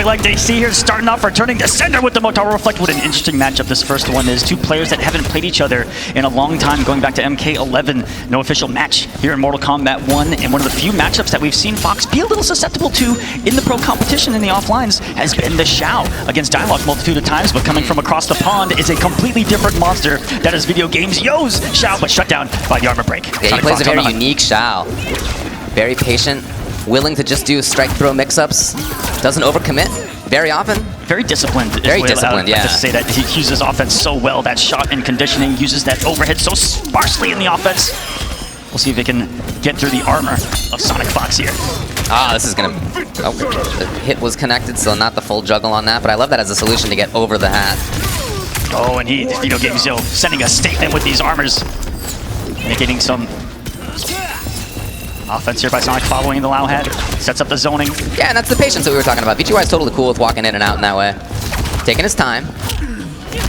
we like to see here, starting off returning Descender with the Motaro Reflect. What an interesting matchup this first one is. Two players that haven't played each other in a long time, going back to MK11. No official match here in Mortal Kombat 1, and one of the few matchups that we've seen Fox be a little susceptible to in the pro competition in the offlines has been the Shao against Dialogue multitude of times, but coming from across the pond is a completely different monster. That is VideoGamezYo's Shao, but shut down by the armor break. Yeah, he plays a very unique Shao. Very patient, willing to just do strike throw mix-ups, doesn't overcommit very often. Very disciplined. Very disciplined, yeah. To say that he uses offense so well, that shot and conditioning, uses that overhead so sparsely in the offense. We'll see if they can get through the armor of SonicFox here. Ah, this is gonna... Oh, the hit was connected, so not the full juggle on that, but I love that as a solution to get over the hat. Oh, and VideoGamezYo sending a statement with these armors. Getting some offense here by Sonic, following the Lao head. Sets up the zoning. Yeah, and that's the patience that we were talking about. VGY is totally cool with walking in and out in that way. Taking his time.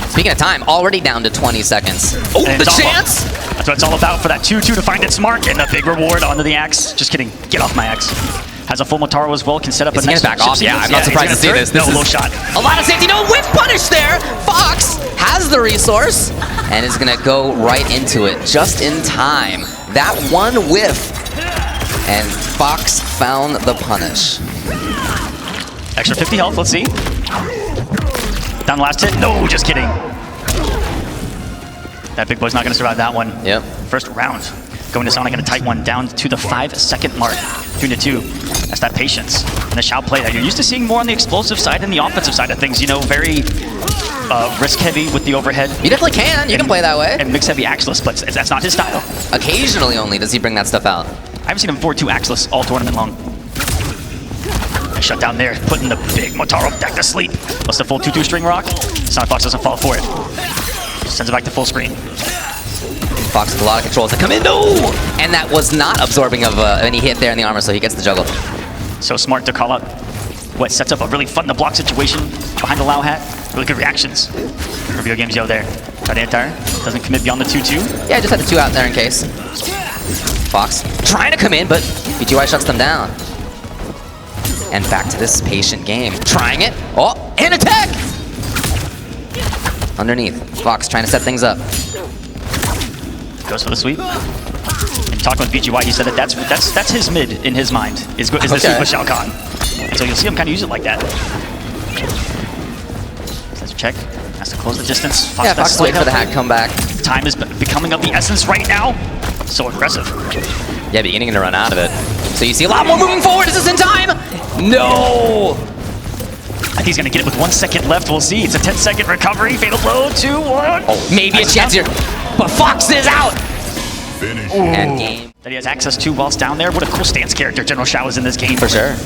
Speaking of time, already down to 20 seconds. Oh, the chance! That's what it's all about for that 2-2 to find its mark, and the big reward onto the axe. Just kidding. Get off my axe. Has a full Motaro as well, can set up a nice back off. Yeah, I'm not surprised to see this. No, low shot. A lot of safety. No, whiff punish there. Fox has the resource and is gonna go right into it just in time. That one whiff, and Fox found the punish. Extra 50 health, let's see. Down the last hit. No, just kidding. That big boy's not gonna survive that one. Yep. First round. Going to Sonic in a tight one, down to the 5-second mark. 3-2. That's that patience. And the Shao play that you're used to seeing more on the explosive side than the offensive side of things. You know, very risk-heavy with the overhead. You definitely can. You can play that way. And mix-heavy axeless, but that's not his style. Occasionally only does he bring that stuff out. I haven't seen him 4-2 axeless all tournament long. Shut down there, putting the big Motaro back to sleep. Plus the full 2-2 string rock. SonicFox doesn't fall for it. Sends it back to full screen. Fox with a lot of controls that come in. No! And that was not absorbing of any hit there in the armor, so he gets the juggle. So smart to call out what sets up a really fun to block situation behind the Lao hat. Really good reactions for VideoGamezYo there. Try to anti-air. Doesn't commit beyond the 2-2. Yeah, just had the 2 out there in case. Fox trying to come in, but VGY shuts them down. And back to this patient game. Trying it. Oh, and attack! Underneath. Fox trying to set things up. Goes for the sweep. And talking with VGY, he said that that's his mid in his mind. Is the sweep with Shao Kahn. And so you'll see him kind of use it like that. Let's check. Has to close the distance. Fox, yeah, Fox waiting for the hat come back. Time is becoming of the essence right now. So aggressive. Yeah, beginning to run out of it. So you see a lot more moving forward. Is this in time? No! I think he's going to get it with 1 second left. We'll see. It's a 10-second recovery. Fatal blow. 2-1. Oh, maybe a chance here. But Fox is out! And game. That he has access to whilst down there. What a cool stance character General Shao is in this game. For sure.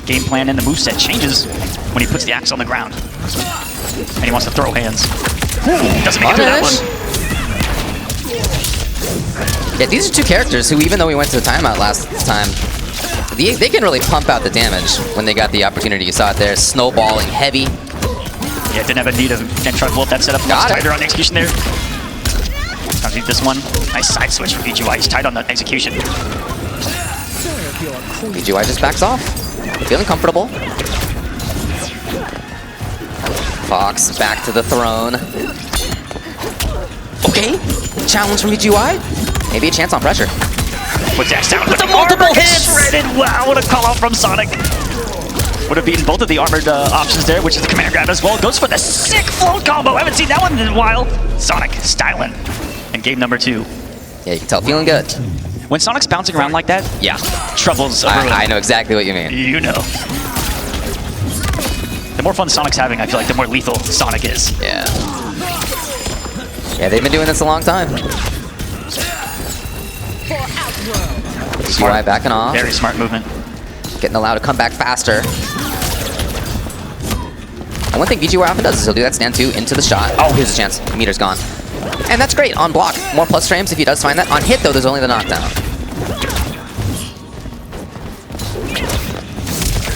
Game plan and the moveset changes when he puts the axe on the ground. And he wants to throw hands. Doesn't make it through that one. Yeah, these are two characters who, even though we went to the timeout last time, they can really pump out the damage when they got the opportunity. You saw it there, snowballing heavy. Yeah, didn't have a need of and try to blow up that setup. Got it. Tighter on the execution there. I'll need this one. Nice side switch for VGY. He's tight on the execution. VGY just backs off. Feeling comfortable. Fox back to the throne. Okay. Challenge from VGY. Maybe a chance on pressure. Puts that down with the multiple hits! Shredded. Wow, what a call out from Sonic. Would have beaten both of the armored options there, which is the command grab as well. Goes for the sick float combo. Haven't seen that one in a while. Sonic styling in game number 2. Yeah, you can tell, feeling good. When Sonic's bouncing around like that, yeah, troubles. I know exactly what you mean. You know. The more fun Sonic's having, I feel like the more lethal Sonic is. Yeah. Yeah, they've been doing this a long time. VGY backing off. Very smart movement. Getting allowed to come back faster. And one thing VGY often does is he'll do that stand 2 into the shot. Oh, here's a chance. The meter's gone. And that's great on block. More plus frames if he does find that. On hit, though, there's only the knockdown.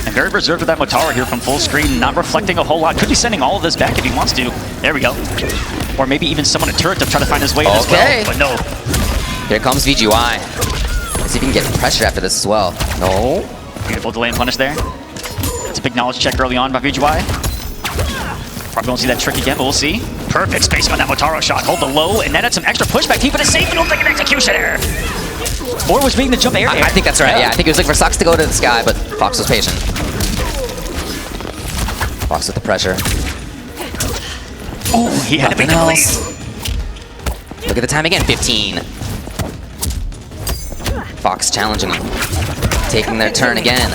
And very reserved with that Motaro here from full screen, not reflecting a whole lot. Could be sending all of this back if he wants to. There we go. Or maybe even someone a turret to try to find his way in as well. But no. Here comes VGY. Let's see if he can get pressure after this as well. No. Beautiful delay and punish there. That's a big knowledge check early on by VideoGamezYo. Probably won't see that trick again, but we'll see. Perfect spacing on that Motaro shot. Hold the low, and then had some extra pushback. Keep it safe. You don't think an execution error. Or was being the jump air. I think that's right. Yeah, I think he was looking for Sucks to go to the sky, but Fox was patient. Fox with the pressure. Oh, he had to beat the bleed. Look at the time again, 15. Fox challenging him. Taking their turn again.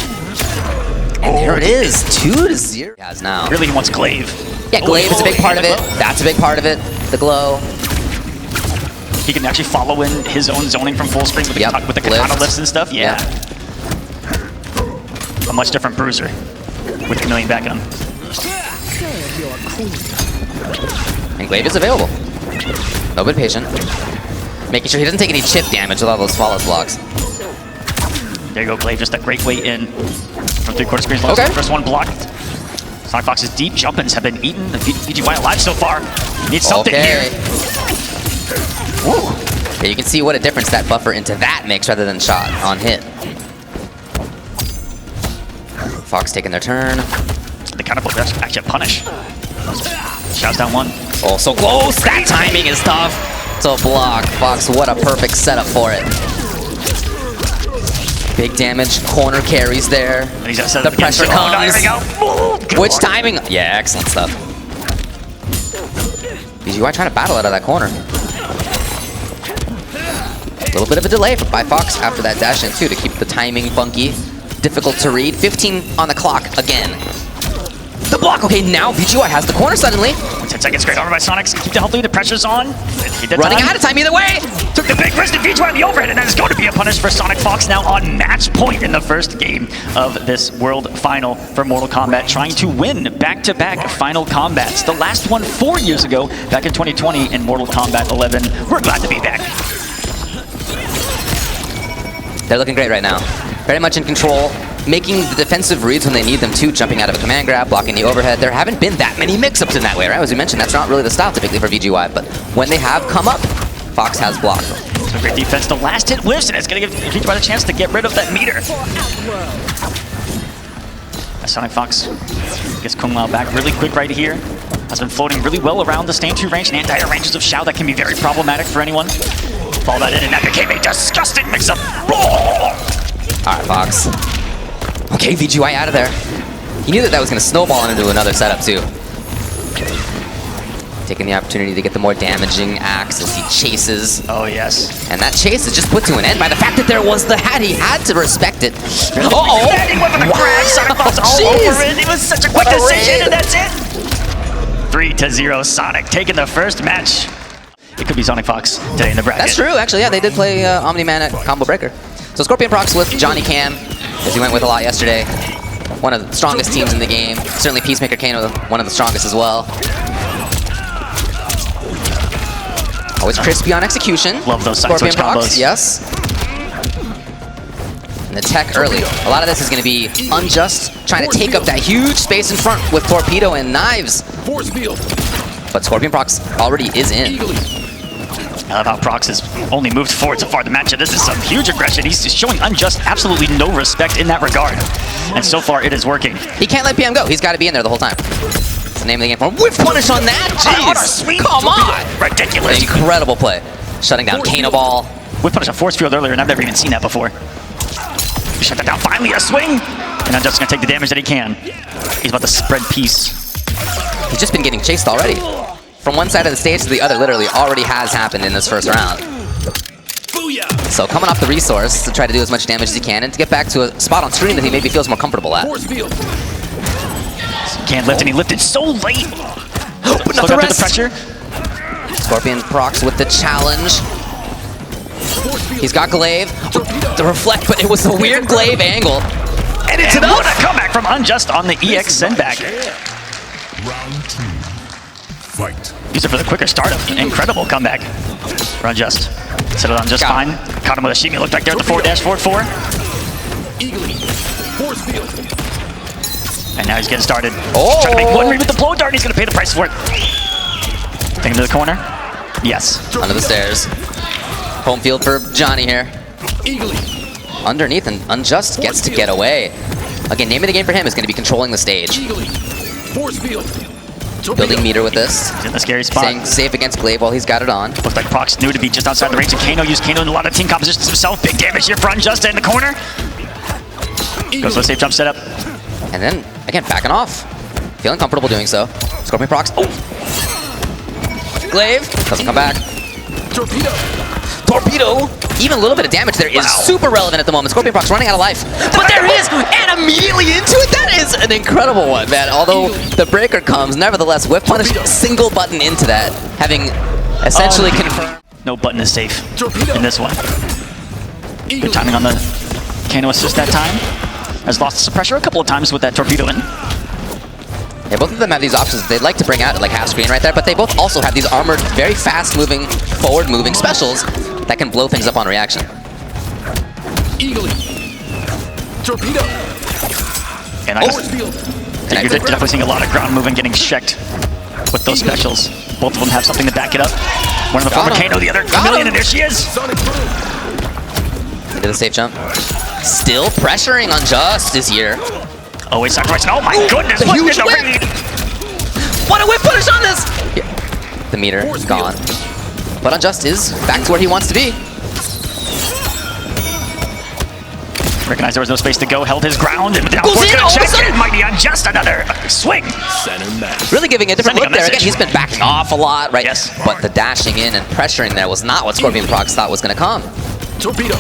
And there it is, 2-0. He has now. Really, he wants Glaive. Yeah, Glaive is a big part of it. That's a big part of it. The glow. He can actually follow in his own zoning from full screen with the katana lifts and stuff. Yeah. A much different bruiser with Chameleon back on him. And Glaive is available. No bit patient. Making sure he doesn't take any chip damage with all those follow blocks. There you go, Glaive. Just a great way in from 3/4 screens. Okay. First one blocked. SonicFox's deep jump-ins have been eaten. The VideoGamezYo alive so far. Needs something here. Woo. Yeah, you can see what a difference that buffer into that makes rather than shot on hit. Fox taking their turn. The kind of actually a punish. Shouts down one. Oh, so close! That timing is tough to block. Fox, what a perfect setup for it. Big damage, corner carries there. The pressure comes. Oh, no, here we go. Which timing? Yeah, excellent stuff. VideoGamezYo trying to battle out of that corner. A little bit of a delay by Fox after that dash in too to keep the timing funky. Difficult to read. 15 on the clock again. The block. Okay, now VideoGamezYo has the corner suddenly. 10 seconds, great armor by Sonics. Keep the health lead, the pressure's on. Running out of time either way. Took the big risk to VideoGamezYo on the overhead, and that is going to be a punish for SonicFox now on match point in the first game of this World Final for Mortal Kombat, trying to win back-to-back Final Combats. The last one 4 years ago, back in 2020 in Mortal Kombat 11. We're glad to be back. They're looking great right now. Very much in control, making the defensive reads when they need them to, jumping out of a command grab, blocking the overhead. There haven't been that many mix-ups in that way, right? As we mentioned, that's not really the style typically for VideoGamezYo, but when they have come up, Fox has blocked them. So great defense. The last hit whiffs, and it's going to give VideoGamezYo a chance to get rid of that meter. SonicFox gets Kung Lao back really quick right here. Has been floating really well around the stand 2 range and anti-air ranges of Shao. That can be very problematic for anyone. Fall that in, and that became a disgusting mix-up. Alright, Fox. Okay, VideoGamezYo out of there. He knew that was going to snowball into another setup, too. Taking the opportunity to get the more damaging axe as he chases. Oh, yes. And that chase is just put to an end by the fact that there was the hat. He had to respect it. Uh-oh! Wow. SonicFox all over it. It was such a quick decision, and that's it. 3-0 Sonic taking the first match. It could be SonicFox today in the bracket. That's true, actually. Yeah, they did play Omni-Man at Combo Breaker. So ScorpionProcs with Johnny Cam, as he went with a lot yesterday. One of the strongest teams in the game. Certainly Peacemaker Kane, one of the strongest as well. Always crispy on execution. Love those side switch combos. Yes. And the tech early. A lot of this is going to be Unjust trying to take up that huge space in front with Torpedo and Knives. But ScorpionProcs already is in. I love how Procs has only moved forward so far in the match. This is some huge aggression. He's showing Unjust absolutely no respect in that regard. And so far, it is working. He can't let PM go. He's got to be in there the whole time. That's the name of the game for him. Whiff punish on that. Jeez. Come on. Ridiculous. Incredible play. Shutting down Kano Ball. Whiff punish a force field earlier, and I've never even seen that before. Shut that down. Finally, a swing. And Unjust is going to take the damage that he can. He's about to spread peace. He's just been getting chased already. From one side of the stage to the other, literally already has happened in this first round. So coming off the resource to try to do as much damage as he can and to get back to a spot on screen that he maybe feels more comfortable at. Can't lift, and he lifted so late. But not the rest. The pressure. ScorpionProcs with the challenge. He's got Glaive. The reflect, but it was a weird Glaive angle. And it's enough. What a comeback from Unjust on the EX sendback. Round 2. Fight. Use it for the quicker startup. Incredible comeback for Unjust. Set it on just fine. Caught him with a Shimi. Looked like there at the forward dash, forward 4. And now he's getting started. Oh. Trying to make one read with the blow dart. He's going to pay the price for it. Take him to the corner. Yes. Under the stairs. Home field for Johnny here. Underneath, and Unjust gets to get away. Again, name of the game for him is going to be controlling the stage. Force field. Building meter with this. He's in the scary spot. Staying safe against Glaive while he's got it on. Looks like Procs knew to be just outside the range of Kano. Used Kano in a lot of team compositions himself. Big damage here for Unjust in the corner. Goes for a safe jump setup. And then, again, backing off. Feeling comfortable doing so. ScorpionProcs. Oh! Glaive. Doesn't come back. Torpedo. Even a little bit of damage there is super relevant at the moment. ScorpionProcs running out of life. But there he is! And immediately into it! That is an incredible one, man. Although the breaker comes, nevertheless, whip punish, single button into that. Having essentially confirmed. No button is safe in this one. Good timing on the Kano assist that time. Has lost some pressure a couple of times with that torpedo in. Yeah, both of them have these options. They'd like to bring out like half screen right there, but they both also have these armored, very fast-moving, forward-moving specials that can blow things up on reaction. Eagly. Torpedo. And I you're definitely seeing a lot of ground moving getting checked with those specials. Both of them have something to back it up. One of the former Kano, the other Chameleon, and there she is. Into the safe jump. Still pressuring Unjust this year. Always sacrificing. Oh my goodness, the what huge the whip. read? What a whip punish on this! Yeah. The meter is gone. But Unjust is back to where he wants to be. Recognized there was no space to go, held his ground, and down Goes forward, in, gonna all of a check sudden. it. Mighty Unjust, another swing. Center mass. Really giving a different Sending look a there. Again, message. he's been backing off a lot, right? Yes. But the dashing in and pressuring there was not what ScorpionProcs thought was going to come. Torpedo.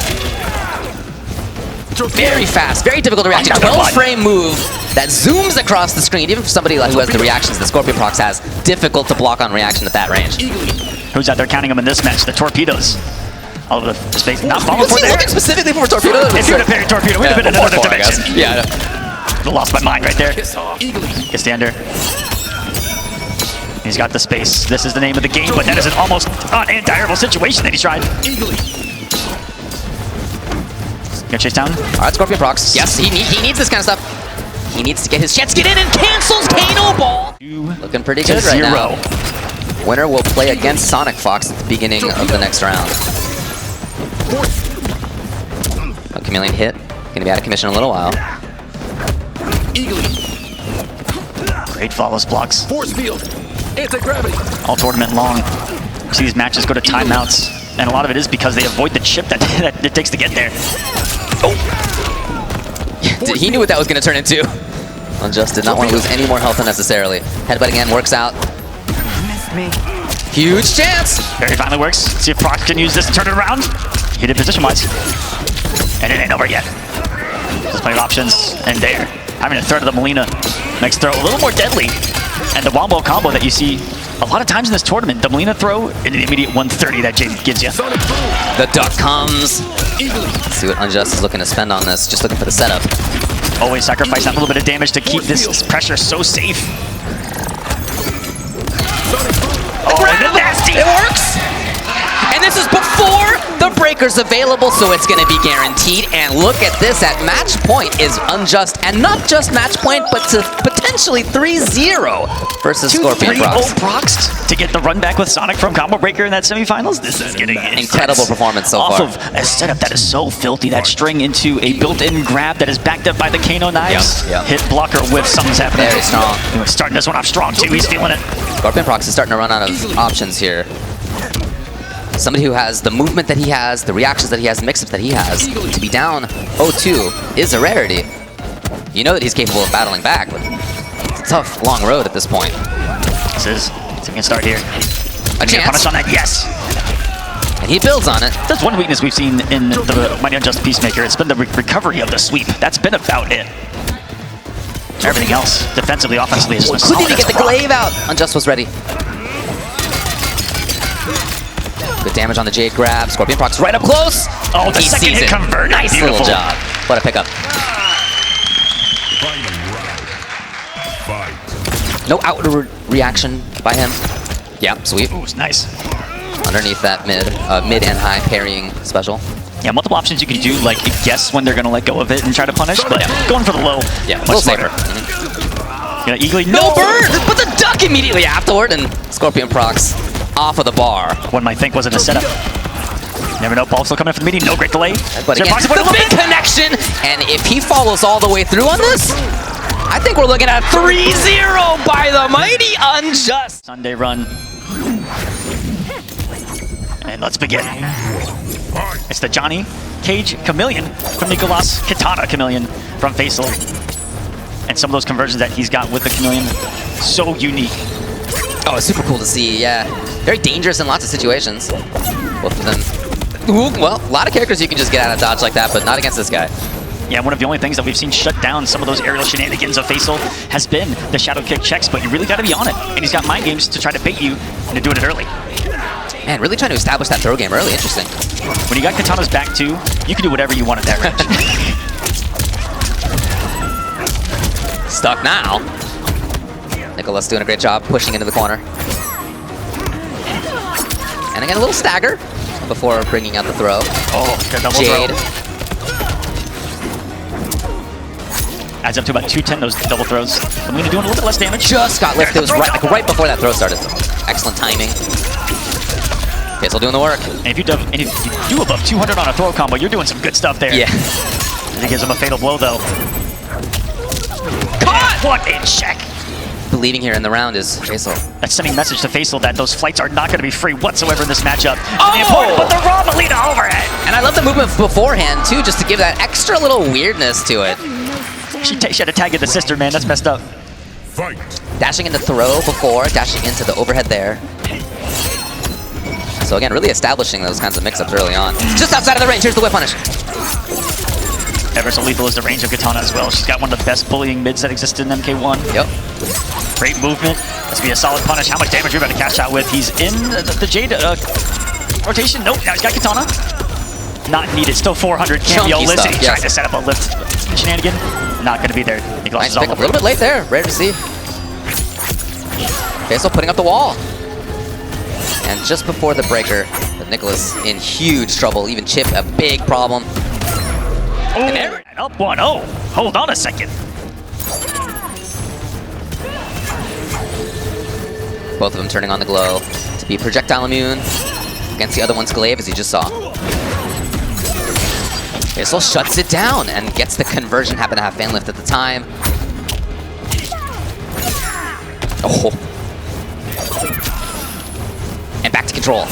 Very fast, very difficult to react to. Another one. 12-frame move that zooms across the screen. Even for somebody like who has the reactions that ScorpionProcs has, difficult to block on reaction at that range. Who's out there counting them in this match? The torpedoes. All over the space. Not falling Was for he there. looking specifically for a torpedo? If you would have parried torpedo, we'd have been in another Four, I guess. dimension. Yeah. I lost my mind right there. Gets the under. He's got the space. This is the name of the game, but that is an almost undesirable situation that he tried. Gonna chase down. All right, ScorpionProcs. Yes, he needs this kind of stuff. He needs to get his chance, get in, and cancels Kano ball. Looking pretty good right now. Winner will play against SonicFox at the beginning of the next round. A Chameleon hit. Gonna be out of commission in a little while. Great follows blocks. Force field. Anti-gravity. All tournament long. You see these matches go to timeouts, and a lot of it is because they avoid the chip that it takes to get there. Oh! He knew what that was going to turn into. Unjust did not want to lose any more health unnecessarily. Headbutt again works out. Huge chance! Very finally works. See if Procs can use this to turn it around. Hit it position-wise. And it ain't over yet. There's plenty of options, and there. Having a third of the Molina makes throw a little more deadly. And the wombo combo that you see a lot of times in this tournament, the Molina throw and the immediate 130 that Jade gives you. The duck comes. Let's see what Unjust is looking to spend on this. Just looking for the setup. Always sacrifice that little bit of damage to keep this pressure so safe. Oh, and the nasty! It works! And this is before the breaker's available, so it's going to be guaranteed. And look at this, at match point is Unjust. And not just match point, but to potentially 3-0 versus ScorpionProcs. Procs to get the run back with Sonic from Combo Breaker in that semifinals. This is getting Incredible performance so off far. Of a setup that is so filthy. That string into a built-in grab that is backed up by the Kano knives. Yep. Hit blocker whiff, something's happening. Very strong. Anyway, starting this one off strong too. He's feeling it. ScorpionProcs is starting to run out of options here. Somebody who has the movement that he has, the reactions that he has, mix-ups that he has, to be down 0-2 is a rarity. You know that he's capable of battling back, but it's a tough, long road at this point. This is, so we can start here. A chance. Punish on that, yes. And he builds on it. That's one weakness we've seen in the Mighty Unjust Peacemaker. It's been the recovery of the sweep. That's been about it. Everything else, defensively, offensively, is just Couldn't even solid get as the rock. glaive out. Unjust was ready. Good damage on the Jade grab. ScorpionProcs right up close. Oh, the He second sees hit it. converted. Nice Beautiful. little job. What a pickup. Final round. Fight. No outward reaction by him. Yeah, sweet. Ooh, it's nice. Underneath that mid and high parrying special. Yeah, multiple options you can do, like guess when they're going to let go of it and try to punish, but going for the low, Yeah, a much little smarter. safer. You know, Eagly, No burn! But the duck immediately afterward, and ScorpionProcs off of the bar. One might think wasn't a setup. Never know, Paul still coming in for the meeting. No great delay. But again, the big connection, and if he follows all the way through on this, I think we're looking at 3-0 by the Mighty Unjust. Sunday run. And let's begin. It's the Johnny Cage Chameleon from Nicolas, Katana Chameleon from Faisal. And some of those conversions that he's got with the Chameleon, so unique. Oh, it's super cool to see, yeah. Very dangerous in lots of situations. Both of them. Ooh, well, a lot of characters you can just get out of dodge like that, but not against this guy. Yeah, one of the only things that we've seen shut down some of those aerial shenanigans of Faisal has been the shadow kick checks, but you really got to be on it. And he's got mind games to try to bait you into doing it early. Man, really trying to establish that throw game early. Interesting. When you got Katana's back too, you can do whatever you want at that range. Stuck now. Nicolas doing a great job pushing into the corner. And again, a little stagger before bringing out the throw. Oh, good double Jade. throw. Adds up to about 210, those double throws. Melina doing a little bit less damage. Just got lifted. It was right before that throw started. Excellent timing. Faisal doing the work. And if you do above 200 on a throw combo, you're doing some good stuff there. Yeah. It gives him a fatal blow, though. Caught! What a check! Believing here in the round is Faisal. That's sending a message to Faisal that those flights are not going to be free whatsoever in this matchup. Oh! But the raw Melina overhead! And I love the movement beforehand, too, just to give that extra little weirdness to it. She had to tag in the sister, man. That's messed up. Fight. Dashing into throw before, dashing into the overhead there. So again, really establishing those kinds of mix-ups early on. Just outside of the range, here's the whip punish. Ever so lethal is the range of Katana as well. She's got one of the best bullying mids that exist in MK1. Yep. Great movement. This will be a solid punish. How much damage are you about to cash out with? He's in the Jade rotation. Nope, now he's got Katana. Not needed. Still 400. Cameo Lizzie trying to set up a lift shenanigan. Not going to be there. Nicolas is pick up a little bit late there. Rare to see. Faisal putting up the wall. And just before the breaker, Nicolas in huge trouble. Even Chip, a big problem. Oh, and up 1-0. Hold on a second. Both of them turning on the glow to be projectile immune against the other one's glaive, as you just saw. Faisal shuts it down and gets the conversion. Happened to have fan lift at the time. Oh. And back to control.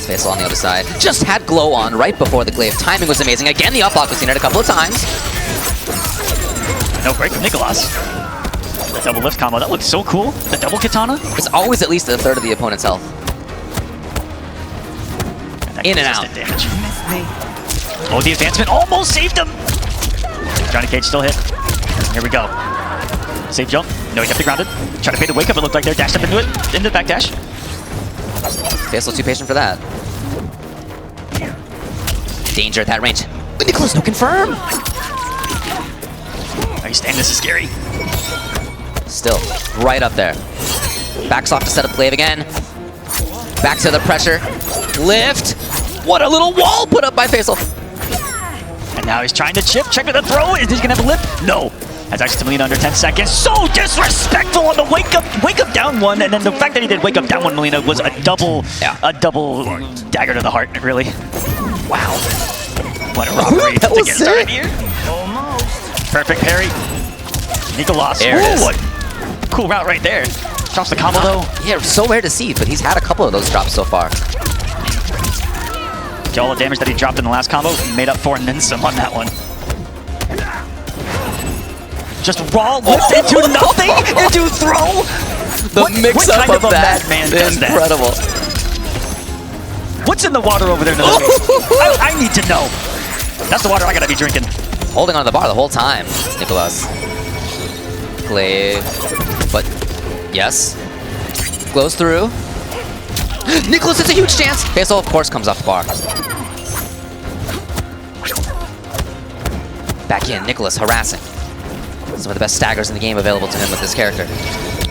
Faisal on the other side. Just had glow on right before the glaive. Timing was amazing. Again, the up block was seen it a couple of times. No break from Nicolas. The double lift combo. That looks so cool. The double katana. It's always at least a third of the opponent's health. In and out. Damage. Oh, the advancement almost saved him. Johnny Cage still hit. Here we go. Save jump. No, he kept it grounded. Try to pay the wake up. It looked like there. Dashed up into it. Into the back dash. Faisal too patient for that. Danger at that range. But Nicolas, no confirm. Are you standing? This is scary. Still right up there. Backs off to set up glaive again. Back to the pressure. Lift. What a little wall put up by Faisal. And now he's trying to chip. Check with the throw. Is he gonna have a lip? No. That's actually Melina under 10 seconds. So disrespectful on the wake up down one, and then the fact that he did wake up down one, Melina, was a double dagger to the heart, really. Wow. What a robbery to get started here. Almost. Perfect parry. Nicolas. There it is. What cool route right there. Drops the combo though. Yeah, so rare to see, but he's had a couple of those drops so far. All the damage that he dropped in the last combo, he made up for and then some on that one. Just raw lift into nothing, into throw. The mix-up kind of a that, madman does that? incredible. What's in the water over there? I need to know. That's the water I gotta be drinking. Holding on to the bar the whole time, Nicolas. Glaive, but yes, glows through. Nicolas, it's a huge chance. Faisal, of course, comes off the bar. Back in, Nicolas harassing. Some of the best staggers in the game available to him with this character.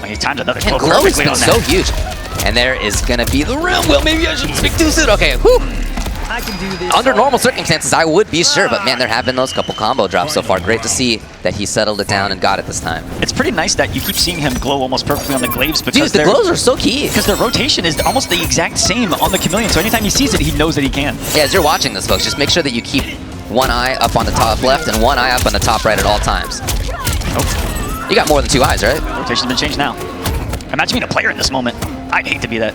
He timed another And glow glow has perfectly been on so that. huge. And there is gonna be the rim. Well, maybe I shouldn't speak too soon. Okay, whew. I can do this. Under normal circumstances, I would be sure, but man, there have been those couple combo drops so far. Great to see that he settled it down and got it this time. It's pretty nice that you keep seeing him glow almost perfectly on the glaives because Dude, the glows are so key. Because their rotation is almost the exact same on the chameleon, so anytime he sees it, he knows that he can. Yeah, as you're watching this, folks, just make sure that you keep one eye up on the top left and one eye up on the top right at all times. Oh. You got more than two eyes, right? Rotation's been changed now. Imagine being a player in this moment. I'd hate to be that.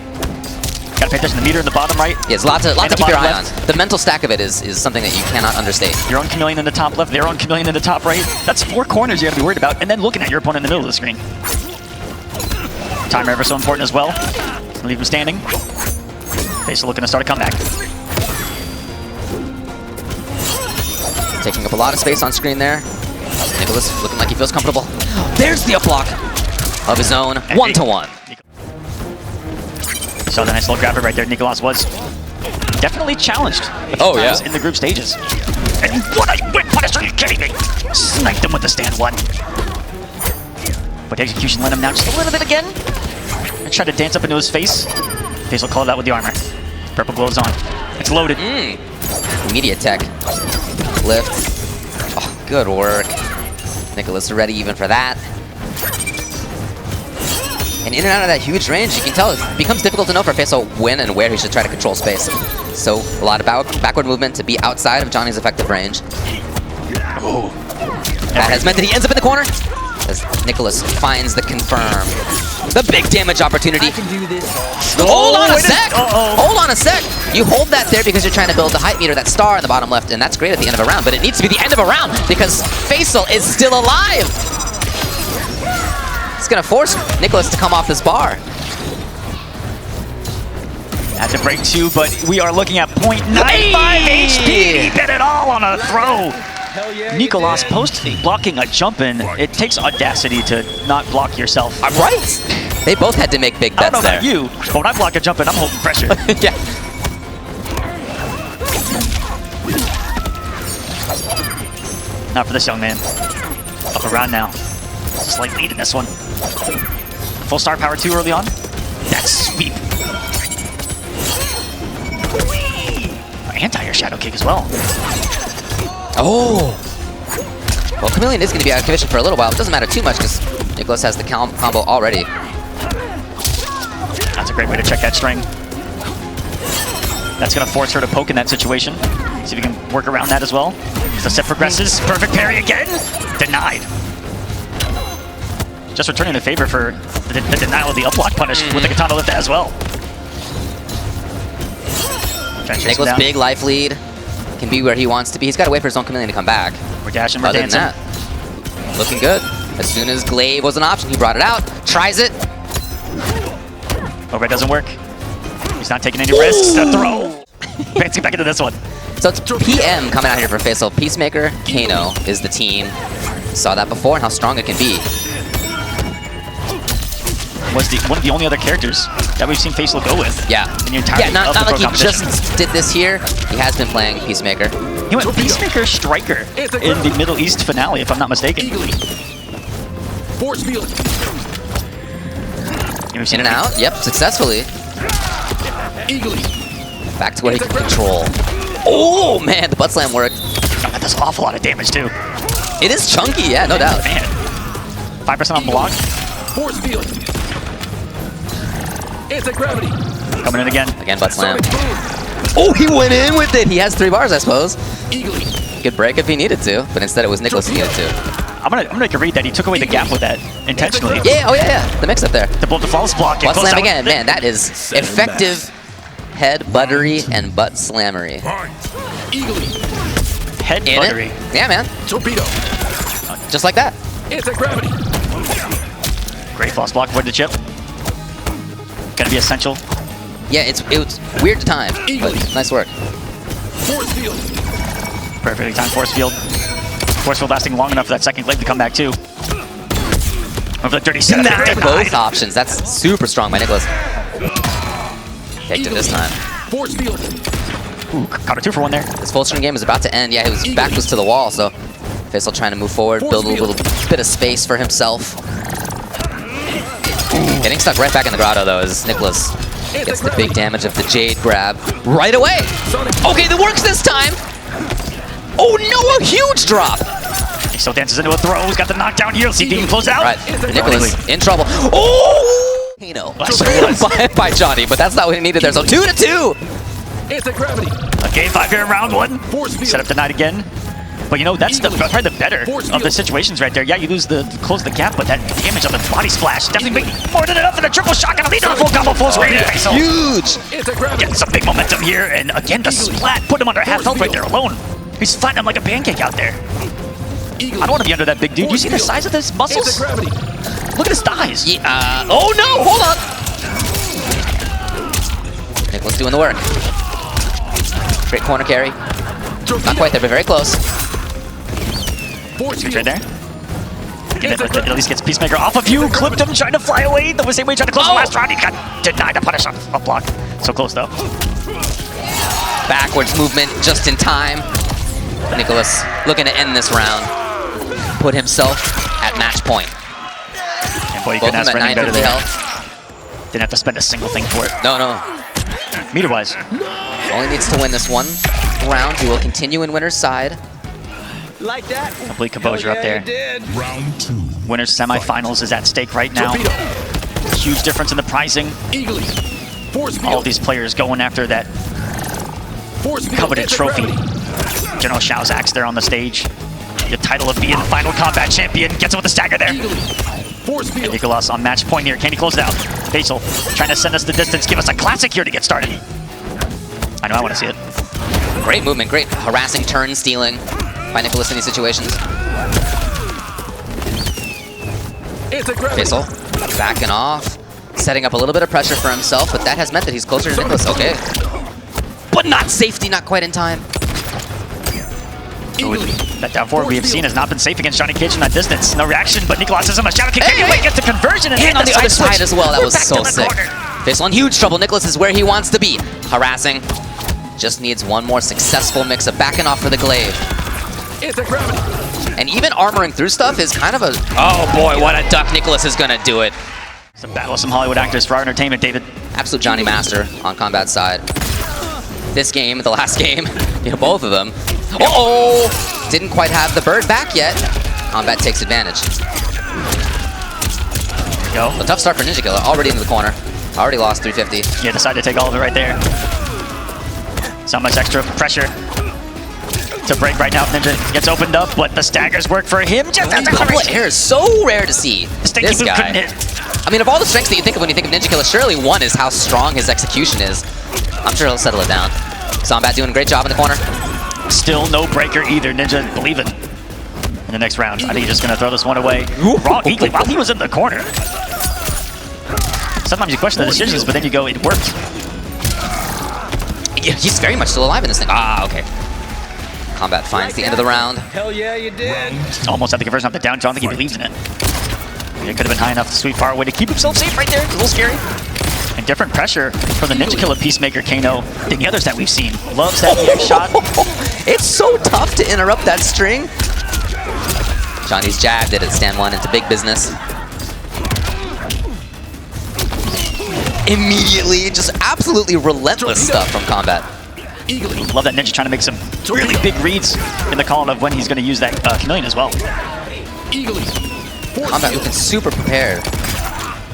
Gotta pay attention to the meter in the bottom right. Yeah, it's lots to And the keep your eye bottom on. The mental stack of it is something that you cannot understate. Your own chameleon in the top left, their own chameleon in the top right. That's 4 corners you gotta be worried about, and then looking at your opponent in the middle of the screen. Timer ever so important as well. Leave him standing. Facial looking to start a comeback. Taking up a lot of space on screen there. Nicolas looking like he feels comfortable. There's the up block of his own, 1-to-1. Saw the nice little grabber right there. Nicolas was definitely challenged in the group stages. And what a whip punish, are you kidding me? Sniped him with the stand 1. But the execution let him now just a little bit again. And try to dance up into his face. Facial called out with the armor. Purple glows on. It's loaded. Immediate tech. Lift. Oh, good work. Nicolas ready even for that. And in and out of that huge range, you can tell it becomes difficult to know for Facial when and where he should try to control space. So a lot of backward movement to be outside of Johnny's effective range. Oh. That has meant that he ends up in the corner as Nicolas finds the confirm. The big damage opportunity. I can do this. Hold on a sec! Hold on a sec! You hold that there because you're trying to build the height meter, that star in the bottom left, and that's great at the end of a round, but it needs to be the end of a round because Facial is still alive! It's gonna force Nicolas to come off this bar. Had to break 2, but we are looking at 0.95 HP. He did it all on a throw. Nicolas post blocking a jump in. It takes audacity to not block yourself. I'm right. They both had to make big I bets don't know there. about you, but when I block a jump in, I'm holding pressure. Yeah. Not for this young man. Up around now. Slight lead in this one. Full star power 2 early on. That sweep. Anti-air shadow kick as well. Oh! Well, Chameleon is going to be out of commission for a little while. It doesn't matter too much because Nicolas has the combo already. That's a great way to check that string. That's going to force her to poke in that situation. See if we can work around that as well. As the set progresses, perfect parry again. Denied. Just returning the favor for the denial of the up block punish with the katana lift as well. Nicolas' big life lead can be where he wants to be. He's got to wait for his own Chameleon to come back. We're dashing, we're Other dancing. than that, looking good. As soon as Glaive was an option, he brought it out, tries it. Overhead doesn't work. He's not taking any risks. The throw. Advancing back into this one. So it's PM coming out here for Facial. Peacemaker, Kano is the team. Saw that before and how strong it can be. Was one of the only other characters that we've seen Facial go with. Yeah. In the entirety Yeah, not of the like he competition. just did this here. He has been playing Peacemaker. He went Peacemaker Striker in the Middle East finale, if I'm not mistaken. Force field. In and out. Yep, successfully. Eagly. Back to where he can control. Oh, man, the butt slam worked. Oh, that does an awful lot of damage, too. It is chunky, yeah, no doubt. Man. 5% on block. Force field. Anti-gravity. Coming in again. Again, butt slam. Sonic boom. Oh, he went in with it. He has 3 bars, I suppose. Eagly. Could break if he needed to, but instead it was Nicolas who needed to. I'm gonna make a read that he took away the gap with that intentionally. Yeah, oh yeah. The mix up there. To blow the flawless block. Butt slam again. Man, that is effective head buttery and butt slammery. Eagly. Head In buttery. it? Yeah, man. Torpedo. Just like that. Anti-gravity. Great floss block for the chip. Gonna be essential. Yeah, it was weird to time, but nice work. Force field. Perfectly timed force field. Force field lasting long enough for that second glaive to come back too. Over the dirty setup. Denied both options. That's super strong by Nicolas. Faked it this time. Force field. Ooh, caught a 2 for 1 there. His full screen game is about to end. Yeah, his back was to the wall, so Facial trying to move forward, build a little bit of space for himself. Getting stuck right back in the grotto though is Nicolas. Gets the big damage of the Jade grab right away. Okay, that works this time. Oh no, a huge drop. He still dances into a throw. He's got the knockdown here. Let's see if he can close it out. Right, Nicolas in trouble. Oh! Kano by Johnny, but that's not what he needed there. So 2-2. Anti-gravity. A game 5 here in round 1. Set up the night again. But you know, that's probably the better of the situations right there. Yeah, you lose the close the gap, but that damage of the body splash definitely more than enough for the triple shot. Gonna lead to the full combo, full screen. Huge. Getting some big momentum here, and again the splat put him under half health right there alone. He's flattening him like a pancake out there. I don't want to be under that big dude. You see the size of his muscles? Look at his thighs. Yeah, oh no, hold on. Nicolas doing the work. Great corner carry. Not quite there, but very close. Good right there. It at least gets Peacemaker off of you. Clipped him, trying to fly away. The same way he tried to close the last round. He got denied a punish on a block. So close though. Backwards movement just in time. Nicolas looking to end this round. Put himself at match point. And boy, you couldn't ask for anything better there. Didn't have to spend a single thing for it. No. Meter-wise. Only needs to win this one round. He will continue in winner's side. Like that. Complete composure up there. Round 2. Winner's semifinals is at stake right now. Huge difference in the pricing. All of these players going after that coveted trophy. General Shao's axe there on the stage. The title of being the final combat champion. Gets him with the stagger there. And Nicolas on match point here. Can he close it out? Faisal trying to send us the distance. Give us a classic here to get started. I know I want to see it. Great movement, great harassing turn stealing by Nicolas in these situations. Faisal backing off, setting up a little bit of pressure for himself, but that has meant that he's closer to Nicolas. Okay. But not safety, not quite in time. Ooh, that down forward we have seen has not been safe against Johnny Cage from that distance. No reaction, but Nicolas is on a shadow kick. Anyway, gets the conversion and on the other side as well. That was back so sick. Faisal in huge trouble. Nicolas is where he wants to be. Harassing. Just needs one more successful mix-up. Backing off for the glaive. And even armoring through stuff is kind of a... Oh boy, what a duck. Nicolas is gonna do it. It's a battle of some Hollywood actors for our entertainment, David. Absolute Johnny Master on Kombat's side. This game, the last game, you know, both of them. Uh-oh! Didn't quite have the bird back yet. Kombat takes advantage. Go. A tough start for Ninja Killer. Already into the corner. Already lost 350. Yeah, decided to take all of it right there. So much extra pressure to break right now. Ninja gets opened up, but the staggers work for him. Just as a couple of airs, so rare to see. This guy. I mean, of all the strengths that you think of when you think of Ninja Killer, surely one is how strong his execution is. I'm sure he'll settle it down. Kombat doing a great job in the corner. Still no breaker either. Ninja, believe it. In the next round, I think he's just gonna throw this one away. Raw equally while he was in the corner. Sometimes you question the decisions, but then you go, it worked. Yeah, he's very much still alive in this thing. Ah, okay. Kombat finds the end of the round. Hell yeah, you did. Almost had the conversion off the down. I don't think he believed in it. It could have been high enough to sweep far away to keep himself safe right there. A little scary. And different pressure from the Ninja Killer Peacemaker Kano than the others that we've seen. Loves that EX shot. It's so tough to interrupt that string. Johnny's jabbed it at stand one into big business. Immediately, just absolutely relentless stuff from Kombat. Love that Ninja trying to make some really big reads in the column of when he's going to use that chameleon as well. Kombat looking super prepared.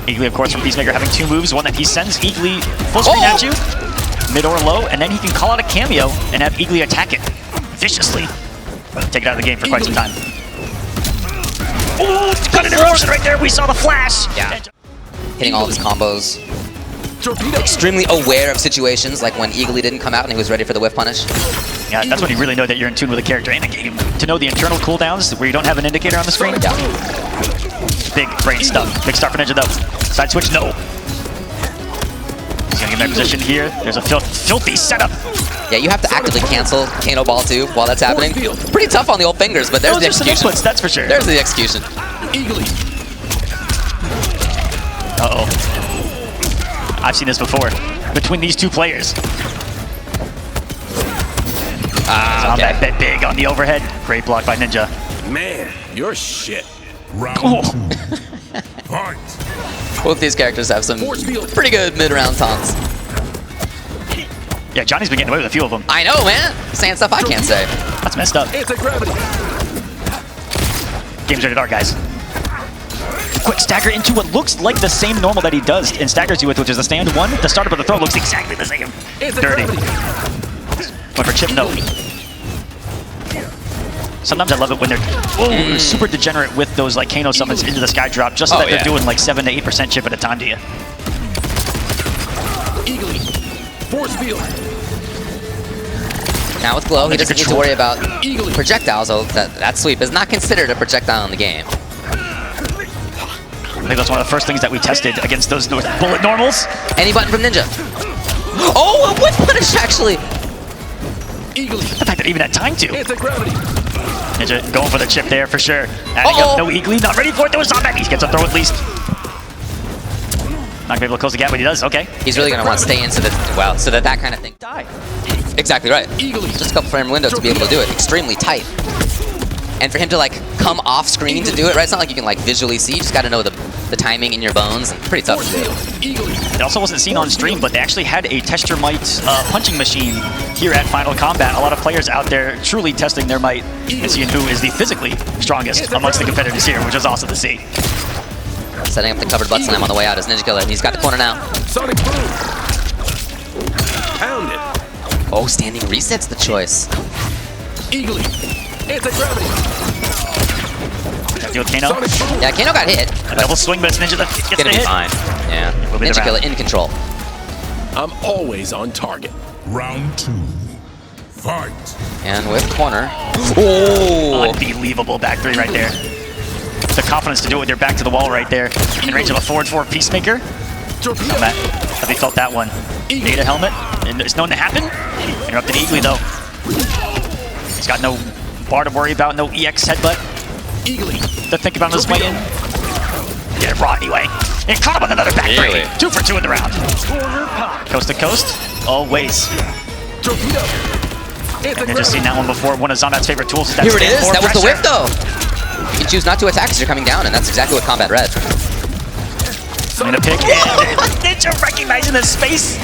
Eagly, of course, from Peacemaker having two moves. One that he sends Eagly full screen at you, mid or low, and then he can call out a cameo and have Eagly attack it viciously. Take it out of the game for quite some time. Ooh, got an interruption right there. We saw the flash. Yeah. Hitting all of his combos. Extremely aware of situations, like when Eagly didn't come out and he was ready for the whiff punish. Yeah, that's when you really know that you're in tune with a character in the game. To know the internal cooldowns where you don't have an indicator on the screen. Yeah. Big, great stuff. Big start for Ninja though. Side switch, no. He's gonna get in that position here. There's a filthy setup. Yeah, you have to actively cancel Kano Ball too while that's happening. Pretty tough on the old fingers, but there's the execution. Inputs, that's for sure. There's the execution. Uh-oh. I've seen this before. Between these two players. Ah, okay. That bit big on the overhead. Great block by Ninja. Man, you're shit. Round Oh. 2. Fight. Both these characters have some pretty good mid-round taunts. Yeah, Johnny's been getting away with a few of them. I know, man. Saying stuff I can't say. That's messed up. Anti-gravity. Game's rated R, guys. Quick stagger into what looks like the same normal that he does and staggers you with, which is the stand one. The startup of the throw looks exactly the same. Dirty. Went for chip, no. Sometimes I love it when they're super degenerate with those like Kano summons into the sky drop, just so that they're doing like 7 to 8% chip at a time to you. Eagly. Force field. Now with Glow, he doesn't need to worry about projectiles, so that sweep is not considered a projectile in the game. I think that's one of the first things that we tested against those bullet normals. Any button from Ninja. Oh, a whiff punish actually. Eagly. The fact that even had time to. Anti-gravity. Ninja going for the chip there for sure. Adding up, no Eagly, not ready for it. There was Zombie. He gets a throw at least. Not gonna be able to close the gap, but he does. Okay. He's really gonna want to stay into the so that kind of thing die. Exactly right. Eagly. Just a couple frame window to be able to do it. Extremely tight. And for him to like come off screen to do it, right? It's not like you can like visually see. You just got to know the timing in your bones. Pretty tough to do. It also wasn't seen on stream, but they actually had a test your might punching machine here at Final Combat. A lot of players out there truly testing their might and seeing who is the physically strongest amongst the competitors here, which is awesome to see. Setting up the covered butt slam on the way out is Ninja Killer, and he's got the corner now. Sonic boom. Pound it. Oh, standing reset's the choice. Eagly. Anti-gravity. Deal with Kano. Yeah, Kano got hit. A double swing, but it's Ninja that gets the Gonna be hit. fine. Yeah. Will be the Ninja Killer round. in control. I'm always on target. Round 2. Fight. And with corner. Oh! Unbelievable back three right there. The confidence to do it with your back to the wall right there. In range of a forward four Peacemaker. Torpedo. Matt, have you felt that one? Data helmet, and it's known to happen. Interrupted Eagly though. He's got no bar to worry about, no EX headbutt Eagly. to think about on his way in. Get it raw anyway. And caught him with another back Really? three. 2 for 2 in the round. Coast to coast, always. Torpedo. And I've just seen that one before. One of Zombat's favorite tools is that Here it stand is. forward That was the whiff, pressure. though. You can choose not to attack as you're coming down, and that's exactly what Kombat read. And a pick. And Ninja recognizing the space.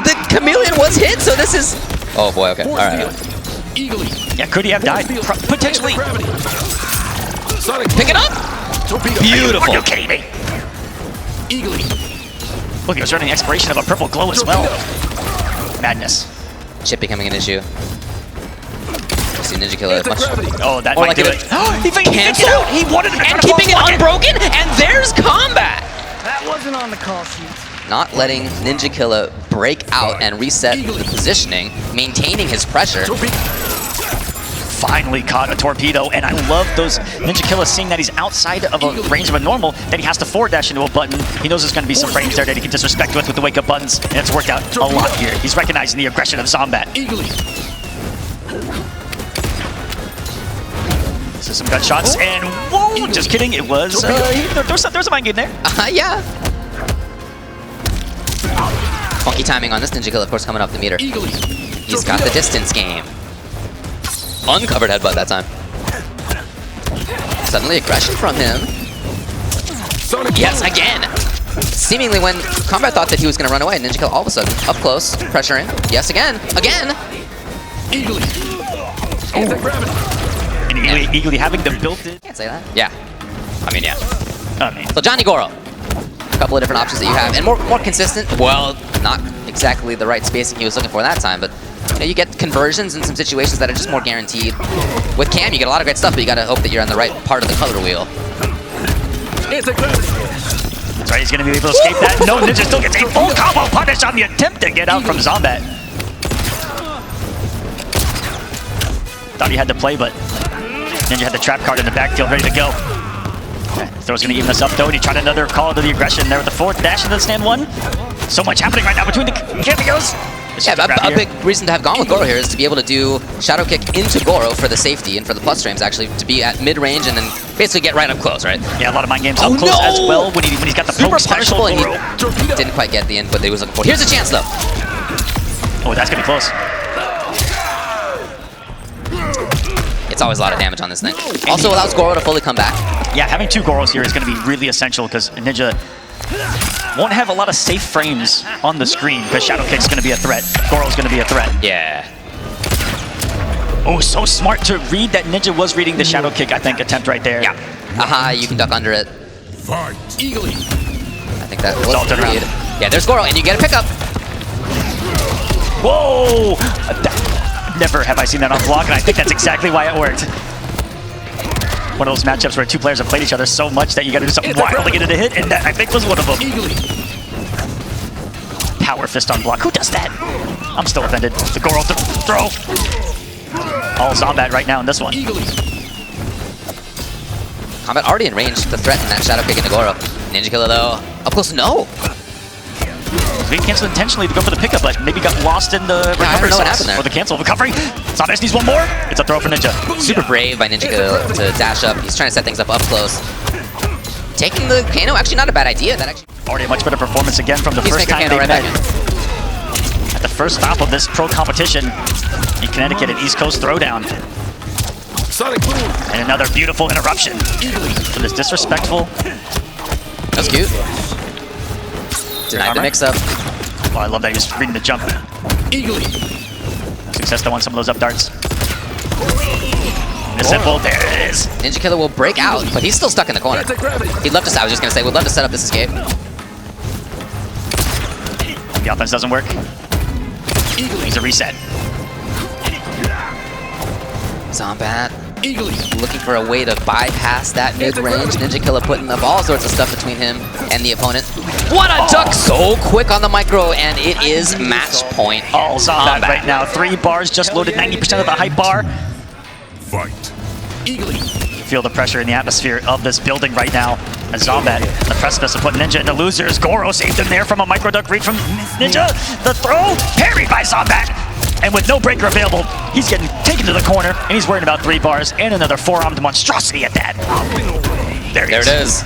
The chameleon was hit, so this is. Oh boy. Okay. All Force right. field. Eagly. Yeah, could he have died? Potentially. Anti-gravity. Sonic Pick it up. Torpedo. Beautiful. Are you kidding me? Eagly. Look, he was running the expiration of a purple glow as well. Madness. Chip becoming an issue. See Ninja Killer much. Anti-gravity. Oh, that Or might like do a- it. He faked it Cancel? out. He wanted him to try And to keeping it crosswalk unbroken, and there's Kombat. That wasn't on the call sheet. Not letting Ninja Killer break out and reset the positioning, maintaining his pressure. Torpedo. Finally caught a torpedo, and I love those Ninja Killer seeing that he's outside of a range of a normal, that he has to forward dash into a button. He knows there's going to be some frames there that he can disrespect with the wake-up buttons, and it's worked out a lot here. He's recognizing the aggression of Zombat. Eagly. So some gunshots, and whoa, just kidding, it was, there's a mind game there. Yeah. Funky timing on this Ninja Killer, of course, coming up the meter. Eagly. He's got the distance game. Uncovered headbutt that time. Suddenly aggression from him. Sonic Yes, again! Seemingly when Kombat thought that he was going to run away, Ninja Killer all of a sudden, up close, pressuring. Yes, again! Again! Eagly. Anti-gravity. And Eagly having the built-in. Can't say that. Yeah. I mean, yeah. I mean, So Johnny Goro. A couple of different options that you have, and more consistent. Well, not exactly the right spacing he was looking for that time, but you know, you get conversions in some situations that are just more guaranteed. With Cam, you get a lot of great stuff, but you gotta hope that you're on the right part of the color wheel. Anti-gravity. that's right, he's going to be able to escape that. No, Ninja still gets a full combo punish on the attempt to get out from Zombat. Thought he had to play, but Ninja had the trap card in the backfield ready to go. Throw's going to even us up, though, and he tried another call to the aggression there with the forward dash into the stand one. So much happening right now between the cameos. Yeah, a big reason to have gone with Goro here is to be able to do Shadow Kick into Goro for the safety and for the plus frames, actually, to be at mid-range and then basically get right up close, right? Yeah, a lot of mind games up close as well when he's got the Super poke special. punishable, and he didn't quite get the input that he was looking for. Here's a chance, though. Oh, that's going to be close. It's always a lot of damage on this thing. Also allows Goro to fully come back. Yeah, having 2 Goros here is going to be really essential because Ninja Won't have a lot of safe frames on the screen because Shadow Kick's going to be a threat. Goro's going to be a threat. Yeah. Oh, so smart to read that Ninja was reading the Shadow Kick, I think, attempt right there. Yeah. Aha, you can duck under it. Fight. Eagerly. I think that was all turned around. Yeah, there's Goro, and you get a pickup. Whoa! Never have I seen that on block, and I think that's exactly why it worked. One of those matchups where two players have played each other so much that you gotta do something wild to get it a hit, and that, I think, was one of them. Eagerly. Power fist on block. Who does that? I'm still offended. The Goro throw. All Zombat right now in this one. Eagerly. Kombat already in range to threaten that Shadow Kick into Goro. Ninja Killer, though, up close, no. He canceled intentionally to go for the pickup, but maybe got lost in the recovery know what sauce. happened there. Or the cancel recovery. Zombat needs one more. It's a throw for Ninja. Super brave by Ninja Killer to dash up. He's trying to set things up close. Taking the Kano, actually not a bad idea. That actually Already a much better performance again from the first Peacemaker time Kano they right met. back in. At the first stop of this pro competition in Connecticut at East Coast Throwdown. Sonic Boom. And another beautiful interruption Eagerly. for this disrespectful. That's cute. Denied the mix-up. Oh, I love that he was reading the jump. Eagerly. Success to on some of those up darts. And the simple, there it is. Ninja Killer will break out, but he's still stuck in the corner. Anti-gravity. He'd love to, I was just going to say, would love to set up this escape. The offense doesn't work. Eagerly. Needs a reset. Zombat Eagerly. looking for a way to bypass that mid-range. Ninja Killer putting up all sorts of stuff between him and the opponent. What a duck! So quick on the micro, and it is match point. All Zombat right now. 3 bars, just loaded 90% of the hype bar. Fight. Eagerly. Feel the pressure in the atmosphere of this building right now. As Zombat, the precipice of putting Ninja into losers. Goro saved him there from a micro duck read from Ninja. The throw, parried by Zombat. And with no breaker available, he's getting taken to the corner, and he's worried about 3 bars and another 4-armed monstrosity at that. There There it is.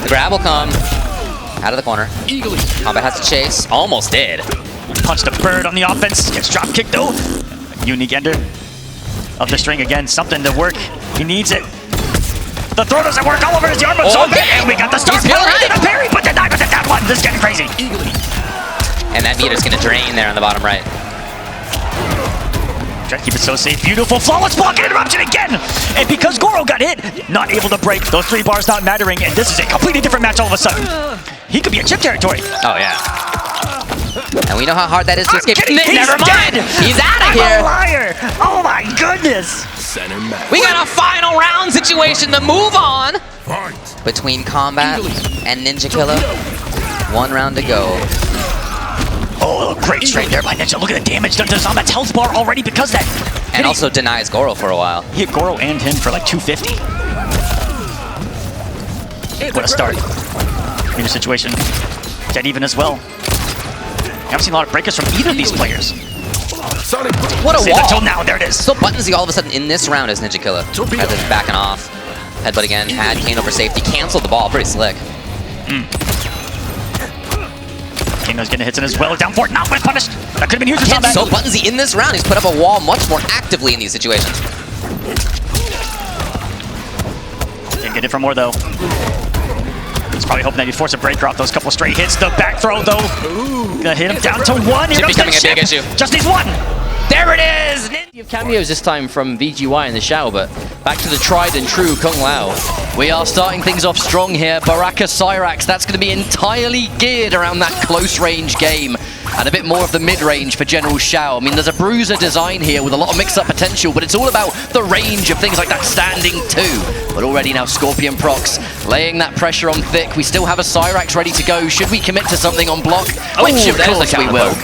The grab will come. Out of the corner. Eagerly. Kombat has to chase. Almost did. Punched a bird on the offense. Gets drop kicked though. Unique ender of the string again. Something to work. He needs it. The throw doesn't work all over his arm, but Zombat, and we got the start He's power feeling into the parry, but denied with that one. This is getting crazy. Eagerly. And that meter's going to drain there on the bottom right. Try to keep it so safe. Beautiful, flawless block and interruption again. And because Goro got hit, not able to break. Those 3 bars not mattering, and this is a completely different match all of a sudden. He could be in chip territory. Oh, yeah. And we know how hard that is to escape. Kidding. He's Never mind. dead. He's out of I'm here. a liar. Oh my goodness. Center match. We got a final round situation to move on Fight. between Kombat and Ninja Killer. 1 round to go. Oh, great straight there by Ninja. Look at the damage done to Zombat's health bar already because that. And also denies Goro for a while. He hit Goro and him for like 250. What a start. Meter situation. Dead even as well. I haven't seen a lot of breakers from either of these players. Sonic Boom. What a Saved until wall. now. There it is. So buttonsy all of a sudden in this round is Ninja Killer. Rather than backing off. Headbutt again. Had Kano for safety. Canceled the ball. Pretty slick. Kano's getting hits in as well. Down for it. Not when punished. That could have been huge for Again, Zombat. so buttonsy in this round. He's put up a wall much more actively in these situations. Didn't get it for more though. He's probably hoping that he'd force a breaker off those couple straight hits. The back throw though. Gonna hit him down to 1. Here Should be comes the becoming a big chip. issue. Just needs 1. There it is. You have cameos this time from VGY in the Shao, but back to the tried and true Kung Lao. We are starting things off strong here. Baraka Cyrax, that's going to be entirely geared around that close range game. And a bit more of the mid-range for General Shao. I mean, there's a bruiser design here with a lot of mix-up potential, but it's all about the range of things like that standing 2. But already now ScorpionProcs laying that pressure on thick. We still have a Cyrax ready to go. Should we commit to something on block? Which of course we will.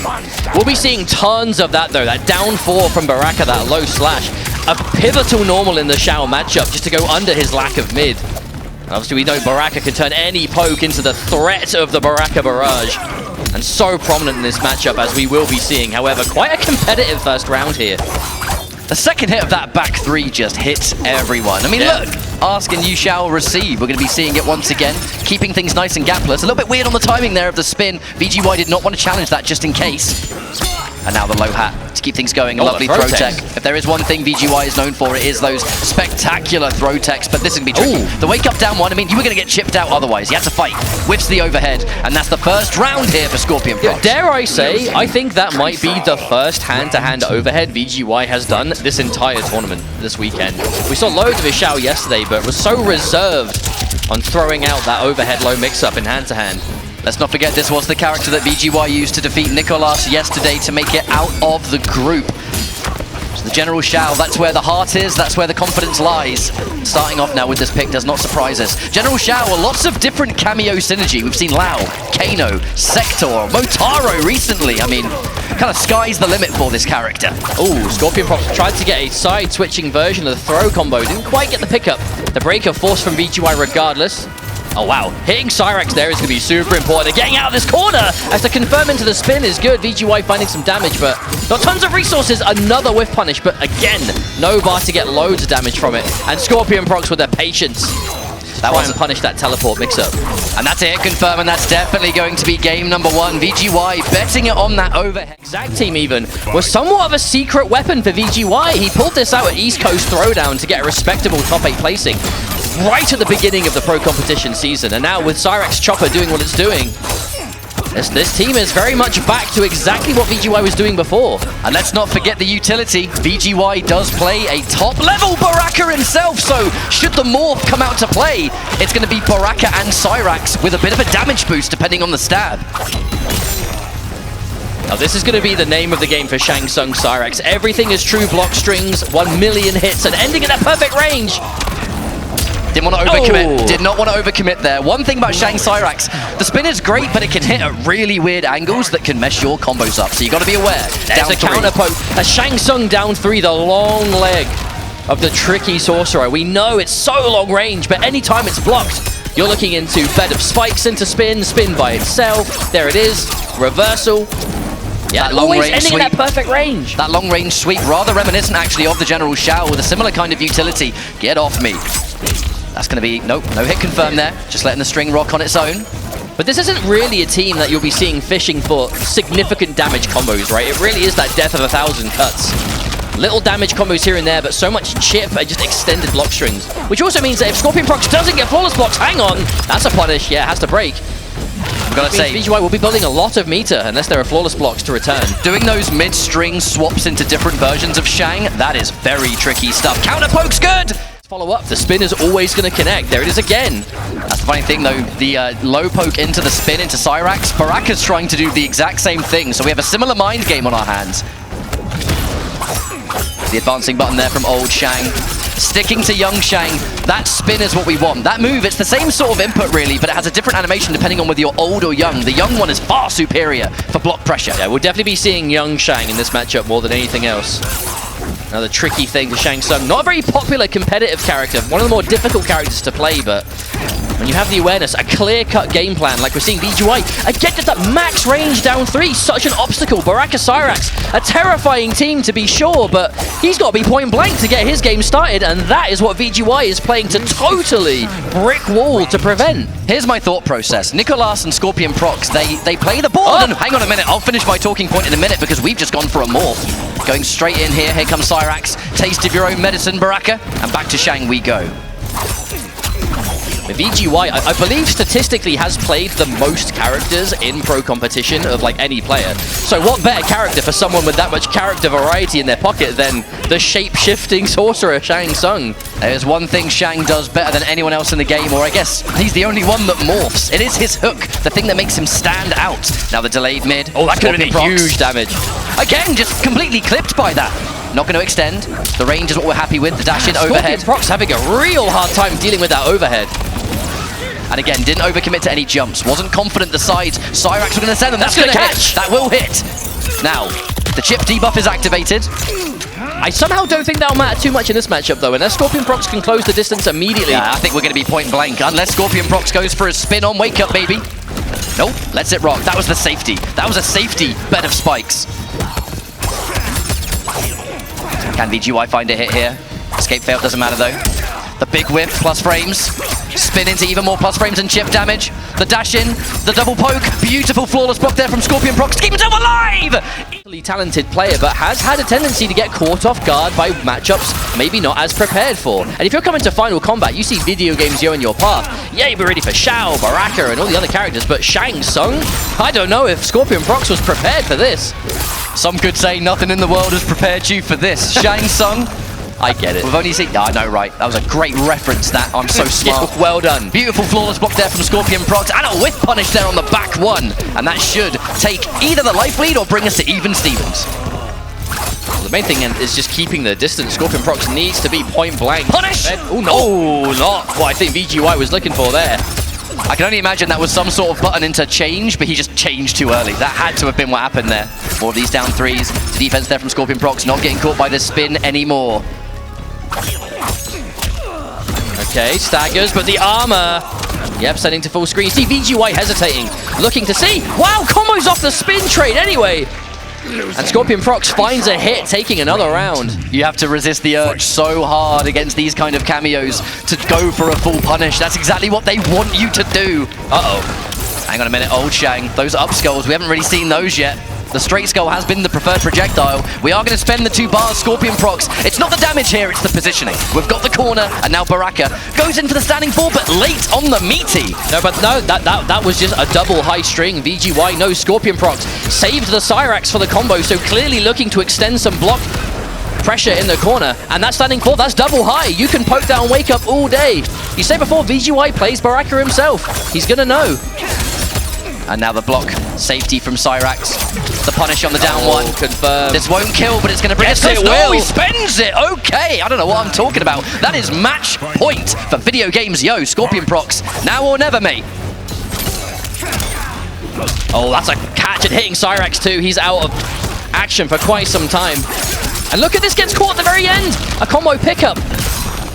We'll be seeing tons of that though, that down 4 from Baraka, that low slash. A pivotal normal in the Shao matchup, just to go under his lack of mid. And obviously we know Baraka can turn any poke into the threat of the Baraka Barrage. And so prominent in this matchup as we will be seeing. However, quite a competitive first round here. The second hit of that back 3 just hits everyone. I mean, look, ask and you shall receive. We're going to be seeing it once again, keeping things nice and gapless. A little bit weird on the timing there of the spin. VGY did not want to challenge that just in case. And now the low hat to keep things going. Oh, Lovely the throw throw tech. tech. If there is one thing VGY is known for, it is those spectacular throw techs, but this is going to be tricky. Ooh. The wake up down one, I mean, you were going to get chipped out otherwise. You had to fight. Whiffs the overhead, and that's the first round here for ScorpionProcs. Dare I say, I think that might be the first hand-to-hand overhead VGY has done this entire tournament this weekend. We saw loads of his Xiao yesterday, but was so reserved on throwing out that overhead low mix-up in hand-to-hand. Let's not forget this was the character that VGY used to defeat Nicolas yesterday to make it out of the group. So the General Xiao, that's where the heart is, that's where the confidence lies. Starting off now with this pick does not surprise us. General Xiao, lots of different cameo synergy. We've seen Lao, Kano, Sector, Motaro recently. I mean, kind of sky's the limit for this character. Ooh, ScorpionProcs tried to get a side-switching version of the throw combo. Didn't quite get the pickup. The breaker forced from VGY regardless. Oh wow, hitting Cyrax there is going to be super important. Getting out of this corner as to confirm into the spin is good. VGY finding some damage, but got tons of resources. Another whiff punish, but again, no bar to get loads of damage from it. And ScorpionProcs with their patience. That try and punish that teleport mix-up. And that's a hit confirm, and that's definitely going to be game number one. VGY betting it on that overhead. Exact team even was somewhat of a secret weapon for VGY. He pulled this out at East Coast Throwdown to get a respectable top 8 placing right at the beginning of the pro competition season. And now with Cyrax Chopper doing what it's doing, this team is very much back to exactly what VGY was doing before. And let's not forget the utility. VGY does play a top-level Baraka himself, so should the morph come out to play, it's going to be Baraka and Cyrax with a bit of a damage boost depending on the stab. Now this is going to be the name of the game for Shang Tsung Cyrax. Everything is true block strings, 1 million hits, and ending in a perfect range. Didn't want to overcommit. Oh. Did not want to overcommit there. One thing about Shang Cyrax, the spin is great, but it can hit at really weird angles that can mess your combos up. So you got to be aware. There's a counter poke. A Shang Tsung down 3, the long leg of the tricky sorcerer. We know it's so long range, but anytime it's blocked, you're looking into bed of spikes into spin, spin by itself. There it is. Reversal. Yeah, that long always range ending sweep. in that perfect range. That long range sweep, rather reminiscent actually of the General Xiao with a similar kind of utility. Get off me. That's going to be, nope, no hit confirmed there. Just letting the string rock on its own. But this isn't really a team that you'll be seeing fishing for significant damage combos, right? It really is that death of 1,000 cuts. Little damage combos here and there, but so much chip and just extended block strings. Which also means that if ScorpionProcs doesn't get flawless blocks, hang on, that's a punish. Yeah, it has to break. I've got to say, VGY will be building a lot of meter unless there are flawless blocks to return. doing those mid-string swaps into different versions of Shang, that is very tricky stuff. Counter poke's good! Follow up, the spin is always going to connect. There it is again. That's the funny thing though, the low poke into the spin into Cyrax, Baraka's trying to do the exact same thing, so we have a similar mind game on our hands. The advancing button there from old Shang. Sticking to young Shang, that spin is what we want. That move, it's the same sort of input really, but it has a different animation depending on whether you're old or young. The young one is far superior for block pressure. Yeah, we'll definitely be seeing young Shang in this matchup more than anything else. Another tricky thing for Shang Tsung. Not a very popular competitive character. One of the more difficult characters to play, but when you have the awareness, a clear-cut game plan, like we're seeing VGY, again, just that max range down 3, such an obstacle. Baraka Cyrax, a terrifying team to be sure, but he's got to be point blank to get his game started, and that is what VGY is playing to totally brick wall to prevent. Here's my thought process. Nicolas and ScorpionProcs, they play the board. Oh. And hang on a minute, I'll finish my talking point in a minute because we've just gone for a morph. Going straight in here, here comes Cyrax. Taste of your own medicine, Baraka. And back to Shang we go. VGY, I believe statistically has played the most characters in pro competition of like any player. So what better character for someone with that much character variety in their pocket than the shape-shifting sorcerer Shang Tsung? There's one thing Shang does better than anyone else in the game, or I guess he's the only one that morphs. It is his hook, the thing that makes him stand out. Now the delayed mid. Oh, that could have been ScorpionProcs. huge damage. Again, just completely clipped by that. Not going to extend. The range is what we're happy with. The dash in overhead. ScorpionProcs having a real hard time dealing with that overhead. And again, didn't overcommit to any jumps. Wasn't confident the sides. Cyrax were going to send them. That's going to catch. That will hit. Now, the chip debuff is activated. I somehow don't think that'll matter too much in this matchup, though. Unless ScorpionProcs can close the distance immediately. Yeah, I think we're going to be point blank. Unless ScorpionProcs goes for a spin on wake up, baby. Nope, lets it rock. That was the safety. That was a safety bed of spikes. Can VGY find a hit here? Escape fail, doesn't matter though. The big whip, plus frames. Spin into even more plus frames and chip damage. The dash in, the double poke. Beautiful flawless block there from ScorpionProcs to keep himself alive! Talented player, but has had a tendency to get caught off guard by matchups maybe not as prepared for. And if you're coming to Final Combat, you see VideoGamezYo in your path. Yeah, you'll be ready for Xiao, Baraka, and all the other characters, but Shang Tsung? I don't know if ScorpionProcs was prepared for this. Some could say nothing in the world has prepared you for this. Shang Tsung? I get it. We've only seen... I know, right? That was a great reference, that. I'm so smart. Yeah, well done. Beautiful flawless block there from ScorpionProcs, and a whiff punish there on the back one. And that should take either the life lead or bring us to even Stevens. Well, the main thing is just keeping the distance. ScorpionProcs needs to be point blank. Punish! Oh, no. Oh, not what I think VGY was looking for there. I can only imagine that was some sort of button into change, but he just changed too early. That had to have been what happened there. More of these down threes. Defense there from ScorpionProcs, not getting caught by the spin anymore. Okay, staggers, but the armor. Yep, setting to full screen. See VGY hesitating, looking to see. Wow, combos off the spin trade anyway. And ScorpionProcs finds a hit, taking another round. You have to resist the urge so hard against these kind of cameos to go for a full punish. That's exactly what they want you to do. Uh-oh. Hang on a minute, old Shang. Those up skulls, we haven't really seen those yet. The straight skull has been the preferred projectile. We are going to spend the 2 bars, ScorpionProcs. It's not the damage here, it's the positioning. We've got the corner, and now Baraka goes in for the standing 4, but late on the meaty. No, but no, that was just a double high string. VGY knows ScorpionProcs saved the Cyrax for the combo, so clearly looking to extend some block pressure in the corner. And that standing 4, that's double high. You can poke down, wake up all day. You say before VGY plays Baraka himself. He's going to know. And now the block, safety from Cyrax. The punish on the down one. Confirmed. This won't kill, but it's going to bring us close. Oh, he spends it! Okay, I don't know what I'm talking about. That is match point for VideoGamezYo. ScorpionProcs, now or never, mate. Oh, that's a catch and hitting Cyrax too. He's out of action for quite some time. And look at this, gets caught at the very end. A combo pickup.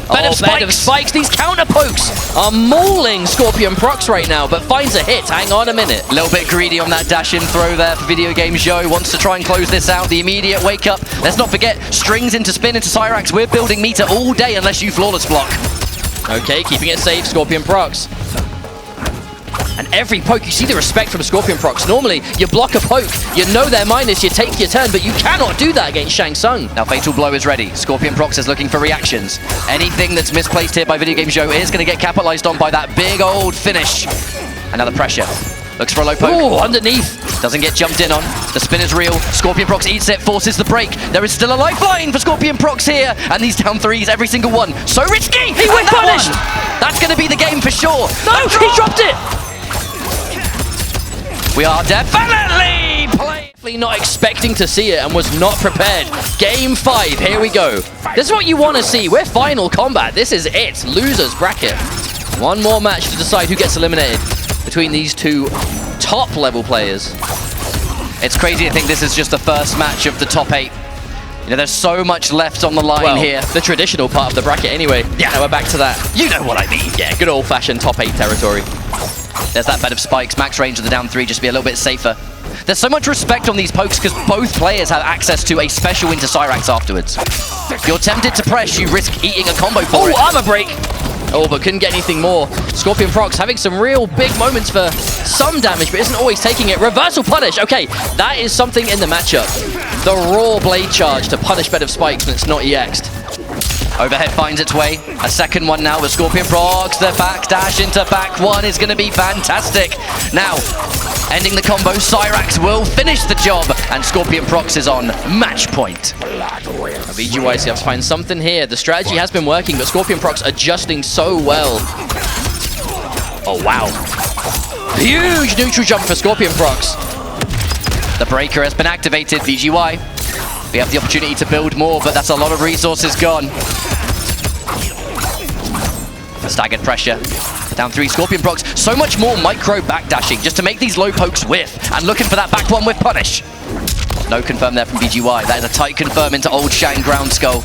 Bed of spikes. These counter pokes are mauling ScorpionProcs right now, but finds a hit. Hang on a minute. A little bit greedy on that dash in throw there for VideoGamezYo. Wants to try and close this out. The immediate wake up. Let's not forget, strings into spin into Cyrax. We're building meter all day unless you flawless block. Okay, keeping it safe, ScorpionProcs. And every poke, you see the respect from ScorpionProcs. Normally, you block a poke, you know they're minus, you take your turn, but you cannot do that against Shang Tsung. Now Fatal Blow is ready. ScorpionProcs is looking for reactions. Anything that's misplaced here by VideoGamezYo is going to get capitalized on by that big old finish. Another pressure. Looks for a low poke. Oh, underneath. Doesn't get jumped in on. The spin is real. ScorpionProcs eats it, forces the break. There is still a lifeline for ScorpionProcs here. And these down threes, every single one. So risky! He went punished! That's going to be the game for sure. No, he dropped it! We are definitely not expecting to see it and was not prepared. Game 5, here we go. This is what you want to see. We're Final Combat. This is it. Losers bracket. One more match to decide who gets eliminated between these 2 top level players. It's crazy to think this is just the first match of the top 8. You know, there's so much left on the line here. The traditional part of the bracket anyway. Yeah, now we're back to that. You know what I mean. Yeah, good old-fashioned top 8 territory. There's that bed of spikes. Max range of the down 3 just to be a little bit safer. There's so much respect on these pokes because both players have access to a special into Cyrax afterwards. If you're tempted to press, you risk eating a combo for it. Oh, armor break! Oh, but couldn't get anything more. ScorpionProcs having some real big moments for some damage, but isn't always taking it. Reversal punish. Okay, that is something in the matchup. The raw blade charge to punish bed of spikes when it's not EX'd. Overhead finds its way. A second one now with ScorpionProcs. The back dash into back one is going to be fantastic. Now, ending the combo, Cyrax will finish the job, and ScorpionProcs is on match point. VGY have to find something here. The strategy has been working, but ScorpionProcs adjusting so well. Oh, wow. Huge neutral jump for ScorpionProcs. The breaker has been activated, VGY. We have the opportunity to build more, but that's a lot of resources gone. Staggered pressure. Down 3, ScorpionProcs. So much more micro backdashing just to make these low pokes whiff. And looking for that back one with punish. No confirm there from VGY. That is a tight confirm into old Shang ground skull.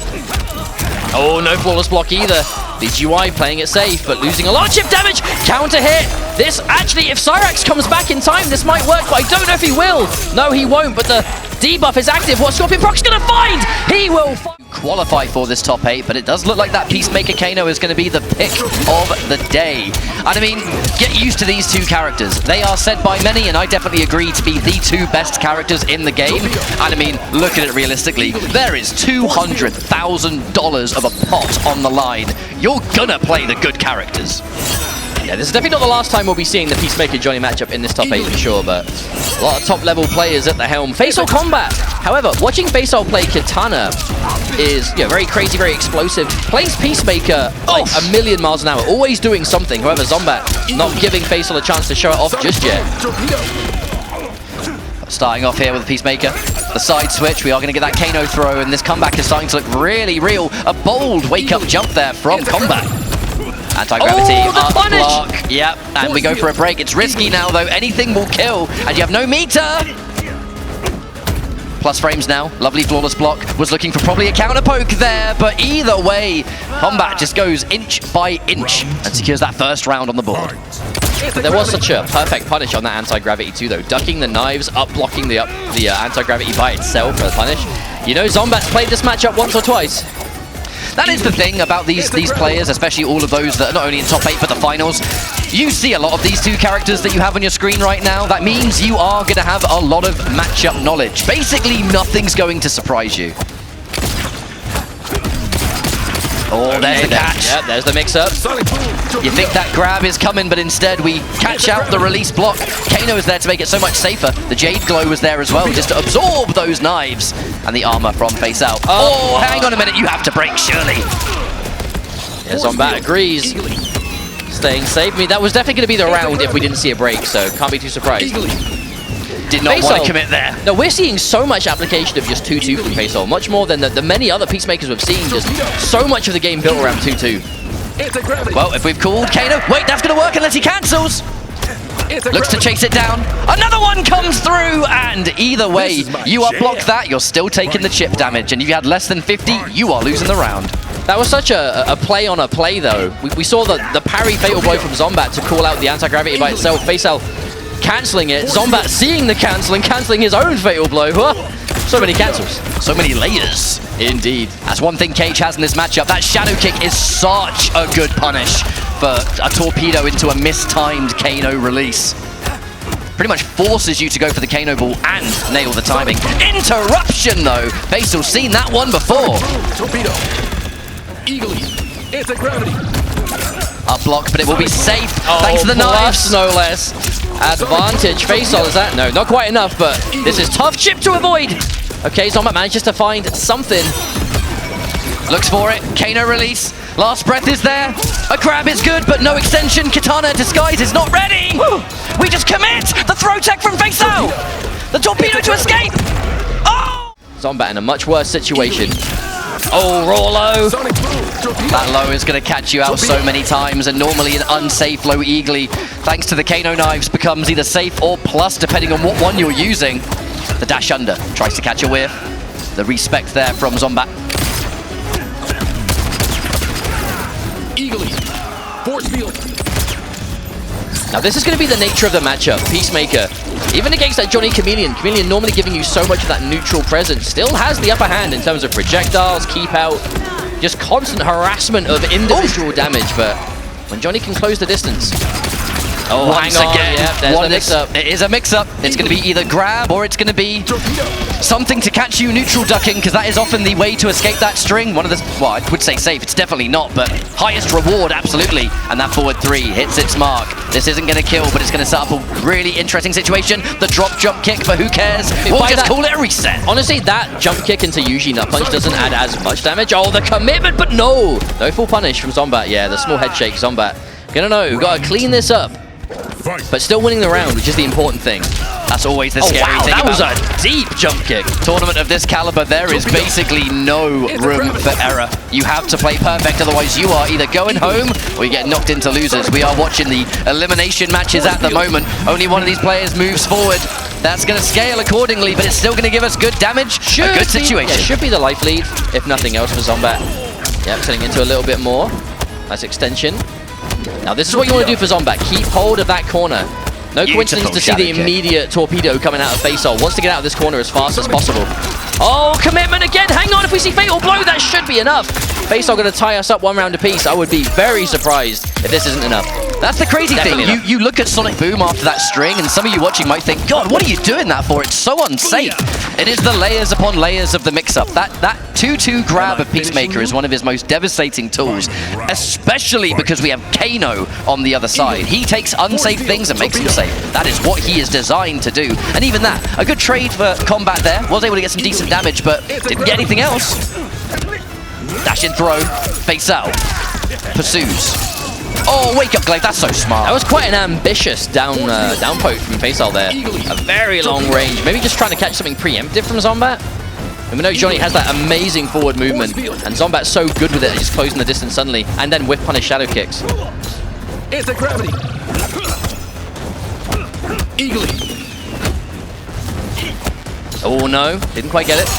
Oh, no flawless block either. VGY playing it safe, but losing a lot of chip damage. Counter hit. This, actually, if Cyrax comes back in time, this might work, but I don't know if he will. No, he won't, but the debuff is active. What's ScorpionProcs going to find? He will find qualify for this top 8, but it does look like that Peacemaker Kano is going to be the pick of the day. And I mean, get used to these two characters. They are said by many, and I definitely agree, to be the two best characters in the game. And I mean, look at it realistically. There is $200,000 of a pot on the line. You're gonna play the good characters. Yeah, this is definitely not the last time we'll be seeing the Peacemaker Johnny matchup in this top 8 for sure, but a lot of top-level players at the helm. Faisal Kombat, however, watching Faisal play Kitana is very crazy, very explosive. Plays Peacemaker like a million miles an hour, always doing something. However, Zombat not giving Faisal a chance to show it off just yet. Starting off here with the Peacemaker. The side switch, we are going to get that Kano throw, and this comeback is starting to look really real. A bold wake-up jump there from Kombat. Anti-gravity, up block, yep, and we go for a break. It's risky now though, anything will kill, and you have no meter! Plus frames now, lovely flawless block, was looking for probably a counter poke there, but either way, Kombat just goes inch by inch and secures that first round on the board. There was such a perfect punish on that anti-gravity too though, ducking the knives, up blocking the anti-gravity by itself for the punish. You know Zombat's played this matchup once or twice. That is the thing about these players, especially all of those that are not only in top 8 but the finals. You see a lot of these two characters that you have on your screen right now. That means you are going to have a lot of matchup knowledge. Basically, nothing's going to surprise you. Oh, there's the catch. Yep, there's the mix-up. You think that grab is coming, but instead we catch out the release block. Kano is there to make it so much safer. The Jade Glow was there as well, just to absorb those knives. And the armor from Face Out. Oh, hang on a minute, you have to break, surely. Yeah, Zombat agrees. Staying safe. I mean, that was definitely going to be the round if we didn't see a break, so can't be too surprised. Did not want to commit there. No, we're seeing so much application of just 2-2 from Faisal, much more than the many other Peacemakers we've seen. Just so much of the game built around 2-2. Well, if we've called Kano, wait, that's going to work unless he cancels. Looks to chase it down. Another one comes through, and either way, you are blocked that, you're still taking the chip damage, and if you had less than 50, you are losing the round. That was such a play on a play, though. We saw the parry fatal blow from Zombat to call out the anti-gravity by itself. Faisal cancelling it, Zombat seeing the cancel and cancelling his own fatal blow. So many cancels. So many layers. Indeed. That's one thing Cage has in this matchup. That shadow kick is such a good punish for a torpedo into a mistimed Kano release. Pretty much forces you to go for the Kano ball and nail the timing. Interruption though. Faisal's seen that one before. Torpedo. Eagerly. Anti-gravity. Up block, but it will be safe thanks to the knives. No less. Advantage. Faisal, is that? No, not quite enough, but this is tough chip to avoid. Okay, Zombat manages to find something. Looks for it. Kano release. Last breath is there. A grab is good, but no extension. Kitana disguise is not ready. We just commit. The throw tech from Faisal. The torpedo to escape. Oh! Zombat in a much worse situation. Oh, raw low. That low is going to catch you out so many times, and normally an unsafe low eagly, thanks to the Kano knives, becomes either safe or plus, depending on what one you're using. The dash under tries to catch a whiff. The respect there from Zombat. Eagerly. Force field. Now this is going to be the nature of the matchup. Peacemaker, even against that Johnny Chameleon normally giving you so much of that neutral presence, still has the upper hand in terms of projectiles, keep out, just constant harassment of individual damage, but when Johnny can close the distance. Oh, Once hang on. again, Yeah, there's the mix-up. It is a mix-up. It's going to be either grab or it's going to be something to catch you neutral ducking, because that is often the way to escape that string. One of the, well, I would say safe, it's definitely not, but highest reward, absolutely. And that forward three hits its mark. This isn't going to kill, but it's going to set up a really interesting situation. The drop jump kick, but who cares? We'll just call it a reset. Honestly, that jump kick into Yuji Nut Punch doesn't add as much damage. Oh, the commitment, but no! No full punish from Zombat. Yeah, the small head shake Zombat. Gonna know, we've got to clean this up. But still winning the round, which is the important thing. That's always the scary thing. That was a deep jump kick. Tournament of this caliber, there is basically no room for error. You have to play perfect, otherwise you are either going home or you get knocked into losers. We are watching the elimination matches at the moment. Only one of these players moves forward. That's going to scale accordingly, but it's still going to give us good damage. A good situation. Yeah, should be the life lead, if nothing else for Zombat. Yep, turning into a little bit more. Nice extension. Now this is what you want to do for Zombat. Keep hold of that corner. No coincidence to see the immediate torpedo coming out of Faisal. Wants to get out of this corner as fast as possible. Oh, commitment again. Hang on, if we see Fatal Blow, that should be enough. Faceal going to tie us up 1 round apiece. I would be very surprised if this isn't enough. That's the crazy thing. You look at Sonic Boom after that string, and some of you watching might think, God, what are you doing that for? It's so unsafe. It is the layers upon layers of the mix-up. That 2-2 grab of Peacemaker is one of his most devastating tools, especially because we have Kano on the other side. He takes unsafe things and makes them safe. That is what he is designed to do. And even that, a good trade for Kombat there. Was able to get some decent damage, but didn't get anything else. Dash in throw, face out, pursues. Oh, wake up glaive, that's so smart. That was quite an ambitious down poke from Faceal there. A very long range. Maybe just trying to catch something preemptive from Zombat. And we know Johnny has that amazing forward movement, and Zombat's so good with it, just closing the distance suddenly, and then whiff punish shadow kicks. Anti-gravity. Eagly. Oh no, didn't quite get it.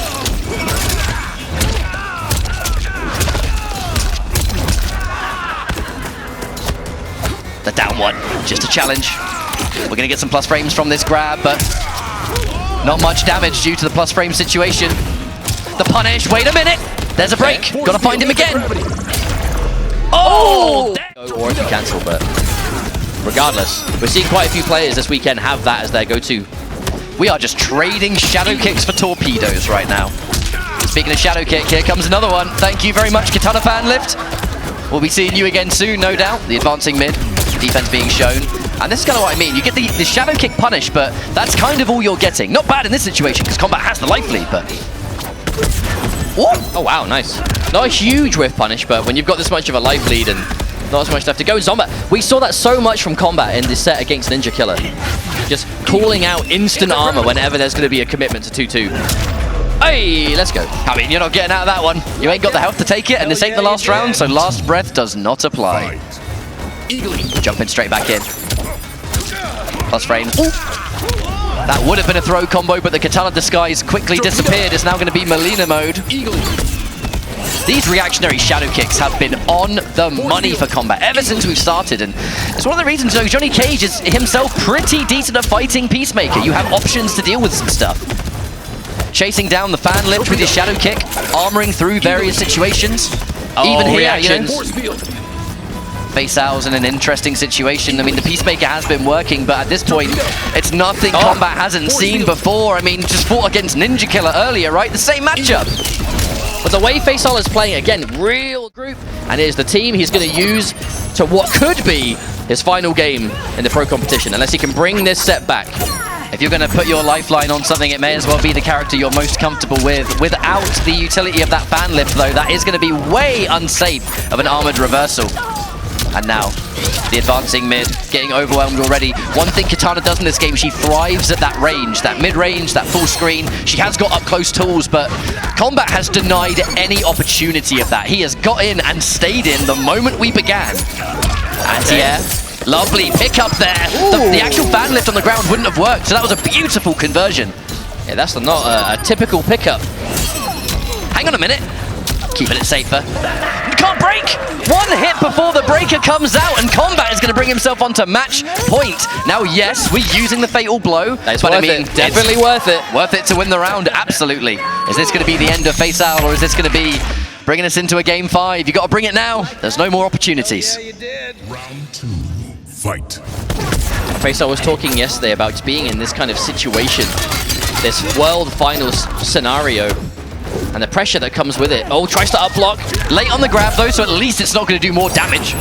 The down one, just a challenge. We're gonna get some plus frames from this grab, but not much damage due to the plus frame situation. The punish, wait a minute! There's a break, gotta find him again. Oh! Or if you cancel, but regardless, we're seeing quite a few players this weekend have that as their go-to. We are just trading shadow kicks for torpedoes right now. Speaking of shadow kick, here comes another one. Thank you very much, Katana fan lift. We'll be seeing you again soon, no doubt. The advancing mid, defense being shown. And this is kind of what I mean. You get the shadow kick punish, but that's kind of all you're getting. Not bad in this situation, because Kombat has the life lead, but... Oh wow, nice. Not a huge whiff punish, but when you've got this much of a life lead and not as much left to go, Zombat, we saw that so much from Kombat in this set against Ninja Killer. Just calling out instant armor whenever there's going to be a commitment to 2-2. Hey, let's go. I mean, you're not getting out of that one. You ain't got the health to take it, and this ain't the last round, so last breath does not apply. Jumping straight back in. Plus frames. Ooh. That would have been a throw combo, but the Katana disguise quickly disappeared. It's now going to be Melina mode. These reactionary shadow kicks have been on the money for Kombat ever since we've started, and it's one of the reasons, though, Johnny Cage is himself pretty decent at fighting Peacemaker. You have options to deal with some stuff. Chasing down the fan lift with his shadow kick, armoring through various situations. Even here, reactions. Faceal's in an interesting situation. I mean, the Peacemaker has been working, but at this point, it's nothing Kombat hasn't seen before. I mean, just fought against Ninja Killer earlier, right? The same matchup. But the way Faceal is playing, again, real group, and it is the team he's going to use to what could be his final game in the pro competition, unless he can bring this set back. If you're going to put your lifeline on something, it may as well be the character you're most comfortable with. Without the utility of that fan lift, though, that is going to be way unsafe of an armored reversal. And now, the advancing mid, getting overwhelmed already. One thing Katana does in this game, she thrives at that range, that mid-range, that full screen. She has got up-close tools, but Kombat has denied any opportunity of that. He has got in and stayed in the moment we began. Anti-air, lovely pick up there. The actual fan lift on the ground wouldn't have worked, so that was a beautiful conversion. Yeah, that's not a typical pickup. Hang on a minute. Keeping it safer. You can't break! One hit before the breaker comes out, and Kombat is going to bring himself onto match point. Now, yes, we're using the fatal blow, but I worth mean, it. Definitely worth it. Worth it to win the round, absolutely. Is this going to be the end of Faceal, or is this going to be bringing us into a game 5? You got to bring it now. There's no more opportunities. Round 2, fight. Faceal was talking yesterday about being in this kind of situation, this world finals scenario, and the pressure that comes with it. Oh, tries to up block. Late on the grab, though, so at least it's not going to do more damage.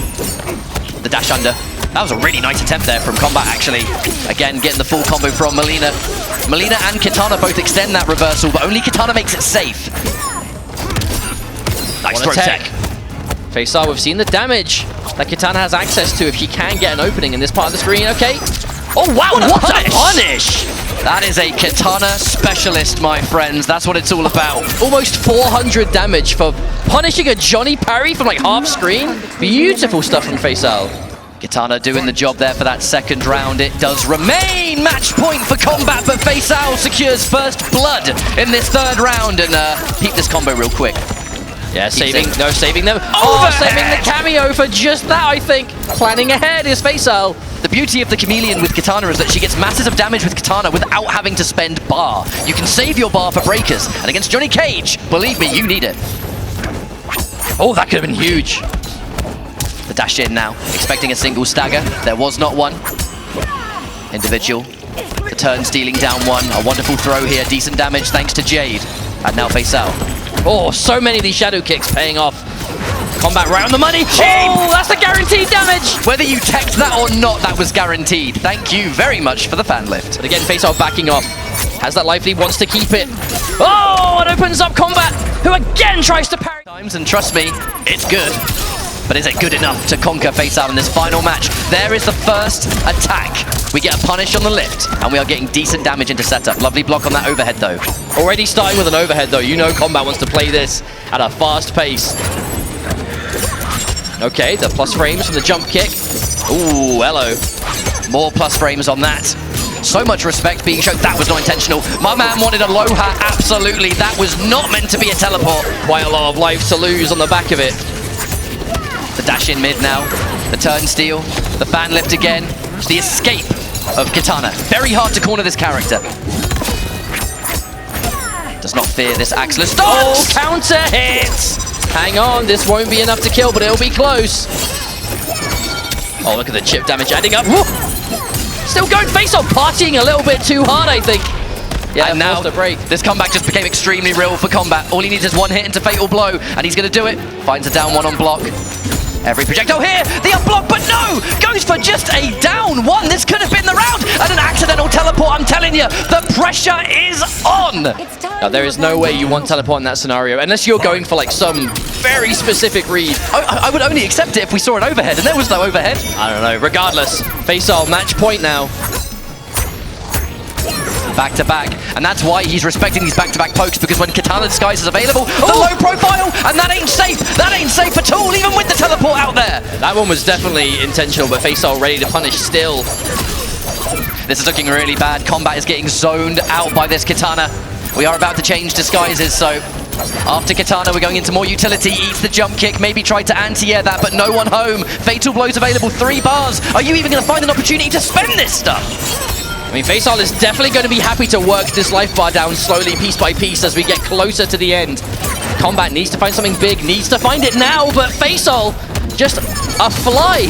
The dash under. That was a really nice attempt there from Kombat, actually. Again, getting the full combo from Melina. Melina and Katana both extend that reversal, but only Katana makes it safe. Nice throw tech. Faceal, we've seen the damage that Katana has access to if she can get an opening in this part of the screen. Okay. Oh, wow, what a punish! That is a Katana specialist, my friends. That's what it's all about. Almost 400 damage for punishing a Johnny parry from like half screen. Beautiful stuff from Faceal. Katana doing the job there for that second round. It does remain match point for Kombat, but Faceal secures first blood in this third round. And peep this combo real quick. Yeah, saving them. Oh, saving the cameo for just that, I think. Planning ahead is Faceal. The beauty of the Chameleon with Katana is that she gets masses of damage with Katana without having to spend bar. You can save your bar for breakers, and against Johnny Cage, believe me, you need it. Oh, that could have been huge. The dash in now, expecting a single stagger. There was not one. Individual. The turn stealing down one. A wonderful throw here. Decent damage thanks to Jade. And now face out. Oh, so many of these shadow kicks paying off. Kombat right on the money. Jade! Oh, that's the guaranteed damage. Whether you teched that or not, that was guaranteed. Thank you very much for the fan lift. But again, face off backing off. Has that life lead, wants to keep it. Oh, it opens up Kombat, who again tries to parry. And trust me, it's good. But is it good enough to conquer face out in this final match? There is the first attack. We get a punish on the lift, and we are getting decent damage into setup. Lovely block on that overhead, though. Already starting with an overhead, though. You know Kombat wants to play this at a fast pace. Okay, the plus frames from the jump kick. Ooh, hello. More plus frames on that. So much respect being shown. That was not intentional. My man wanted a low hat. Absolutely. That was not meant to be a teleport. Quite a lot of life to lose on the back of it. The dash in mid now. The turn steal. The fan lift again. The escape of Katana. Very hard to corner this character. Does not fear this Axler stance. Oh, counter hits. Hang on, this won't be enough to kill, but it'll be close. Oh, look at the chip damage adding up. Woo! Still going face off, partying a little bit too hard, I think. Yeah, and now the break. This comeback just became extremely real for Kombat. All he needs is one hit into Fatal Blow, and he's going to do it. Finds a down one on block. Every projectile here, the unblock, but no! Goes for just a down one. This could have been the round, and an accidental teleport. I'm telling you, the pressure is on. Now, there is no way you want teleport in that scenario, unless you're going for like some very specific read. I would only accept it if we saw an overhead, and there was no overhead. I don't know. Regardless, face off, match point now. Back to back, and that's why he's respecting these back-to-back pokes, because when Katana Disguise is available, the low profile, and that ain't safe. That ain't safe at all, even with the teleport out there. That one was definitely intentional, but Faisal ready to punish still. This is looking really bad. Kombat is getting zoned out by this Katana. We are about to change disguises, so after Katana, we're going into more utility. Eats the jump kick, maybe tried to anti-air that, but no one home. Fatal Blow's available, 3 bars. Are you even going to find an opportunity to spend this stuff? I mean, Faisal is definitely going to be happy to work this life bar down slowly, piece by piece, as we get closer to the end. Kombat needs to find something big, needs to find it now, but Faisal, just a fly.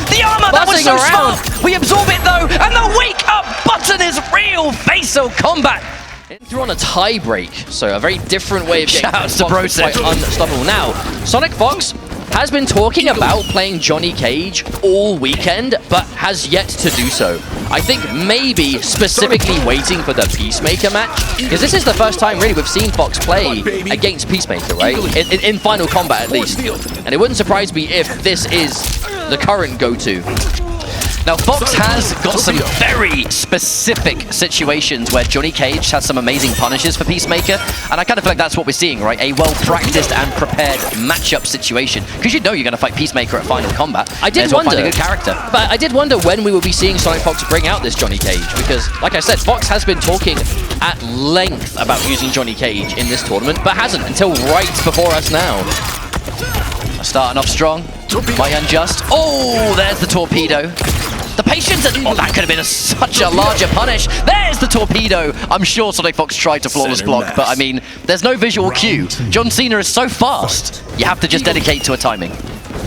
The armor, that was so smart. We absorb it though, and the wake up button is real. Faisal Kombat. Through on a tie break, so a very different way of getting Shoutouts to Brosec. quite unstoppable. Now, SonicFox has been talking about playing Johnny Cage all weekend, but has yet to do so. I think maybe specifically waiting for the Peacemaker match, because this is the first time really we've seen Fox play against Peacemaker, right? In Final Kombat at least. And it wouldn't surprise me if this is the current go-to. Now, Fox has got some very specific situations where Johnny Cage has some amazing punishes for Peacemaker, and I kind of feel like that's what we're seeing, right? A well-practiced and prepared matchup situation, because you know you're going to fight Peacemaker at Final Kombat. I did wonder, wonder, find a good character. But I did wonder when we will be seeing SonicFox bring out this Johnny Cage, because, like I said, Fox has been talking at length about using Johnny Cage in this tournament, but hasn't until right before us now. Starting off strong, TheMightyUnjust. Oh, there's the torpedo. The patience, and that could have been such a larger punish. There's the torpedo. I'm sure SonicFox tried to flawless block, but I mean, there's no visual cue. John Cena is so fast, you have to just dedicate to a timing.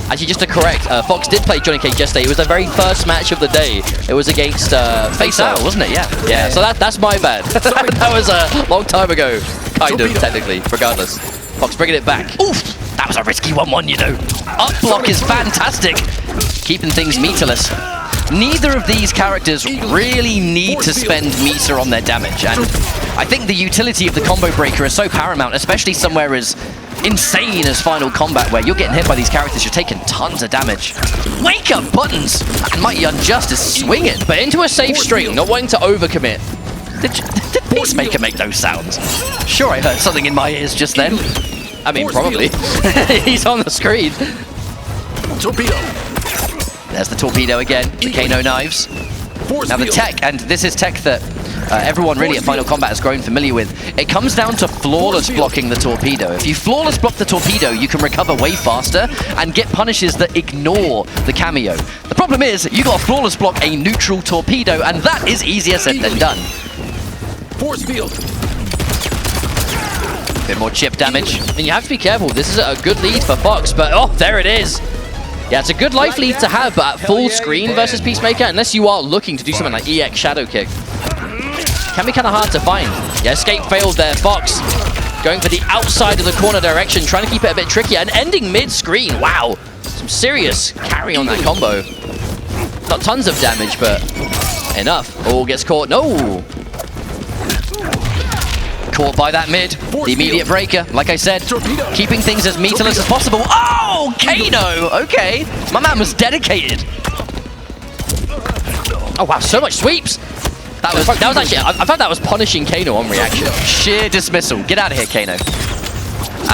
Actually, just to correct, Fox did play Johnny Cage yesterday. It was the very first match of the day. It was against Faisal, wasn't it? Yeah. Yeah, so that's my bad. That was a long time ago, kind of, technically, regardless. Fox bringing it back. Oof, that was a risky 1-1, you know. Up block is fantastic, keeping things meterless. Neither of these characters really need to spend meter on their damage, and I think the utility of the combo breaker is so paramount, especially somewhere as insane as Final Kombat, where you're getting hit by these characters, you're taking tons of damage. Wake up buttons! And MightyUnjust is swinging. But into a safe string, not wanting to overcommit. Did Peacemaker make those sounds? Sure, I heard something in my ears just then. I mean, probably. He's on the screen. Torpedo. There's the torpedo again, the Kano knives. Now the tech, and this is tech that everyone really at Final Kombat has grown familiar with. It comes down to flawless blocking the torpedo. If you flawless block the torpedo, you can recover way faster and get punishes that ignore the cameo. The problem is, you got to flawless block a neutral torpedo, and that is easier said than done. Force field. Bit more chip damage. And you have to be careful. This is a good lead for Fox, but oh, there it is. Yeah, it's a good life lead to have, but at full screen versus Peacemaker, unless you are looking to do something like EX Shadow Kick, can be kind of hard to find. Yeah, escape failed there. Fox going for the outside of the corner direction, trying to keep it a bit trickier and ending mid-screen. Wow, some serious carry on that combo. Not tons of damage, but enough. Oh, gets caught. No! Caught by that mid. The immediate breaker, like I said, keeping things as meterless as possible. Oh, Kano! Okay, my man was dedicated. Oh wow, so much sweeps. That was actually, I thought that was punishing Kano on reaction. Sheer dismissal. Get out of here, Kano.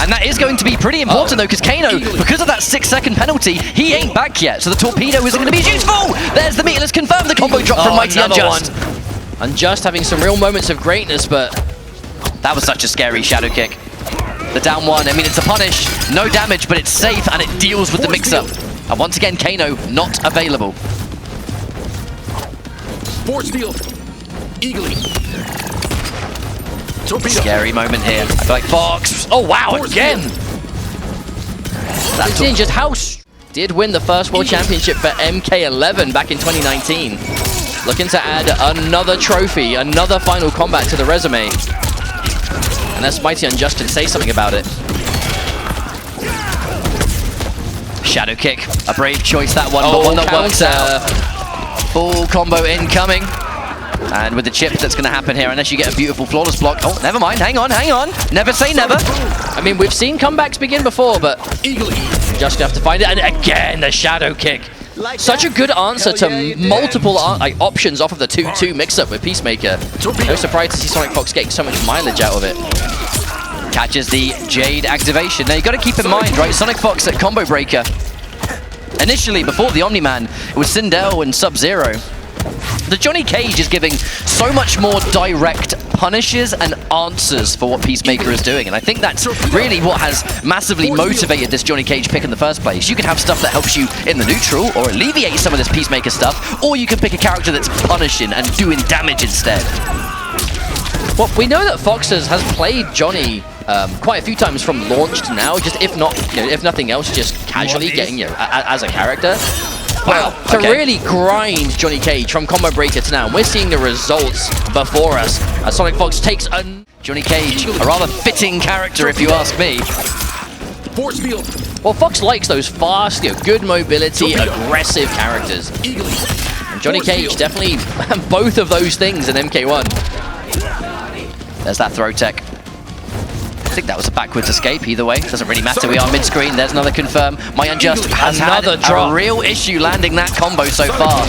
And that is going to be pretty important though, because Kano, because of that 6-second penalty, he ain't back yet. So the torpedo isn't going to be useful. There's the meterless confirm. The combo drop from MightyUnjust. Unjust having some real moments of greatness, but that was such a scary shadow kick. The down one, I mean, it's a punish. No damage, but it's safe, and it deals with the mix-up. And once again, Kano not available. Force field. Eagly. Torpedo. Scary moment here. I feel like Fox. oh wow, Force again. That's Seeing just how did win the first World Championship for MK11 back in 2019. Looking to add another trophy, another Final Kombat to the resume. Unless MightyUnjust can say something about it. shadow kick. A brave choice, that one, but one that works out. Full combo incoming. And with the chip that's going to happen here, unless you get a beautiful flawless block. Oh, never mind. Hang on, hang on. Never say never. I mean, we've seen comebacks begin before, but just have to find it. And again, the shadow kick. Such a good answer to multiple options off of the 2-2 mix-up with Peacemaker. No surprise to see SonicFox getting so much mileage out of it. Catches the Jade activation. Now, you got to keep in mind, right, SonicFox at Combo Breaker. Initially, before the Omni-Man, it was Sindel and Sub-Zero. The Johnny Cage is giving so much more direct punishes and answers for what Peacemaker is doing, and I think that's really what has massively motivated this Johnny Cage pick in the first place. You can have stuff that helps you in the neutral or alleviate some of this Peacemaker stuff, or you can pick a character that's punishing and doing damage instead. Well, we know that Fox has played Johnny quite a few times from launch to now, just if not, if nothing else, just casually getting as a character. Wow, to really grind Johnny Cage from Combo Breaker to now, and we're seeing the results before us as SonicFox takes a... Johnny Cage, a rather fitting character if you ask me. Force field. Well, Fox likes those fast, good mobility, aggressive characters. And Johnny Cage definitely both of those things in MK1. There's that throw tech. I think that was a backwards escape either way. Doesn't really matter, we are mid-screen. There's another confirm. MightyUnjust has had a real issue landing that combo so far.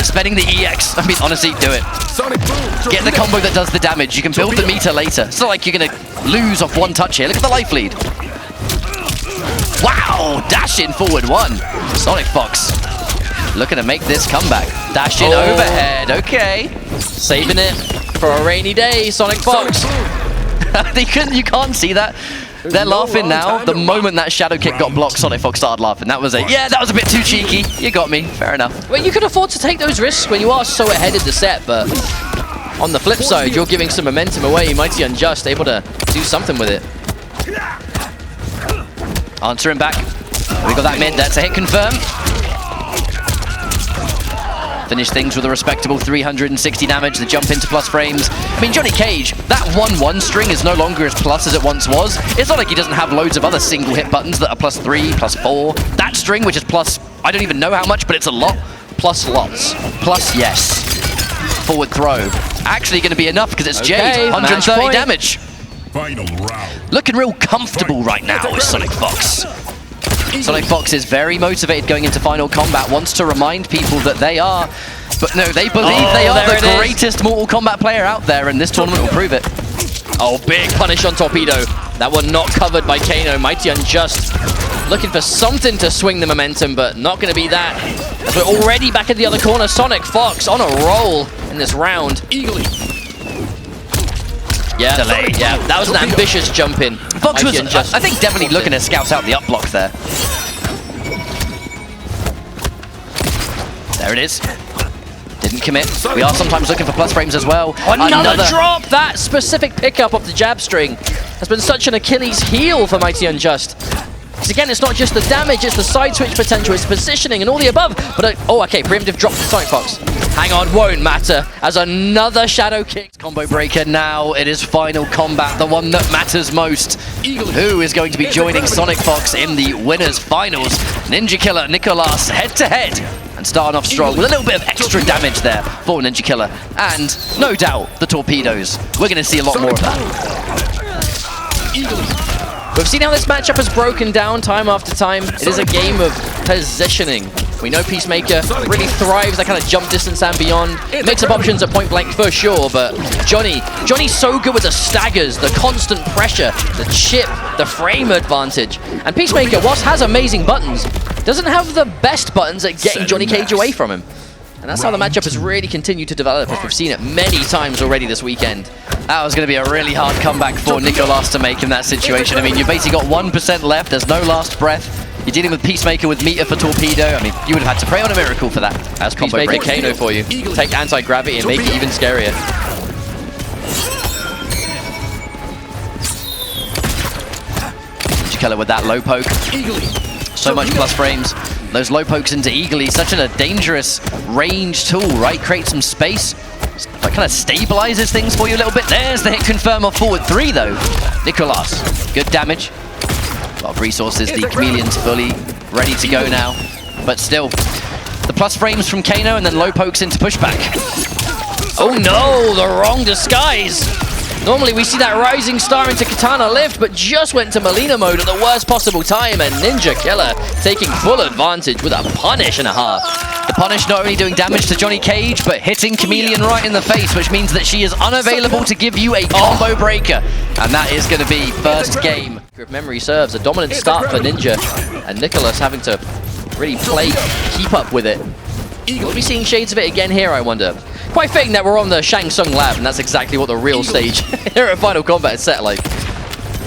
Spending the EX. I mean, honestly, do it. Get the combo that does the damage. You can build the meter later. It's not like you're going to lose off one touch here. Look at the life lead. Wow! Dash in forward one. SonicFox looking to make this comeback. Dash in overhead. Okay. Saving it for a rainy day, SonicFox. You can't see that. They're laughing now. The moment that shadow kick got blocked, SonicFox started laughing. That was that was a bit too cheeky. You got me. Fair enough. Well, you can afford to take those risks when you are so ahead in the set, but on the flip side, you're giving some momentum away. MightyUnjust able to do something with it. Answering back. We got that mid. That's a hit confirm. Finish things with a respectable 360 damage, the jump into plus frames. I mean, Johnny Cage, that 1-1 string is no longer as plus as it once was. It's not like he doesn't have loads of other single hit buttons that are plus 3, plus 4. That string, which is plus, I don't even know how much, but it's a lot. Plus lots. Plus yes. Forward throw. Actually going to be enough because it's Jade. 130 damage. Final round. Looking real comfortable right now with SonicFox. SonicFox is very motivated going into Final Kombat, wants to remind people that they are, but no, they believe they are the greatest Mortal Kombat player out there, and this tournament will prove it. Oh, big punish on Torpedo. That one not covered by Kano. MightyUnjust looking for something to swing the momentum, but not going to be that. As we're already back in the other corner, SonicFox on a roll in this round. Yeah, delay. Yeah, that was an ambitious jump in. Fox was, I think, definitely looking to scout out the up block there. There it is. Didn't commit. We are sometimes looking for plus frames as well. Another drop! That specific pickup of the jab string has been such an Achilles heel for MightyUnjust. Because again, it's not just the damage, it's the side switch potential, it's positioning and all the above. But, oh, okay, preemptive drop from SonicFox. Hang on, won't matter, as another shadow kick. Combo breaker now, it is final combat, the one that matters most. Who is going to be joining SonicFox in the winners finals? Ninja Killer, Nicolas, head to head. And starting off strong with a little bit of extra damage there for Ninja Killer. And no doubt, the torpedoes. We're going to see a lot more of that. We've seen how this matchup has broken down time after time. It is a game of positioning. We know Peacemaker really thrives that kind of jump distance and beyond. Mix-up options at point blank for sure, but Johnny's so good with the staggers, the constant pressure, the chip, the frame advantage. And Peacemaker, whilst has amazing buttons, doesn't have the best buttons at getting Johnny Cage away from him. And that's how the matchup has really continued to develop, as we've seen it many times already this weekend. That was going to be a really hard comeback for Nicolas to make in that situation. I mean, you've basically got 1% left, there's no last breath. You're dealing with Peacemaker with meter for torpedo. I mean, you would have had to pray on a miracle for that. As Peacemaker Kano for you. Take anti-gravity and make it even scarier. Ninja Killer with that low poke. So much plus frames. Those low pokes into Eagly, such a dangerous range tool, right? Create some space. That kind of stabilizes things for you a little bit. There's the hit confirm off forward 3 though. Nicolas, good damage. A lot of resources, the Chameleon's fully ready to go now. But still, the plus frames from Kano and then low pokes into pushback. Oh no, the wrong disguise! Normally we see that rising star into Katana lift, but just went to Melina mode at the worst possible time, and Ninja Killer taking full advantage with a punish and a half. The punish not only doing damage to Johnny Cage, but hitting Chameleon right in the face, which means that she is unavailable to give you a combo breaker. And that is going to be first game. If memory serves, a dominant start for Ninja, and Nicolas having to really keep up with it. We'll be seeing shades of it again here, I wonder. Quite fitting that we're on the Shang Tsung lab, and that's exactly what the real stage here at Final Combat is set like.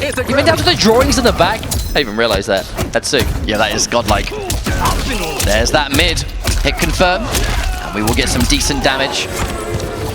Even down to the drawings in the back. I didn't even realize that. That's sick. Yeah, that is godlike. There's that mid. Hit confirm. And we will get some decent damage.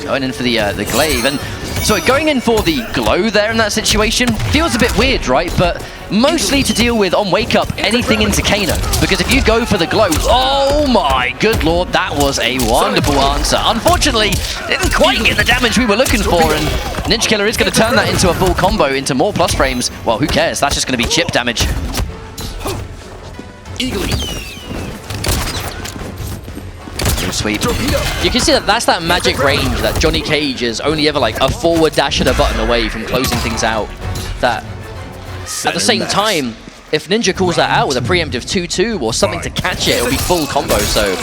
Going in for the glaive. And so going in for the glow there in that situation feels a bit weird, right? But mostly to deal with on wake up anything into Kano. Because if you go for the glow, oh my good lord, that was a wonderful answer. Unfortunately, didn't quite get the damage we were looking for, and Ninja Killer is going to turn that into a full combo, into more plus frames. Well, who cares? That's just going to be chip damage. Sweep. You can see that that's that magic range that Johnny Cage is only ever like a forward dash and a button away from closing things out. That at the same time, if Ninja calls that out with a preemptive 2-2 or something to catch it, it'll be full combo. So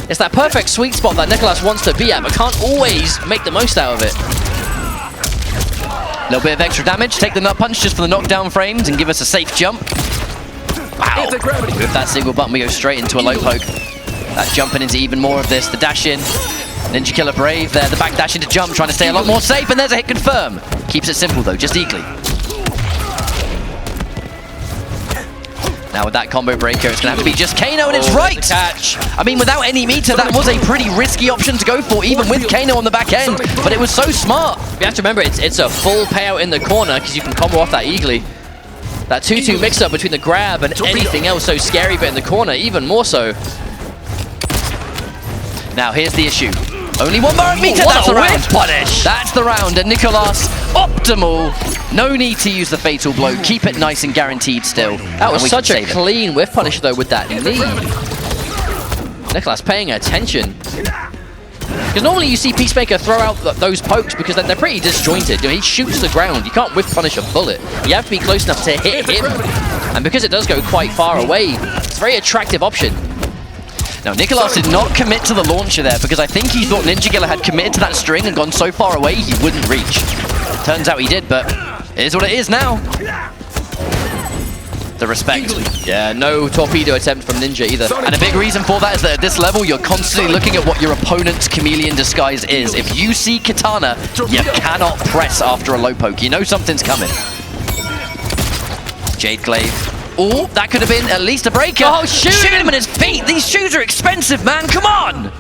it's that perfect sweet spot that Nicolas wants to be at, but can't always make the most out of it. A little bit of extra damage. Take the nut punch just for the knockdown frames and give us a safe jump. Wow. With that single button, we go straight into a low poke. That jumping into even more of this. The dash in. Ninja Killer brave there. The back dash into jump, trying to stay a lot more safe. And there's a hit confirm. Keeps it simple though, just Eagly. Now with that combo breaker, it's going to have to be just Kano, and it's right! Catch. I mean, without any meter, that was a pretty risky option to go for, even with Kano on the back end. But it was so smart. You have to remember, it's a full payout in the corner because you can combo off that Eagly. That 2-2 mix-up between the grab and anything else so scary, but in the corner, even more so. Now, here's the issue. Only one more meter, What that's a the round. whip punish! That's the round, and Nicolas, optimal. No need to use the fatal blow. Keep it nice and guaranteed still. That was such a clean whiff punish, though, with that knee. Nicolas paying attention. Because normally you see Peacemaker throw out those pokes because they're pretty disjointed. You know, he shoots the ground. You can't whiff punish a bullet. You have to be close enough to hit him. And because it does go quite far away, it's a very attractive option. Now, Nicolas did not commit to the launcher there because I think he thought Ninja Killer had committed to that string and gone so far away he wouldn't reach. Turns out he did, but it is what it is now. the respect. Yeah, no torpedo attempt from Ninja either. And a big reason for that is that at this level, you're constantly looking at what your opponent's chameleon disguise is. If you see Katana, you cannot press after a low poke. You know something's coming. Jade Glaive. Oh, that could have been at least a breaker. Oh, shoot him in his feet. These shoes are expensive, man. Come on.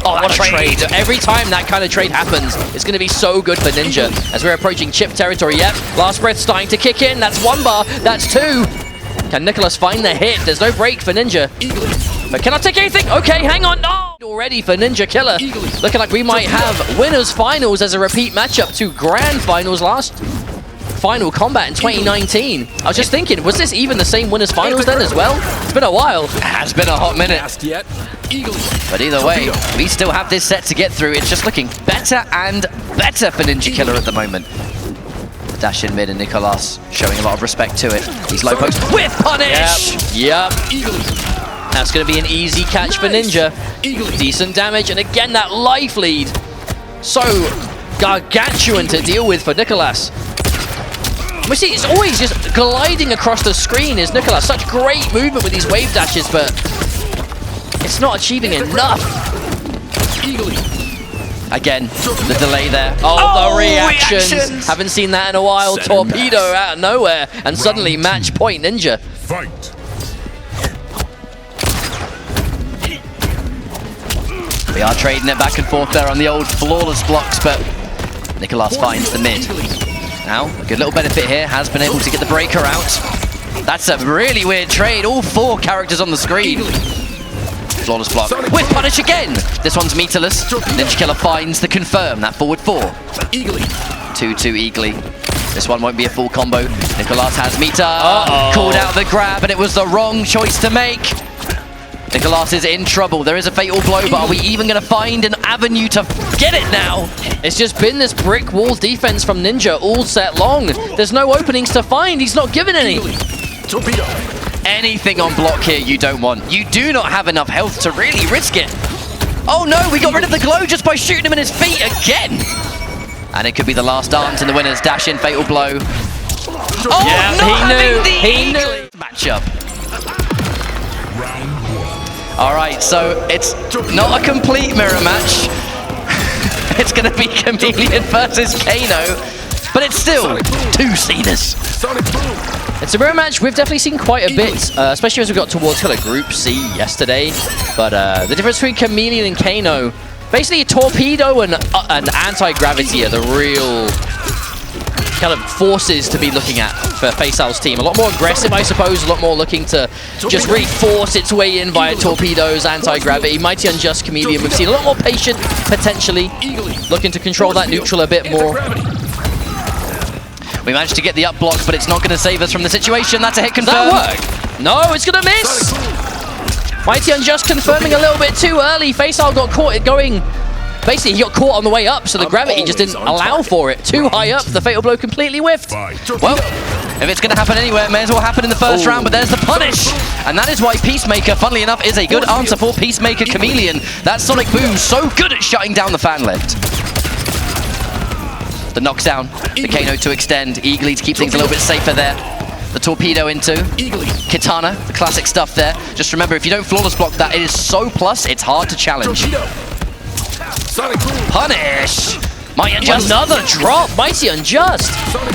Oh, what a trade. Every time that kind of trade happens, it's going to be so good for Ninja. As we're approaching chip territory, yep. Last breath starting to kick in. That's 1 bar. That's 2. Can Nicolas find the hit? There's no break for Ninja. But cannot take anything. Okay, hang on. No! Already for Ninja Killer. Looking like we might have winners finals as a repeat matchup to grand finals last final combat in 2019. I was just thinking, was this even the same winners finals then as well? It's been a while. It has been a hot minute. But either way, we still have this set to get through. It's just looking better and better for Ninja Killer at the moment. Dash in mid and Nicolas showing a lot of respect to it. He's low post with punish! Yep. That's going to be an easy catch for Ninja. Decent damage, and again that life lead. So gargantuan to deal with for Nicolas. We see it's always just gliding across the screen is Nicolas. Such great movement with these wave dashes, but it's not achieving enough. Again, the delay there. Oh, the reactions. Haven't seen that in a while. Torpedo out of nowhere, and suddenly match point Ninja. Fight. We are trading it back and forth there on the old flawless blocks, but Nicolas finds the mid. Now, a good little benefit here, has been able to get the breaker out. That's a really weird trade. All 4 characters on the screen. Flawless block with punish again. This one's meterless. Ninja Killer finds the confirm, that forward 4. 2-2 Eagly. This one won't be a full combo. Nicolas has meter. Called out the grab, and it was the wrong choice to make. Nicolas is in trouble. There is a fatal blow, but are we even going to find an avenue to get it now? It's just been this brick wall defense from Ninja all set long. There's no openings to find. He's not given any. Torpedo. Anything on block here you don't want. You do not have enough health to really risk it. Oh no, we got rid of the glow just by shooting him in his feet again. And it could be the last dance in the winner's dash in fatal blow. Oh, yeah, he knew. Matchup. Alright, so it's not a complete mirror match. It's going to be Chameleon versus Kano, but it's still 2 Cenas. It's a mirror match we've definitely seen quite a bit, especially as we got towards kind of Group C yesterday. But the difference between Chameleon and Kano, basically Torpedo and Anti-Gravity are the real kind of forces to be looking at for Faisal's team. A lot more aggressive, I suppose, a lot more looking to just really force its way in via Torpedoes, Anti-Gravity. MightyUnjust Chameleon, we've seen a lot more patient, potentially, looking to control that neutral a bit more. We managed to get the up block, but it's not going to save us from the situation. That's a hit confirm. That worked. No, it's going to miss. MightyUnjust confirming a little bit too early. Faisal got caught going. Basically, he got caught on the way up, so the gravity just didn't allow for it. Too high up, the fatal blow completely whiffed. Well, if it's going to happen anywhere, it may as well happen in the first round, but there's the punish. And that is why Peacemaker, funnily enough, is a good answer for Peacemaker Chameleon. That Sonic Boom, so good at shutting down the fan lift. The knockdown, the Kano to extend, Eagly to keep things a little bit safer there. The torpedo into Katana, the classic stuff there. Just remember, if you don't flawless block that, it is so plus, it's hard to challenge. Punish! MightyUnjust. Another drop! MightyUnjust!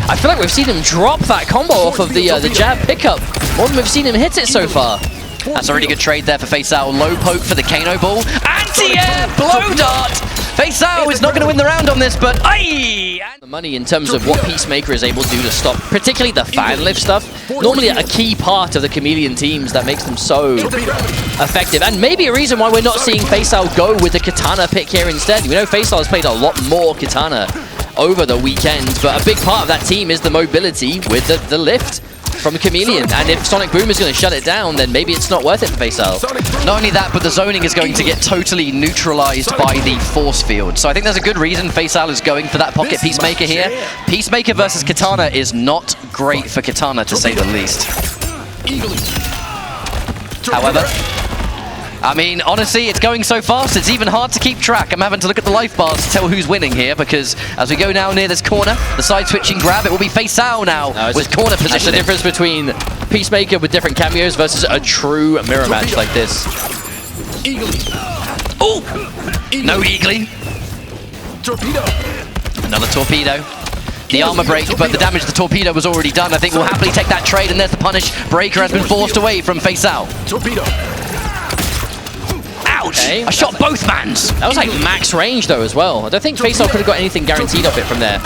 I feel like we've seen him drop that combo off of the jab pickup more than we've seen him hit it so far. That's a really good trade there for Faisal. Low poke for the Kano ball. Anti-air blow dart! Faisal is not going to win the round on this, but aye! The money in terms of what Peacemaker is able to do to stop, particularly the fan lift stuff, normally a key part of the Chameleon teams that makes them so effective. And maybe a reason why we're not seeing Faisal go with the Katana pick here instead. We know Faisal has played a lot more Katana over the weekend, but a big part of that team is the mobility with the lift from Chameleon, and if Sonic Boom is going to shut it down, then maybe it's not worth it for Faisal. Not only that, but the zoning is going to get totally neutralized by the force field. So I think there's a good reason Faisal is going for that pocket Peacemaker here. Peacemaker versus Katana is not great for Katana, to say the least. However, I mean, honestly, it's going so fast, it's even hard to keep track. I'm having to look at the life bars to tell who's winning here, because as we go now near this corner, the side-switching grab, it will be Faisal now with corner position. That's the difference between Peacemaker with different cameos versus a true mirror match like this. Eagly. Oh! No Eagly. Torpedo. Another torpedo. The armor break, but the damage to the torpedo was already done. I think we'll happily take that trade, and there's the punish. Breaker has been forced away from Faisal. Torpedo. Ouch! Okay. I shot both mans. That was like max range though as well. I don't think Faisal could have got anything guaranteed off it from there.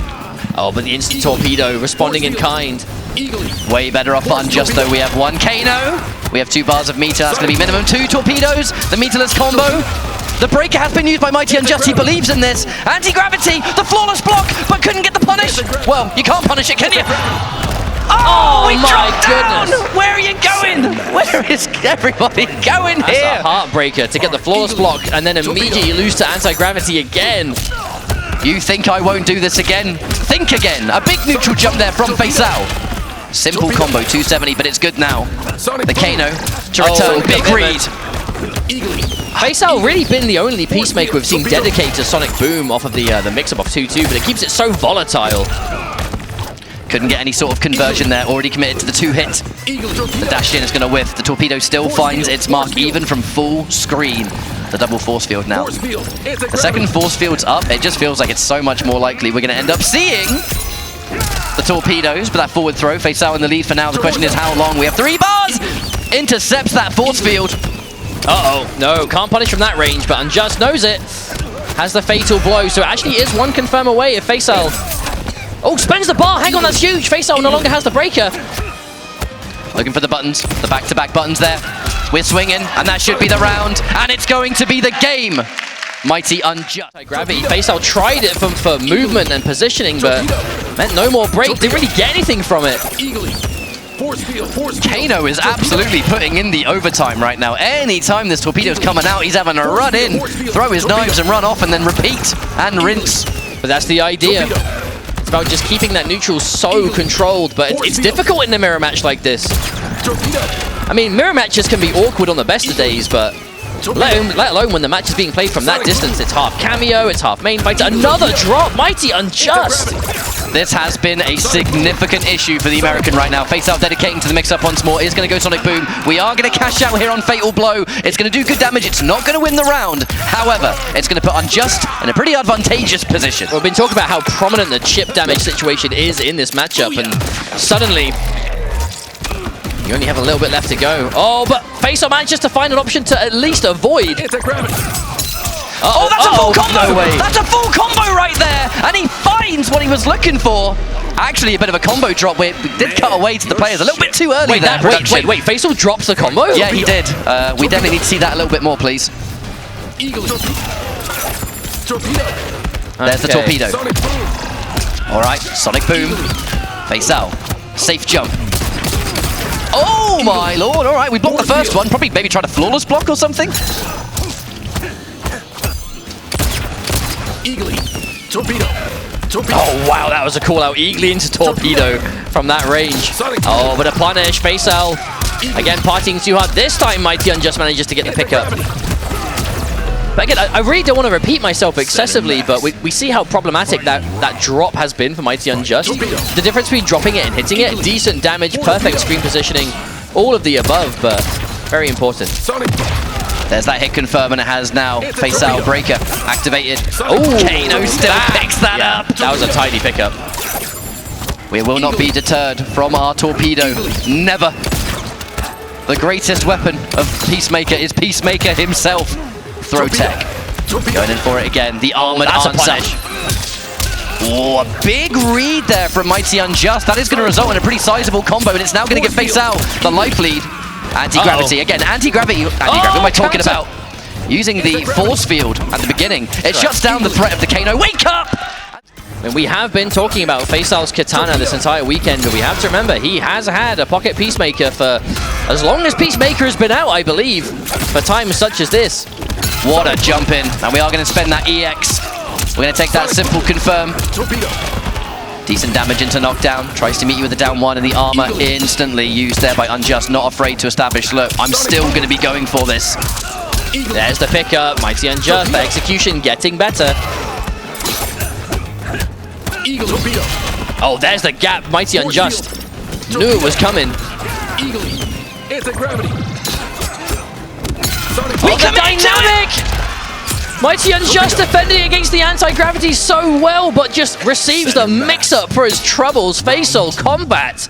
Oh, but the instant torpedo responding in kind. Eagly. Way better off Unjust though. We have one Kano. We have 2 bars of meter. That's going to be minimum 2 torpedoes. The meterless combo. The breaker has been used by MightyUnjust. He believes in this. Anti-gravity. The flawless block, but couldn't get the punish. Well, you can't punish it, can you? Oh, he dropped down! Where are you going? Where is everybody going That's here? a heartbreaker to get the flawless block and then immediately lose to anti-gravity again. You think I won't do this again? Think again. A big neutral jump there from Faisal. Simple combo, 270, but it's good now. The Kano to return. Big read. Faisal really been the only Peacemaker we've seen dedicate to Sonic Boom off of the mix-up of 2-2, but it keeps it so volatile. Couldn't get any sort of conversion there. Already committed to the 2-hit. The dash in is going to whiff. The torpedo still finds its mark even from full screen. The double force field now. The second force field's up. It just feels like it's so much more likely we're going to end up seeing the torpedoes, but that forward throw. Faisal in the lead for now. The question is how long. We have 3 bars. Intercepts that force field. Uh-oh, no, can't punish from that range, but Unjust knows it. Has the fatal blow, so it actually is one confirm away if Faisal... Oh, spends the bar, hang on, that's huge. Faisal no longer has the breaker. Looking for the buttons, the back-to-back buttons there. We're swinging, and that should be the round, and it's going to be the game. MightyUnjust. Gravity, Faisal tried it for movement and positioning, but meant no more break. Didn't really get anything from it. Kano is absolutely putting in the overtime right now. Anytime this torpedo's coming out, he's having a run in, throw his knives and run off, and then repeat and rinse. But that's the idea. It's about just keeping that neutral so controlled, but it's difficult in a mirror match like this. I mean, mirror matches can be awkward on the best of days, but let alone when the match is being played from that distance. It's half cameo, it's half main fight. Another drop, MightyUnjust. This has been a significant issue for the American right now. Faisal dedicating to the mix-up once more. Is going to go Sonic Boom. We are going to cash out here on Fatal Blow. It's going to do good damage. It's not going to win the round. However, it's going to put Unjust in a pretty advantageous position. We've been talking about how prominent the chip damage situation is in this matchup, and suddenly you only have a little bit left to go. Oh, but Faisal manages to find an option to at least avoid. Oh, that's a full combo! No way. That's a full combo right there! And he finds what he was looking for. Actually, a bit of a combo drop where we did cut away to the players a little bit too early there. Wait, Faisal drops the combo? Yeah, he did. We definitely need to see that a little bit more, please. There's the torpedo. All right, Sonic Boom. Faisal. Safe jump. Oh, my lord. All right, we blocked the first one. Probably maybe try to flawless block or something. Oh wow, that was a call out. Eagly into torpedo from that range. Oh, but a punish. Faisal again partying too hard. This time MightyUnjust manages to get the pickup. But again, I really don't want to repeat myself excessively, but we see how problematic that drop has been for MightyUnjust. The difference between dropping it and hitting it, decent damage, perfect screen positioning, all of the above, but very important. There's that hit confirm, and it has now Faisal breaker activated. Oh, Kano still picks that up. That was a tidy pickup. We will not be deterred from our torpedo. Never. The greatest weapon of Peacemaker is Peacemaker himself. Throw tech. Going in for it again. The armored answer. Oh, a big read there from MightyUnjust. That is going to result in a pretty sizable combo, and it's now going to give Faisal the life lead. Anti-gravity, again, anti-gravity, what am I talking about? Using the force field at the beginning. It shuts down the threat of the Kano. Wake up! And we have been talking about Faisal's katana this entire weekend, but we have to remember he has had a pocket Peacemaker for as long as Peacemaker has been out, I believe, for times such as this. What a jump in, and we are going to spend that EX. We're going to take that simple confirm. Decent damage into knockdown. Tries to meet you with a down one, and the armor instantly used there by Unjust. Not afraid to establish, look, I'm still going to be going for this. There's the pickup. MightyUnjust, the execution getting better. Eagle torpedo. Oh, there's the gap. MightyUnjust knew it was coming. Eagle. Anti-gravity. Oh, the dynamic! MightyUnjust defending against the anti-gravity so well, but just receives the mix-up for his troubles. Faisal, Kombat.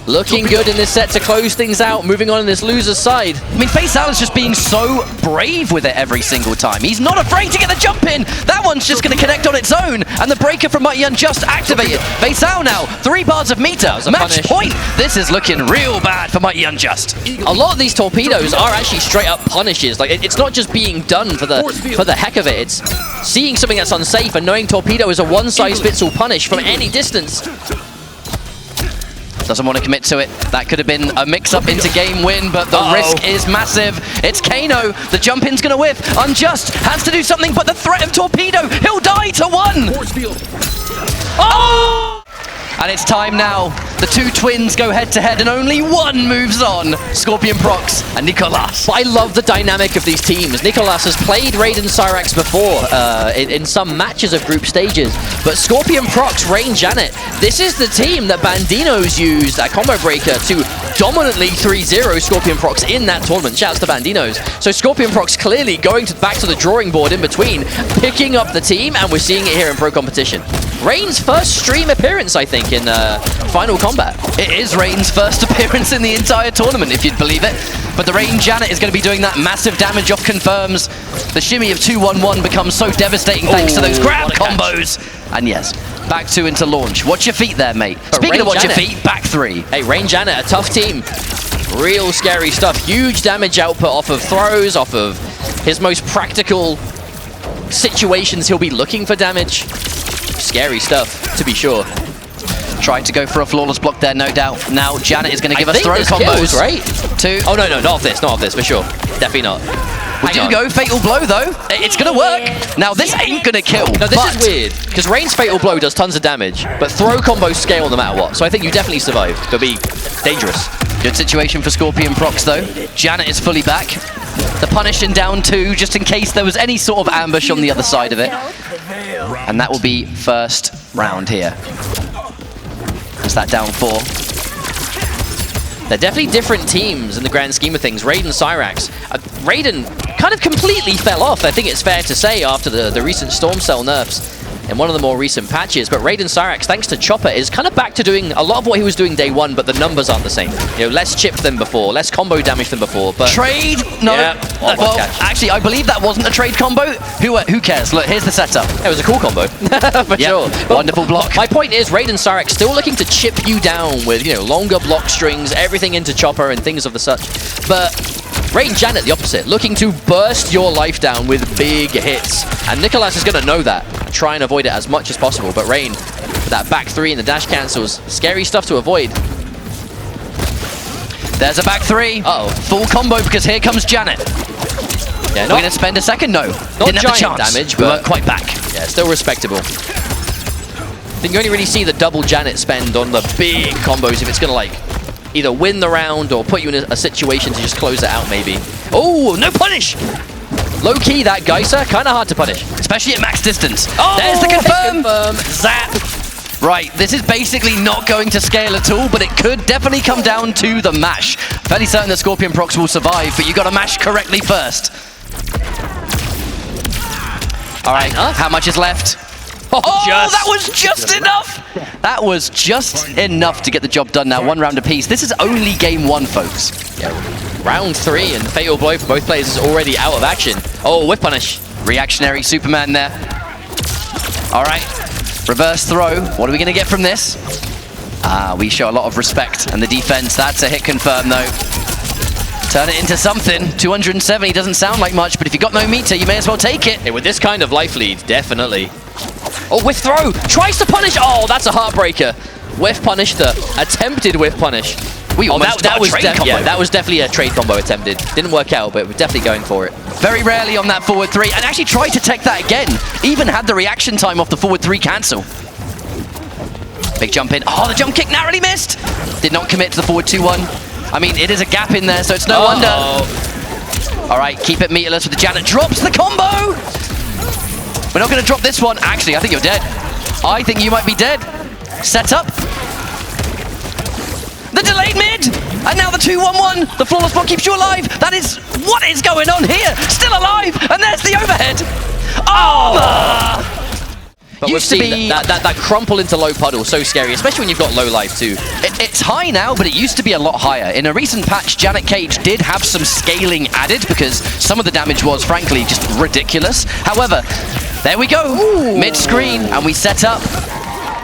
Looking good in this set to close things out, moving on in this loser's side. I mean, Faisal is just being so brave with it every single time. He's not afraid to get the jump in. That one's just going to connect on its own. And the breaker from MightyUnjust activated. Faisal now, 3 bars of meter. Match point. This is looking real bad for MightyUnjust. A lot of these torpedoes are actually straight up punishes. Like it's not just being done for the heck of it. It's seeing something that's unsafe and knowing torpedo is a one-size-fits-all punish from any distance. Doesn't want to commit to it. That could have been a mix-up into game win, but the risk is massive. It's Kano. The jump-in's going to whiff. Unjust has to do something, but the threat of torpedo. He'll die to 1. Force field. Oh! And it's time now. The 2 twins go head-to-head, and only one moves on. ScorpionProcs and Nicolas. But I love the dynamic of these teams. Nicolas has played Raiden Cyrax before in some matches of group stages, but ScorpionProcs, Rain Janet, this is the team that Bandinos used at Combo Breaker to dominantly 3-0 ScorpionProcs in that tournament. Shouts to Bandinos. So ScorpionProcs clearly going back to the drawing board in between, picking up the team, and we're seeing it here in Pro Competition. Rain's first stream appearance, I think, in Final Combat. It is Rain's first appearance in the entire tournament, if you'd believe it. But the Rain Janet is going to be doing that massive damage off confirms. The shimmy of 2-1-1 becomes so devastating thanks to those grab combos. And yes, back 2 into launch. Watch your feet there, mate. Speaking of watch your feet, back 3. Hey, Rain Janet, a tough team. Real scary stuff. Huge damage output off of throws, off of his most practical situations. He'll be looking for damage. Scary stuff, to be sure. Tried to go for a flawless block there, no doubt. Now Janet is going to give us throw combos. Kills, right? 2. Oh, no, not of this, for sure. Definitely not. Would you go Fatal Blow, though? It's going to work. Now, this ain't going to kill. No, this is weird, because Rain's Fatal Blow does tons of damage, but throw combos scale no matter what. So I think you definitely survive. It'll be dangerous. Good situation for ScorpionProcs, though. Janet is fully back. The punish in down 2, just in case there was any sort of ambush on the other side of it. And that will be first round here. Is that down 4? They're definitely different teams in the grand scheme of things. Raiden Cyrax. Raiden kind of completely fell off, I think it's fair to say, after the recent Storm Cell nerfs in one of the more recent patches. But Raiden Cyrax, thanks to Chopper, is kind of back to doing a lot of what he was doing day 1, but the numbers aren't the same. You know, less chip than before, less combo damage than before. But trade? No. Yeah. Well, actually, I believe that wasn't a trade combo. Who cares? Look, here's the setup. It was a cool combo, for sure. But wonderful block. My point is, Raiden Cyrax still looking to chip you down with, you know, longer block strings, everything into Chopper and things of the such. But Rain Janet, the opposite, looking to burst your life down with big hits. And Nicolas is going to know that, try and avoid it as much as possible. But Rain, with that back 3 and the dash cancels, scary stuff to avoid. There's a back 3. Uh-oh. Full combo because here comes Janet. Yeah, We're going to spend a second? No. Not Didn't have the giant chance. damage, We but weren't quite back. yeah, still respectable. I think you only really see the double Janet spend on the big combos if it's going to, like, either win the round or put you in a situation to just close it out, maybe. Oh, no punish! Low-key, that Geyser, kind of hard to punish. Especially at max distance. Oh, there's the confirm. Zap! Right, this is basically not going to scale at all, but it could definitely come down to the mash. Fairly certain that ScorpionProcs will survive, but you got to mash correctly first. All right, how much is left? Oh, that was just enough! That was just enough to get the job done now. 1 round apiece. This is only game 1, folks. Yeah, round 3 and Fatal Blow for both players is already out of action. Oh, whip punish. Reactionary Superman there. All right, reverse throw. What are we going to get from this? We show a lot of respect. And the defense, that's a hit confirm, though. Turn it into something. 270 doesn't sound like much, but if you got no meter, you may as well take it. Hey, with this kind of life lead, definitely. Oh, whiff throw! Tries to punish! Oh, that's a heartbreaker. Whiff punish, the attempted whiff punish. That was definitely a trade combo attempted. Didn't work out, but we're definitely going for it. Very rarely on that forward 3, and actually tried to take that again. Even had the reaction time off the forward 3 cancel. Big jump in. Oh, the jump kick narrowly missed! Did not commit to the forward 2-1. I mean, it is a gap in there, so it's no wonder. All right, keep it meterless with the Janet. Drops the combo! We're not going to drop this one. Actually, I think you're dead. I think you might be dead. Set up. The delayed mid! And now the 2-1-1. The flawless block keeps you alive. That is... What is going on here? Still alive! And there's the overhead. Armor! But Used to be that crumple into low puddle, so scary, especially when you've got low life too. It's high now, but it used to be a lot higher. In a recent patch, Janet Cage did have some scaling added because some of the damage was, frankly, just ridiculous. However, there we go. Mid-screen, and we set up.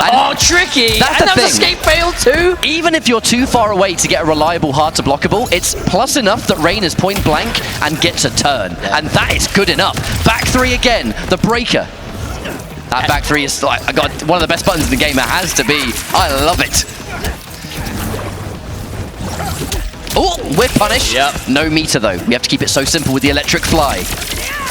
Oh, tricky! That's and the that was thing. escape fail too! Even if you're too far away to get a reliable hard to blockable, it's plus enough that Rain is point blank and gets a turn. And that is good enough. Back three again, the breaker. That back three is like, I got one of the best buttons in the game. It has to be. I love it. Oh, whip punish. Yep. No meter though. We have to keep it so simple with the electric fly.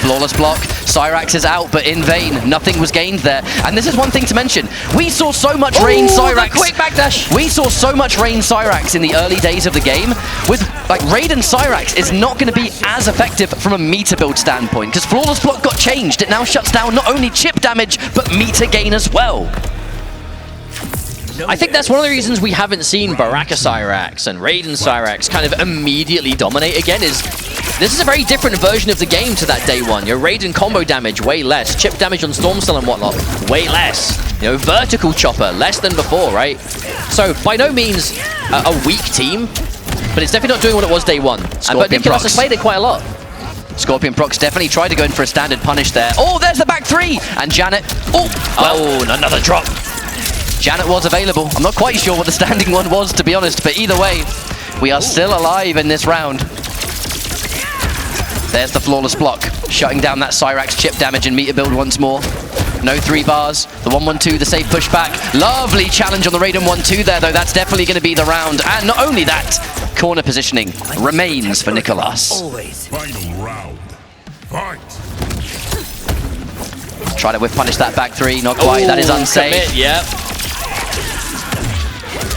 Flawless block. Cyrax is out, but in vain. Nothing was gained there. And this is one thing to mention. We saw so much Rain Cyrax. Quick backdash. We saw so much Rain Cyrax in the early days of the game. With like Raiden Cyrax is not going to be as effective from a meter build standpoint because Flawless block got changed. It now shuts down not only chip damage but meter gain as well. I think that's one of the reasons we haven't seen Baraka Cyrax and Raiden Cyrax kind of immediately dominate again is this is a very different version of the game to that day one. Your Raiden combo damage, way less. Chip damage on Stormcell and whatnot, way less. You know, vertical chopper, less than before, right? So, by no means a weak team, but it's definitely not doing what it was day one. But Nicolas has played it quite a lot. ScorpionProcs definitely tried to go in for a standard punish there. Oh, there's the back three! And Janet, Oh, another drop. Janet was available. I'm not quite sure what the standing one was, to be honest, but either way, we are still alive in this round. There's the flawless block, shutting down that Cyrax chip damage and meter build once more. No 3 bars. The 1-1-2, the safe pushback. Lovely challenge on the Raiden 1-2 there, though. That's definitely going to be the round. And not only that, corner positioning remains for Nicolas. Final round. Fight. Try to whiff punish that back three. Not quite. That is unsafe. Commit, yep.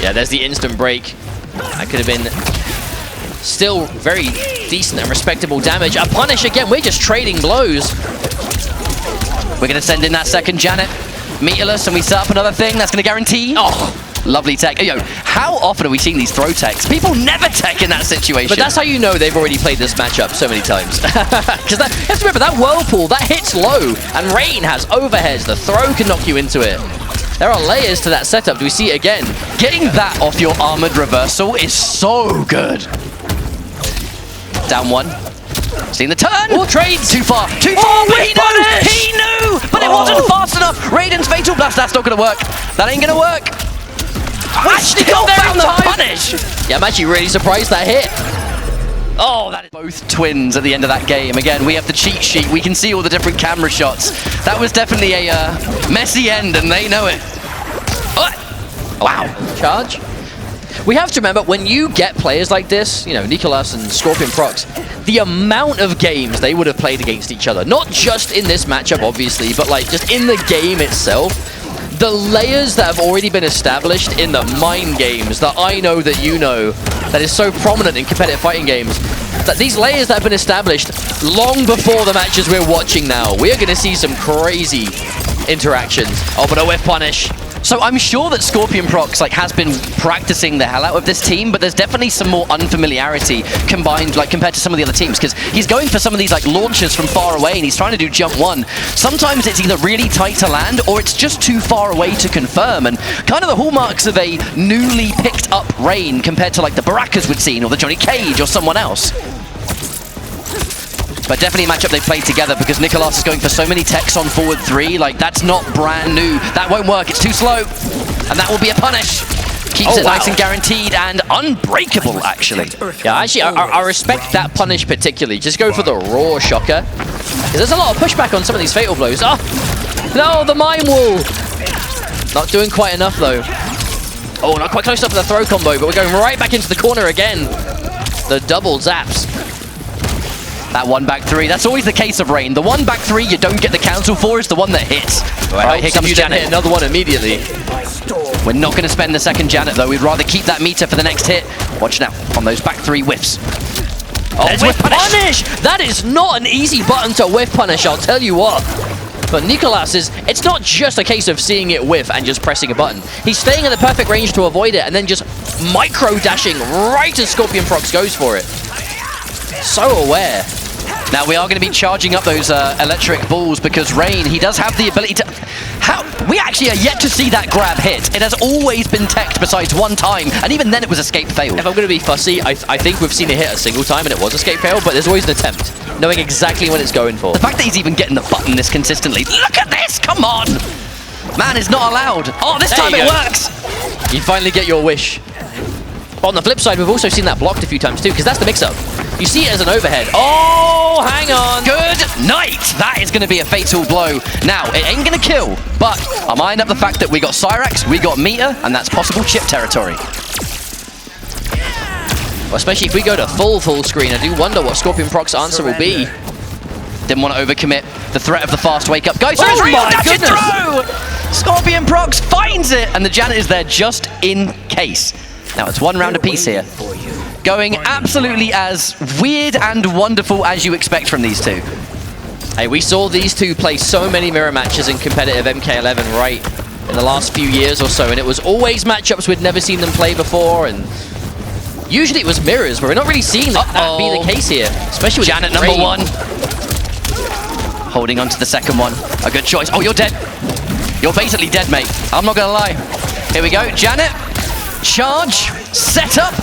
Yeah, there's the instant break. That could have been still very decent and respectable damage. A punish again. We're just trading blows. We're going to send in that second Janet. Meterless, and we set up another thing. That's going to guarantee. Oh, lovely tech. Yo, how often are we seeing these throw techs? People never tech in that situation. But that's how you know they've already played this matchup so many times. Because you have to remember, that Whirlpool, that hits low. And Rain has overheads. The throw can knock you into it. There are layers to that setup. Do we see it again? Getting that off your armored reversal is so good. Down one. Seeing the turn. Oh, trades. Too far. Too far. But he knew. He knew. But it wasn't fast enough. Raiden's Fatal Blast. That's not going to work. That ain't going to work. We still found the punish. Yeah, I'm actually really surprised that hit. Oh, that is both twins at the end of that game. Again, we have the cheat sheet. We can see all the different camera shots. That was definitely a messy end, and they know it. Wow. Charge. We have to remember, when you get players like this, you know, Nicolas and ScorpionProcs, the amount of games they would have played against each other, not just in this matchup, obviously, but like just in the game itself, the layers that have already been established in the mind games that I know that you know, that is so prominent in competitive fighting games, that these layers that have been established long before the matches we're watching now, we are going to see some crazy interactions. Oh, but a whiff punish. So I'm sure that ScorpionProcs has been practicing the hell out of this team, but there's definitely some more unfamiliarity combined, compared to some of the other teams, because he's going for some of these launches from far away, and he's trying to do jump one. Sometimes it's either really tight to land, or it's just too far away to confirm, and kind of the hallmarks of a newly picked up Rain compared to the Barakas we'd seen, or the Johnny Cage, or someone else. But definitely a matchup they played together, because Nicolas is going for so many techs on forward three. That's not brand new. That won't work. It's too slow. And that will be a punish. Keeps it nice and guaranteed and unbreakable, actually. Yeah, actually, I respect that punish particularly. Just go for the raw shocker. Because there's a lot of pushback on some of these fatal blows. Oh, no, the mime wall. Not doing quite enough, though. Oh, not quite close enough for the throw combo, but we're going right back into the corner again. The double zaps. That one back three, that's always the case of Rain. The one back three you don't get the cancel for is the one that hits. All right, here comes Janet. Hit another one immediately. We're not going to spend the second Janet, though. We'd rather keep that meter for the next hit. Watch now on those back three whiffs. Oh, There's whiff punish! That is not an easy button to whiff punish, I'll tell you what. But Nicolas it's not just a case of seeing it whiff and just pressing a button. He's staying in the perfect range to avoid it and then just micro-dashing right as ScorpionProcs goes for it. So aware. Now we are going to be charging up those electric balls because Rain, he does have the ability to... We actually are yet to see that grab hit. It has always been teched besides one time, and even then it was escape fail. If I'm going to be fussy, I think we've seen it hit a single time and it was escape fail, but there's always an attempt, knowing exactly what it's going for. The fact that he's even getting the button this consistently. Look at this! Come on! Man is not allowed. Oh, this time it works! You finally get your wish. On the flip side, we've also seen that blocked a few times too, because that's the mix-up. You see it as an overhead. Oh, hang on. Good night. That is going to be a fatal blow. Now, it ain't going to kill, but I'm eyeing up the fact that we got Cyrax, we got Meter, and that's possible chip territory. Well, especially if we go to full screen, I do wonder what ScorpionProcs' answer will be. Didn't want to overcommit. The threat of the fast wake-up. Guys, Oh my dash it goodness. through! ScorpionProcs finds it, and the Janet is there just in case. Now, it's one round apiece here. Going absolutely as weird and wonderful as you expect from these two. Hey, we saw these two play so many mirror matches in competitive MK11 right in the last few years or so, and it was always matchups we'd never seen them play before, and usually it was mirrors, but we're not really seeing that be the case here, especially with Janet number one. Holding on to the second one. A good choice. Oh, you're dead. You're basically dead, mate. I'm not gonna lie. Here we go, Janet. Charge. Set up.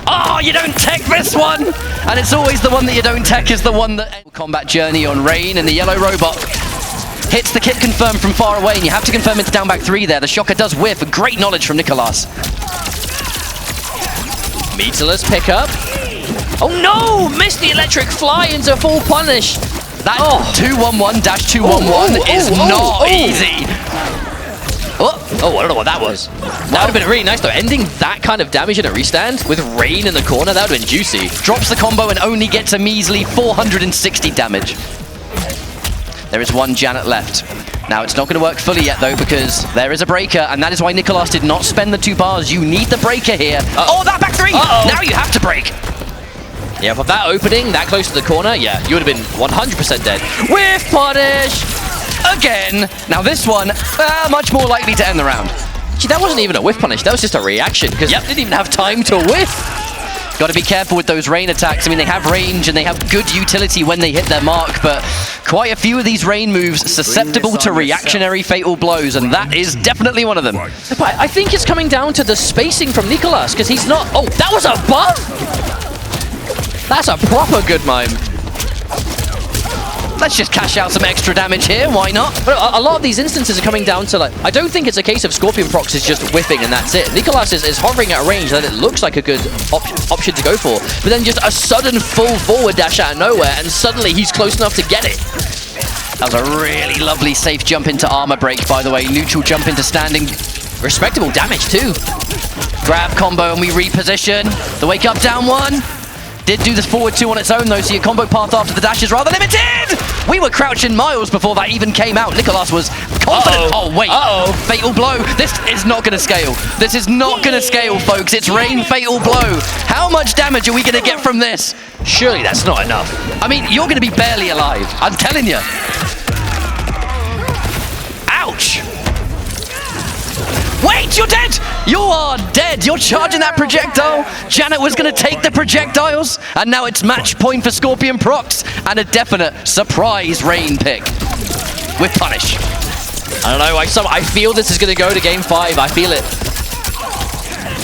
Oh, you don't tech this one! And it's always the one that you don't tech is the one that... Combat journey on Rain, and the yellow robot hits the kit confirm from far away, and you have to confirm it's down back 3 there. The shocker does whiff. Great knowledge from Nicolas. Meterless pickup. Oh no! Missed the electric fly into full punish. That 2-1-1-2-1-1 is not easy. Oh, I don't know what that was. That would have been really nice though. Ending that kind of damage in a restand with Rain in the corner, that would have been juicy. Drops the combo and only gets a measly 460 damage. There is one Janet left. Now it's not going to work fully yet though because there is a breaker, and that is why Nicolas did not spend the 2 bars. You need the breaker here. Oh, that back 3! Now you have to break. Yeah, but that opening, that close to the corner, yeah, you would have been 100% dead. Whiff punish! Again. Now this one, much more likely to end the round. Gee, that wasn't even a whiff punish, that was just a reaction, because it didn't even have time to whiff. Got to be careful with those Rain attacks. I mean, they have range and they have good utility when they hit their mark, but quite a few of these Rain moves susceptible to reactionary fatal blows, and that is definitely one of them. But I think it's coming down to the spacing from Nicolas, because he's not... Oh, that was a buff? That's a proper good mime. Let's just cash out some extra damage here, why not? But a lot of these instances are coming down to, like, I don't think it's a case of ScorpionProcs is just whiffing and that's it. Nicolas is hovering at a range that it looks like a good option to go for, but then just a sudden full forward dash out of nowhere, and suddenly he's close enough to get it. That was a really lovely safe jump into armor break, by the way. Neutral jump into standing. Respectable damage too. Grab combo and we reposition. The wake up down 1. Did do this forward 2 on its own though, so your combo path after the dash is rather limited! We were crouching miles before that even came out. Nicolas was confident. Oh, wait. Fatal blow. This is not going to scale. This is not going to scale, folks. It's Rain fatal blow. How much damage are we going to get from this? Surely that's not enough. I mean, you're going to be barely alive. I'm telling you. Ouch! Wait, you're dead! You are dead! You're charging that projectile! Janet was going to take the projectiles, and now it's match point for ScorpionProcs, and a definite surprise Rain pick. With punish. I don't know, I feel this is going to go to game 5, I feel it.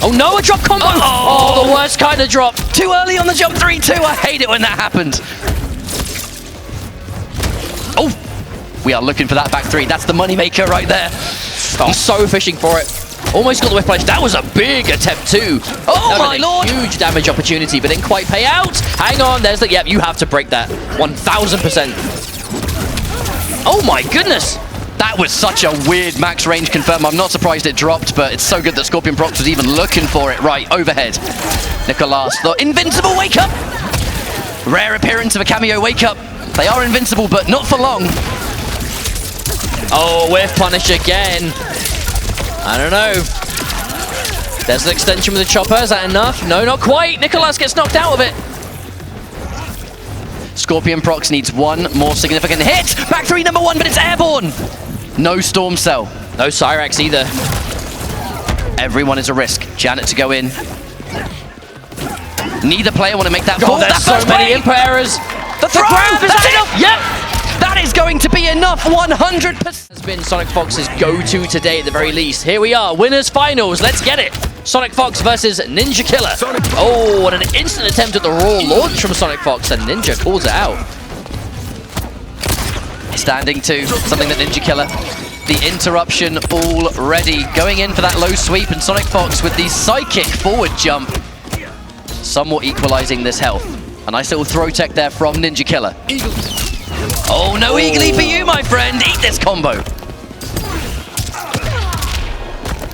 Oh no, a drop combo! Oh, the worst kind of drop. Too early on the jump 3-2, I hate it when that happens. Oh! We are looking for that back 3, that's the moneymaker right there. I'm so fishing for it. Almost got the whip punish. That was a big attempt too. Oh my lord! Huge damage opportunity, but didn't quite pay out. Hang on, there's the... Yep, you have to break that. 1000%. Oh my goodness! That was such a weird max range confirm. I'm not surprised it dropped, but it's so good that ScorpionProcs was even looking for it. Right, overhead. Nicolas, the invincible wake up! Rare appearance of a cameo wake up. They are invincible, but not for long. Oh, whiff punish again. I don't know. There's an extension with the chopper. Is that enough? No, not quite. Nicolas gets knocked out of it. ScorpionProcs needs one more significant hit. Back three, number one, but it's airborne. No Storm Cell. No Cyrax either. Everyone is a risk. Janet to go in. Neither player want to make that Oh, fall. there's That so first many play. imp errors. The throw! grab, is That's that enough! Yep. That is going to be enough, 100%. Has been SonicFox's go-to today at the very least. Here we are, winners finals. Let's get it. SonicFox versus Ninja Killer. Oh, and an instant attempt at the raw launch from SonicFox, and Ninja calls it out. Standing to something that Ninja Killer. The interruption already going in for that low sweep, and SonicFox with the psychic forward jump, somewhat equalizing this health. A nice little throw tech there from Ninja Killer. Oh, no eagly for you, my friend. Eat this combo.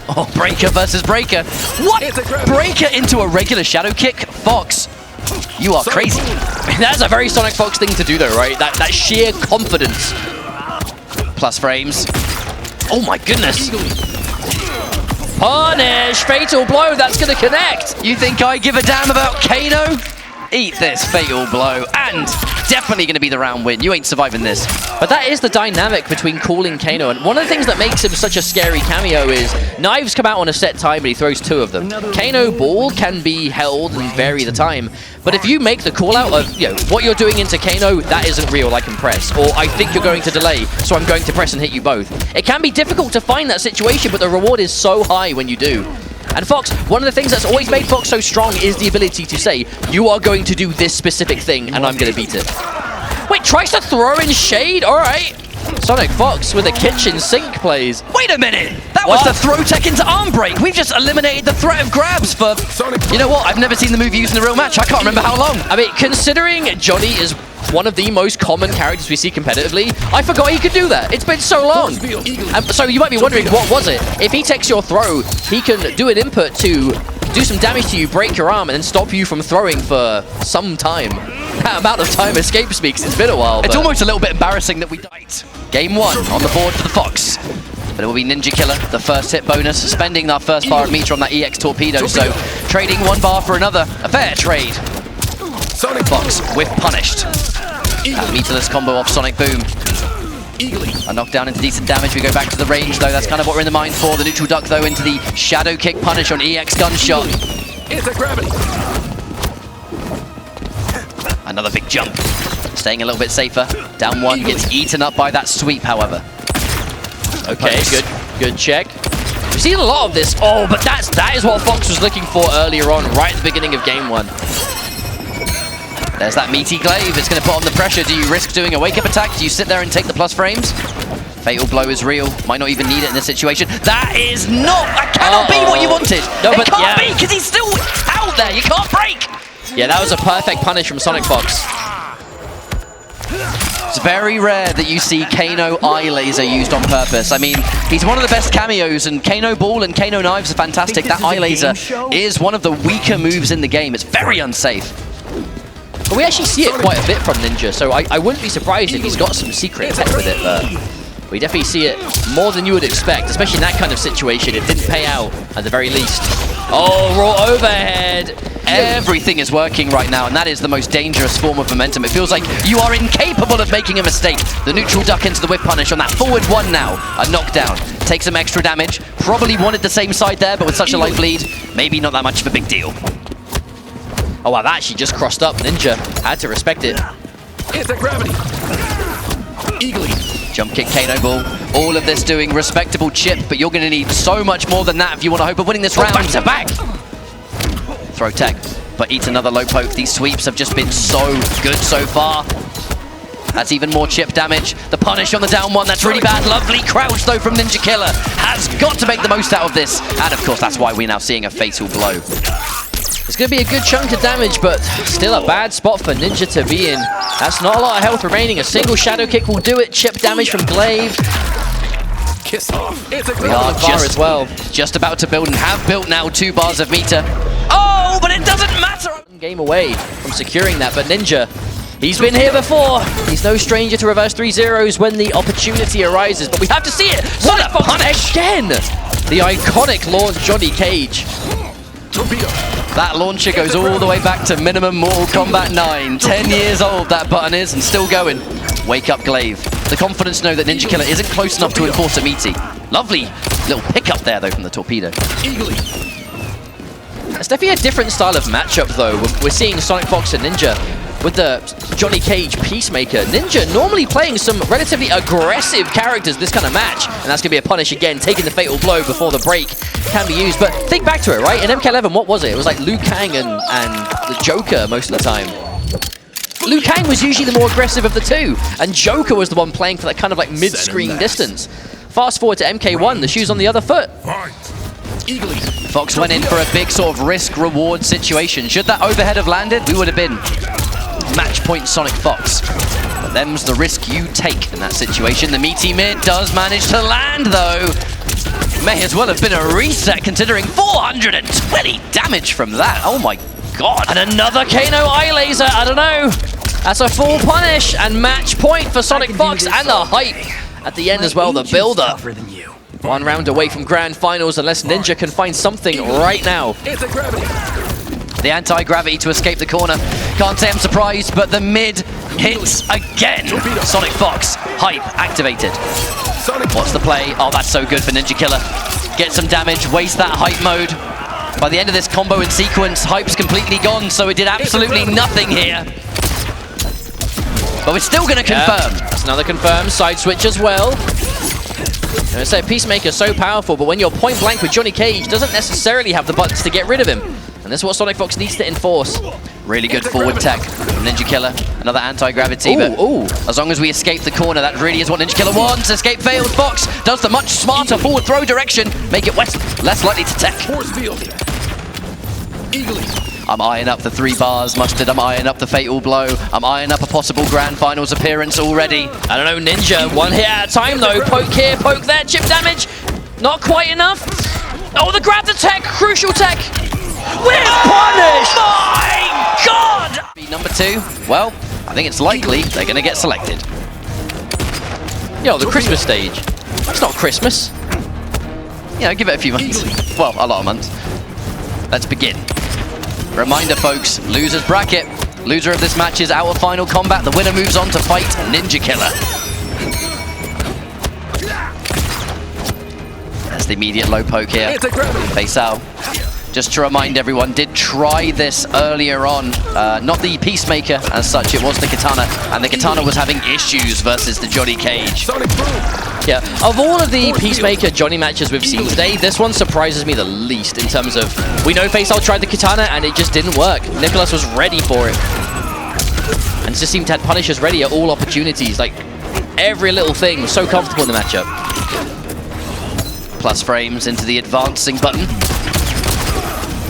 Oh, Breaker versus Breaker. What? Breaker into a regular shadow kick? Fox, you are crazy. That's a very SonicFox thing to do though, right? That sheer confidence. Plus frames. Oh my goodness. Punish, fatal blow, that's gonna connect. You think I give a damn about Kano? Eat this fatal blow, and definitely going to be the round win. You ain't surviving this. But that is the dynamic between calling Kano, and one of the things that makes him such a scary cameo is knives come out on a set time, but he throws two of them. Kano ball can be held and vary the time, but if you make the call out of, you know, what you're doing into Kano, that isn't real, I can press, or I think you're going to delay, so I'm going to press and hit you both. It can be difficult to find that situation, but the reward is so high when you do. And Fox, one of the things that's always made Fox so strong is the ability to say, you are going to do this specific thing, and I'm going to beat it. Wait, tries to throw in shade? All right. SonicFox with a kitchen sink plays. Wait a minute! That was the throw tech into arm break. We've just eliminated the threat of grabs for... You know what? I've never seen the move used in a real match. I can't remember how long. I mean, considering Johnny is one of the most common characters we see competitively, I forgot he could do that. It's been so long. So you might be wondering, what was it? If he takes your throw, he can do an input to do some damage to you, break your arm, and then stop you from throwing for some time. That amount of time escapes me because it's been a while. It's almost a little bit embarrassing that we died. Game one on the board for the Fox. But it will be Ninja Killer, the first hit bonus, spending our first bar of meter on that EX torpedo, so trading one bar for another. A fair trade. Fox with punished. That meterless combo off Sonic Boom. A knockdown into decent damage. We go back to the range, though. That's kind of what we're in the mind for. The neutral duck, though, into the shadow kick punish on EX gunshot. It's a gravity. Another big jump. Staying a little bit safer. Down one, gets eaten up by that sweep, however. Okay, good check. We've seen a lot of this. Oh, but that is what Fox was looking for earlier on, right at the beginning of game one. There's that meaty glaive. It's going to put on the pressure. Do you risk doing a wake-up attack? Do you sit there and take the plus frames? Fatal blow is real. Might not even need it in this situation. That is not... That cannot be what you wanted. No, it but can't be, because he's still out there. You can't break. Yeah, that was a perfect punish from SonicFox. It's very rare that you see Kano eye laser used on purpose. I mean, he's one of the best cameos, and Kano ball and Kano knives are fantastic. That eye laser is one of the weaker moves in the game. It's very unsafe. But we actually see it quite a bit from Ninja, so I wouldn't be surprised if he's got some secret tech with it, but we definitely see it more than you would expect, especially in that kind of situation. It didn't pay out, at the very least. Oh, raw overhead! Everything is working right now, and that is the most dangerous form of momentum. It feels like you are incapable of making a mistake. The neutral duck into the whip punish on that forward one now. A knockdown. Takes some extra damage. Probably wanted the same side there, but with such a life lead, maybe not that much of a big deal. Oh wow, that actually just crossed up. Ninja had to respect it. It's a gravity. Eagly. Jump kick, Kano ball. All of this doing respectable chip, but you're going to need so much more than that if you want to hope of winning this round. Back to back. Throw tech, but eats another low poke. These sweeps have just been so good so far. That's even more chip damage. The punish on the down one, that's really bad. Lovely crouch, though, from Ninja Killer. Has got to make the most out of this. And, of course, that's why we're now seeing a fatal blow. It's going to be a good chunk of damage, but still a bad spot for Ninja to be in. That's not a lot of health remaining. A single shadow kick will do it. Chip damage from Glaive. Kiss off. It's a We are gravity. just, well, just about to build and have built now 2 bars of meter. Oh, but it doesn't matter. Game away from securing that, but Ninja, he's been here before. He's no stranger to reverse 3-0s when the opportunity arises, but we have to see it. What a punish! Again! The iconic launch Johnny Cage. Torpedo. That launcher goes all the way back to minimum Mortal Kombat 9. 10 years old that button is and still going. Wake up Glaive. The confidence to know that Ninja Killer isn't close enough to enforce a meaty. Lovely little pickup there though from the Torpedo. Eagerly. It's definitely a different style of matchup though. We're seeing SonicFox and Ninja with the Johnny Cage Peacemaker. Ninja normally playing some relatively aggressive characters this kind of match. And that's going to be a punish again, taking the fatal blow before the break can be used. But think back to it, right? In MK11, what was it? It was like Liu Kang and the Joker most of the time. Liu Kang was usually the more aggressive of the two. And Joker was the one playing for that kind of like mid-screen distance. Fast forward to MK1, the shoe's on the other foot. Eagerly. Fox went in for a big sort of risk-reward situation. Should that overhead have landed, we would have been match point SonicFox. But them's the risk you take in that situation. The meaty mid does manage to land though. May as well have been a reset considering 420 damage from that. Oh my god. And another Kano eye laser, I don't know. That's a full punish and match point for SonicFox and the hype at the end as well, the build-up. 1 round away from grand finals unless Ninja can find something right now. It's a gravity. The anti-gravity to escape the corner. Can't say I'm surprised, but the mid hits again. SonicFox, hype activated. What's the play? Oh, that's so good for Ninja Killer. Get some damage, waste that hype mode. By the end of this combo and sequence, hype's completely gone, so it did absolutely nothing here. But we're still going to confirm. That's another confirm. Side switch as well. I say Peacemaker's so powerful, but when you're point blank with Johnny Cage, doesn't necessarily have the buttons to get rid of him. And that's what SonicFox needs to enforce. Really good forward tech from Ninja Killer. Another anti-gravity, but as long as we escape the corner, that really is what Ninja Killer wants. Escape failed. Fox does the much smarter forward throw direction. Make it less likely to tech. Force field. Eagerly. I'm eyeing up the 3 bars. Mustard, I'm eyeing up the fatal blow. I'm eyeing up a possible grand finals appearance already. I don't know, Ninja. 1 hit at a time though. Poke here, poke there. Chip damage. Not quite enough. Oh, the grab the tech. Crucial tech. With punish! My god! Number 2. Well, I think it's likely they're going to get selected. Yo, the Christmas stage. It's not Christmas. You know, give it a few months. Well, a lot of months. Let's begin. Reminder, folks, loser's bracket. Loser of this match is out of final combat. The winner moves on to fight Ninja Killer. That's the immediate low poke here. It's a gravity. Face out. Just to remind everyone, did try this earlier on. Not the Peacemaker as such, it was the Katana. And the Katana was having issues versus the Johnny Cage. Sonic boom. Yeah, of all of the Peacemaker Johnny matches we've seen today, this one surprises me the least in terms of, we know Faceal tried the Katana and it just didn't work. Nicolas was ready for it. And just seemed to have Punishers ready at all opportunities. Like, every little thing was so comfortable in the matchup. Plus frames into the advancing button.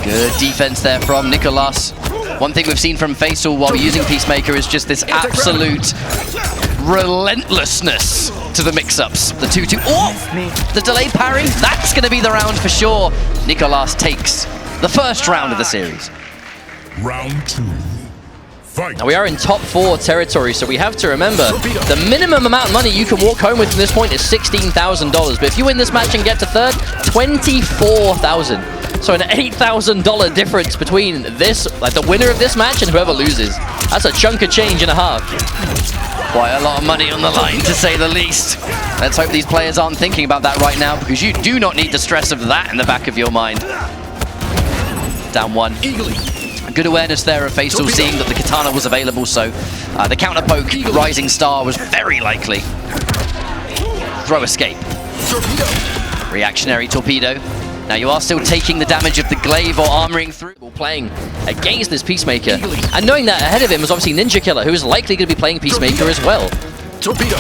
Good defense there from Nicolas. One thing we've seen from Faceal while using Peacemaker is just this absolute relentlessness to the mix-ups. The 2-2. Oh! The delayed parry. That's going to be the round for sure. Nicolas takes the first round of the series. Round 2. Fight. Now we are in top 4 territory, so we have to remember the minimum amount of money you can walk home with from this point is $16,000. But if you win this match and get to third, $24,000. So an $8,000 difference between this, like the winner of this match and whoever loses. That's a chunk of change and a half. Quite a lot of money on the line, to say the least. Let's hope these players aren't thinking about that right now, because you do not need the stress of that in the back of your mind. Down 1. Good awareness there of Faceal, seeing that the Katana was available, so the counter poke Rising Star was very likely. Throw escape. Reactionary torpedo. Now you are still taking the damage of the glaive or armoring through. Playing against this Peacemaker. And knowing that ahead of him was obviously Ninja Killer, who is likely going to be playing Peacemaker as well. Torpedo.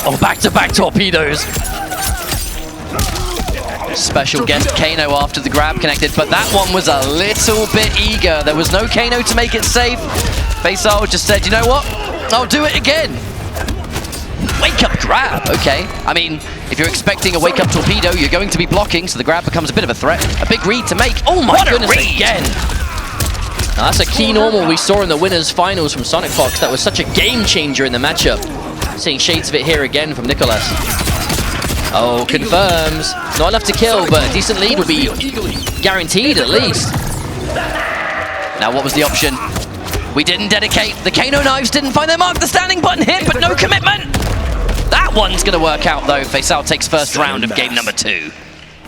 Oh, back-to-back torpedoes. Special guest Kano after the grab connected, but that one was a little bit eager. There was no Kano to make it safe. Faceal just said, you know what? I'll do it again. Wake-up grab, okay. I mean, if you're expecting a wake-up torpedo, you're going to be blocking, so the grab becomes a bit of a threat. A big read to make. Oh my goodness, again. Now, that's a key normal we saw in the winners' finals from SonicFox. That was such a game changer in the matchup. Seeing shades of it here again from Nicolas. Oh, confirms. Not enough to kill, but a decent lead will be guaranteed at least. Now, what was the option? We didn't dedicate. The Kano knives didn't find their mark. The standing button hit, but no commitment. That one's going to work out, though. Faisal takes first round of game number 2.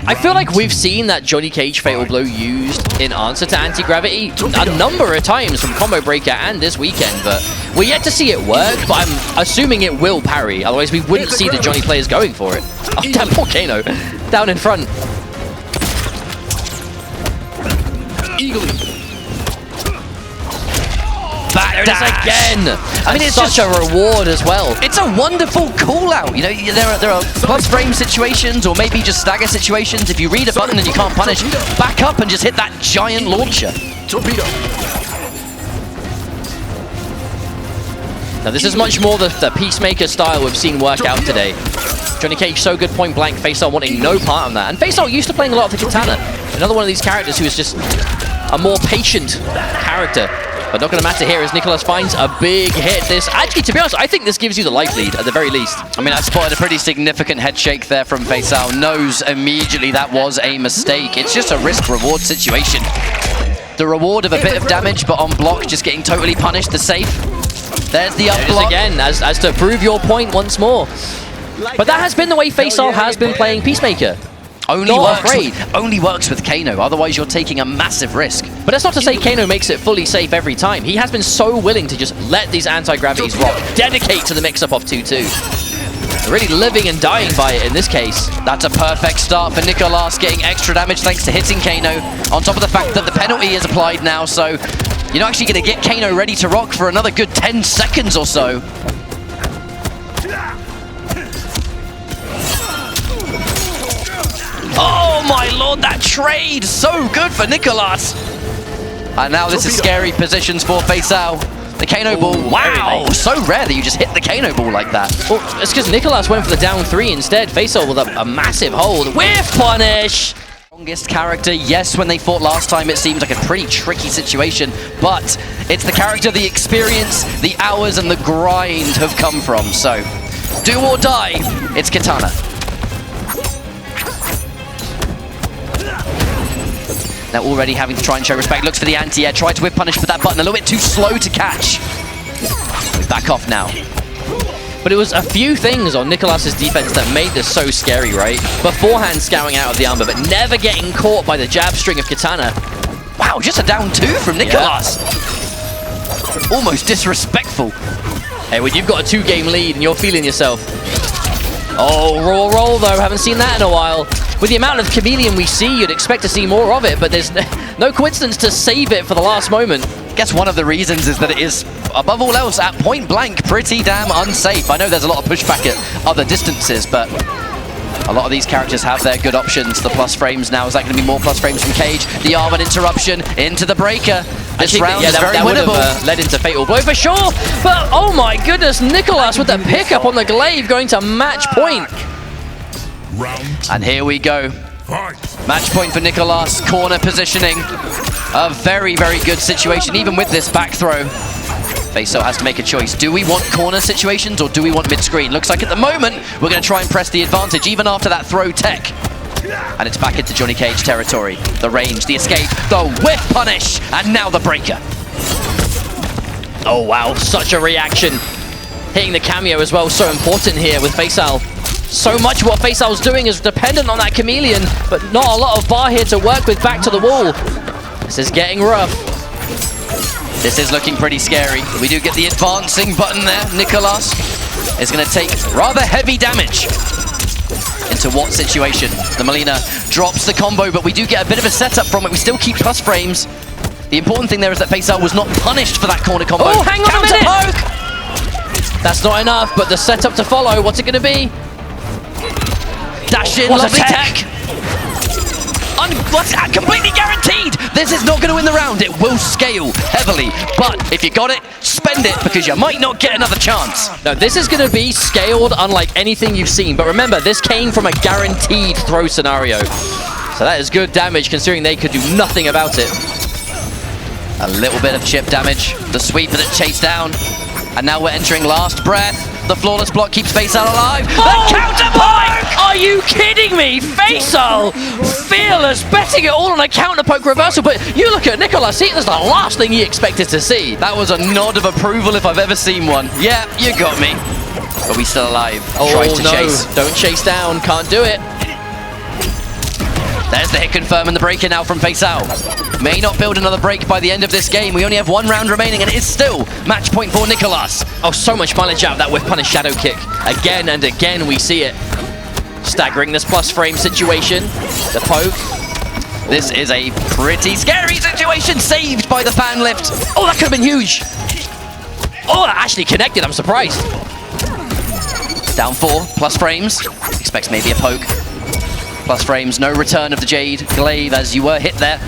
I feel like we've seen that Johnny Cage Fatal Blow used in answer to anti-gravity a number of times from Combo Breaker and this weekend, but we're yet to see it work, but I'm assuming it will parry, otherwise we wouldn't see the Johnny players going for it. Oh, damn, poor Kano. Down in front. Eagly. Back again. I mean, it's such a reward as well. It's a wonderful call out. You know, there are plus frame situations or maybe just stagger situations. If you read a button and you can't punish, back up and just hit that giant launcher. Torpedo. Now this is much more the Peacemaker style we've seen work out today. Johnny Cage so good point blank, Faisal wanting no part of that. And Faisal used to playing a lot of the Katana. Another one of these characters who is just a more patient character. But not going to matter here as Nicolas finds a big hit. This, actually, to be honest, I think this gives you the life lead at the very least. I mean, I spotted a pretty significant head shake there from Faisal. Knows immediately that was a mistake. It's just a risk-reward situation. The reward of a bit of damage, but on block, just getting totally punished. The safe. There's the up block. Again, as to prove your point once more. But that has been the way Faisal has been playing Peacemaker. Only works with Kano, otherwise you're taking a massive risk. But that's not to say Kano makes it fully safe every time. He has been so willing to just let these anti-gravities rock, dedicate to the mix-up of 2-2. Really living and dying by it in this case. That's a perfect start for Nicolas, getting extra damage thanks to hitting Kano, on top of the fact that the penalty is applied now, so you're not actually going to get Kano ready to rock for another good 10 seconds or so. Oh my lord, that trade! So good for Nicolas! And now this is scary positions for Faisal. The Kano ball, wow! So rare that you just hit the Kano ball like that. Well, it's because Nicolas went for the down 3 instead. Faisal with a massive hold. Whiff punish! Strongest character, yes, when they fought last time it seemed like a pretty tricky situation, but it's the character, the experience, the hours and the grind have come from, so do or die, it's Katana. Now already having to try and show respect. Looks for the anti-air, tried to whip punish, but that button a little bit too slow to catch. We back off now. But it was a few things on Nicolas's defense that made this so scary, right? Beforehand scouring out of the armor, but never getting caught by the jab string of Katana. Wow, just a down 2 from Nicolas. Yeah. Almost disrespectful. Hey, when you've got a 2-game lead and you're feeling yourself. Oh, raw roll though, haven't seen that in a while. With the amount of Chameleon we see, you'd expect to see more of it, but there's no coincidence to save it for the last moment. I guess one of the reasons is that it is, above all else, at point blank, pretty damn unsafe. I know there's a lot of pushback at other distances, but a lot of these characters have their good options. The plus frames now, is that going to be more plus frames from Cage? The armored interruption into the breaker. This round is very winnable. Would have led into Fatal Blow for sure, but oh my goodness, Nicolas with the pickup on the glaive going to match point. And here we go. Match point for Nicolas, corner positioning. A very, very good situation, even with this back throw. Faisal has to make a choice. Do we want corner situations or do we want mid-screen? Looks like at the moment, we're going to try and press the advantage, even after that throw tech. And it's back into Johnny Cage territory. The range, the escape, the whip punish, and now the breaker. Oh wow, such a reaction. Hitting the cameo as well, so important here with Faisal. So much what Faisal's doing is dependent on that Chameleon, but not a lot of bar here to work with back to the wall. This is getting rough. This is looking pretty scary. We do get the advancing button there. Nicolas is going to take rather heavy damage. Into what situation? The Molina drops the combo, but we do get a bit of a setup from it. We still keep plus frames. The important thing there is that Faisal was not punished for that corner combo. Oh, hang on Counter a minute! That's not enough, but the setup to follow, what's it going to be? Dash in, what lovely a tech! Completely guaranteed! This is not going to win the round. It will scale heavily, but if you got it, spend it because you might not get another chance. No, this is going to be scaled unlike anything you've seen, but remember, this came from a guaranteed throw scenario. So that is good damage considering they could do nothing about it. A little bit of chip damage, the sweep that chased down, and now we're entering last breath. The flawless block keeps Faisal alive. Oh, The counter poke! Are you kidding me? Faisal, fearless, betting it all on a counter poke reversal. But you look at Nicolas, that's the last thing he expected to see. That was a nod of approval if I've ever seen one. Yeah, you got me. But we still alive. Tries to no. chase. Don't chase down. Can't do it. There's the hit confirm and the break in now from Faisal. May not build another break by the end of this game. We only have 1 round remaining and it is still match point for Nicolas. Oh, so much mileage out of that whiff punish shadow kick. Again and again we see it. Staggering this plus frame situation. The poke. This is a pretty scary situation. Saved by the fan lift. Oh, that could have been huge. Oh, that actually connected. I'm surprised. Down 4, plus frames. Expects maybe a poke. Plus frames, no return of the Jade Glaive as you were hit there.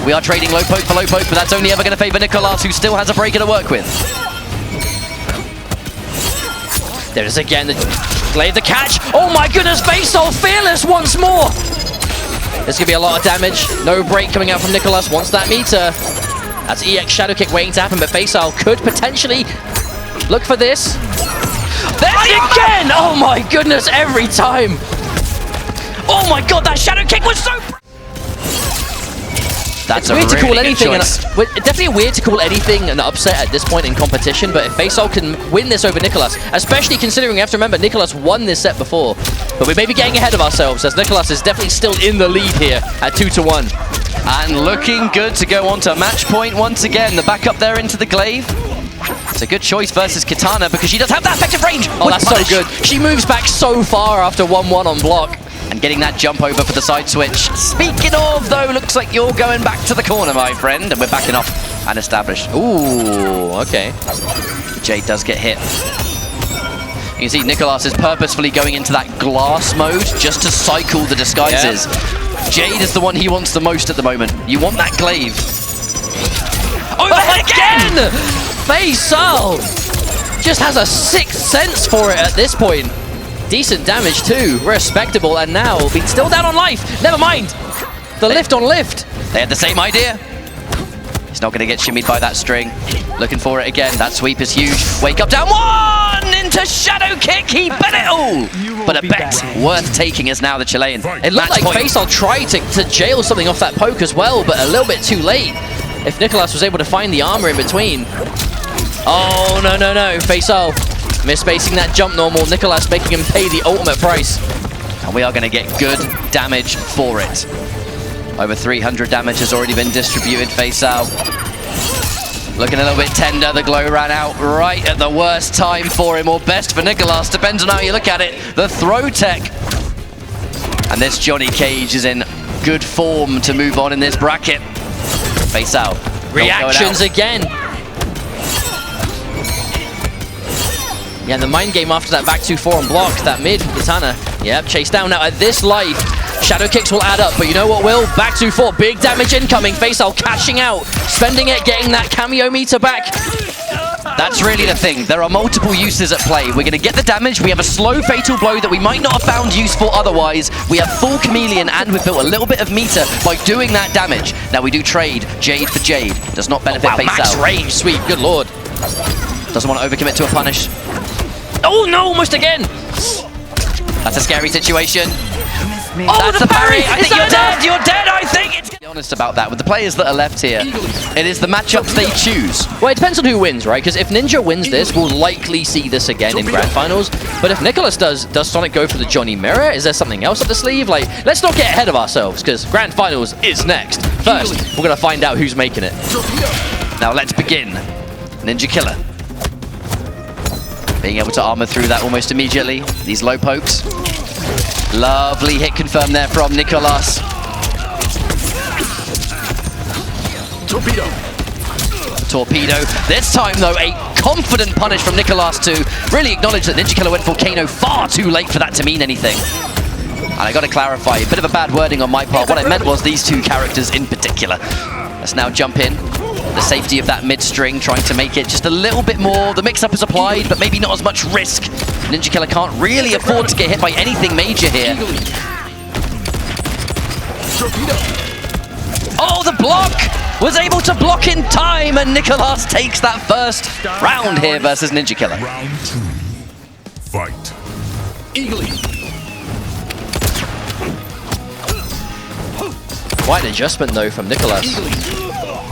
We are trading low poke for low poke, but that's only ever going to favor Nicolas, who still has a breaker to work with. There it is again, the Glaive, the catch. Oh my goodness, Faisal fearless once more. There's going to be a lot of damage. No break coming out from Nicolas, wants that meter. That's EX shadow kick waiting to happen, but Faisal could potentially look for this. There's it again! Oh my goodness, every time. Oh my god, that shadow kick was so... That's weird to call anything, definitely weird to call anything an upset at this point in competition, but if Faisal can win this over Nicolas, especially considering you have to remember Nicolas won this set before, but we may be getting ahead of ourselves as Nicolas is definitely still in the lead here at 2-1. And looking good to go on to match point once again. The back up there into the Glaive. It's a good choice versus Kitana because she does have that effective range. Oh, that's so good. She moves back so far after 1-1 on block. And getting that jump over for the side switch. Speaking of, though, looks like you're going back to the corner, my friend. And we're backing off and established. Ooh, okay. Jade does get hit. You can see Nicolas is purposefully going into that glass mode just to cycle the disguises. Yeah. Jade is the one he wants the most at the moment. You want that Glaive. Overhead again! Faisal just has a sixth sense for it at this point. Decent damage too, respectable, and now being still down on life. Never mind, the lift on lift. They had the same idea. He's not going to get shimmied by that string. Looking for it again. That sweep is huge. Wake up down 1 into shadow kick. He bet it all. But a bet worth taking is now the Chilean. It looked like Faisal tried to jail something off that poke as well, but a little bit too late. If Nicolas was able to find the armor in between. Oh, no, no, no. Faisal misspacing that jump normal. Nicolas making him pay the ultimate price. And we are going to get good damage for it. Over 300 damage has already been distributed. Faisal looking a little bit tender. The glow ran out right at the worst time for him, or best for Nicolas, depends on how you look at it. The throw tech. And this Johnny Cage is in good form to move on in this bracket. Faisal. Reactions again. Yeah, the mind game after that back 2-4 on block, that mid, Kitana. Yep, chase down now at this life. Shadow kicks will add up, but you know what will? Back 2-4, big damage incoming. Faisal cashing out, spending it, getting that cameo meter back. That's really the thing. There are multiple uses at play. We're going to get the damage. We have a slow fatal blow that we might not have found useful otherwise. We have full chameleon, and we've built a little bit of meter by doing that damage. Now we do trade Jade for Jade. Does not benefit Faisal. Max range sweep, good lord. Doesn't want to overcommit to a punish. Oh no, almost again. That's a scary situation. Oh, that's the parry. I think you're dead. You're dead, I think. It's be honest about that. With the players that are left here, it is the matchups they choose. Well, it depends on who wins, right? Because if Ninja wins this, we'll likely see this again in Grand Finals. But if Nicolas does Sonic go for the Johnny Mirror? Is there something else up the sleeve? Like, let's not get ahead of ourselves, because Grand Finals is next. First, we're going to find out who's making it. Now let's begin. Ninja Killer. Being able to armor through that almost immediately. These low pokes. Lovely hit confirmed there from Nicolas. Torpedo. This time, though, a confident punish from Nicolas to really acknowledge that Ninja Killer went Volcano far too late for that to mean anything. And I got to clarify, a bit of a bad wording on my part. What I meant was these two characters in particular. Let's now jump in. The safety of that mid-string, trying to make it just a little bit more. The mix-up is applied, but maybe not as much risk. Ninja Killer can't really afford to get hit by anything major here. Oh, the block! Was able to block in time, and Nicolas takes that first round here versus Ninja Killer. Round 2. Fight. Eagerly. Quite an adjustment though from Nicolas.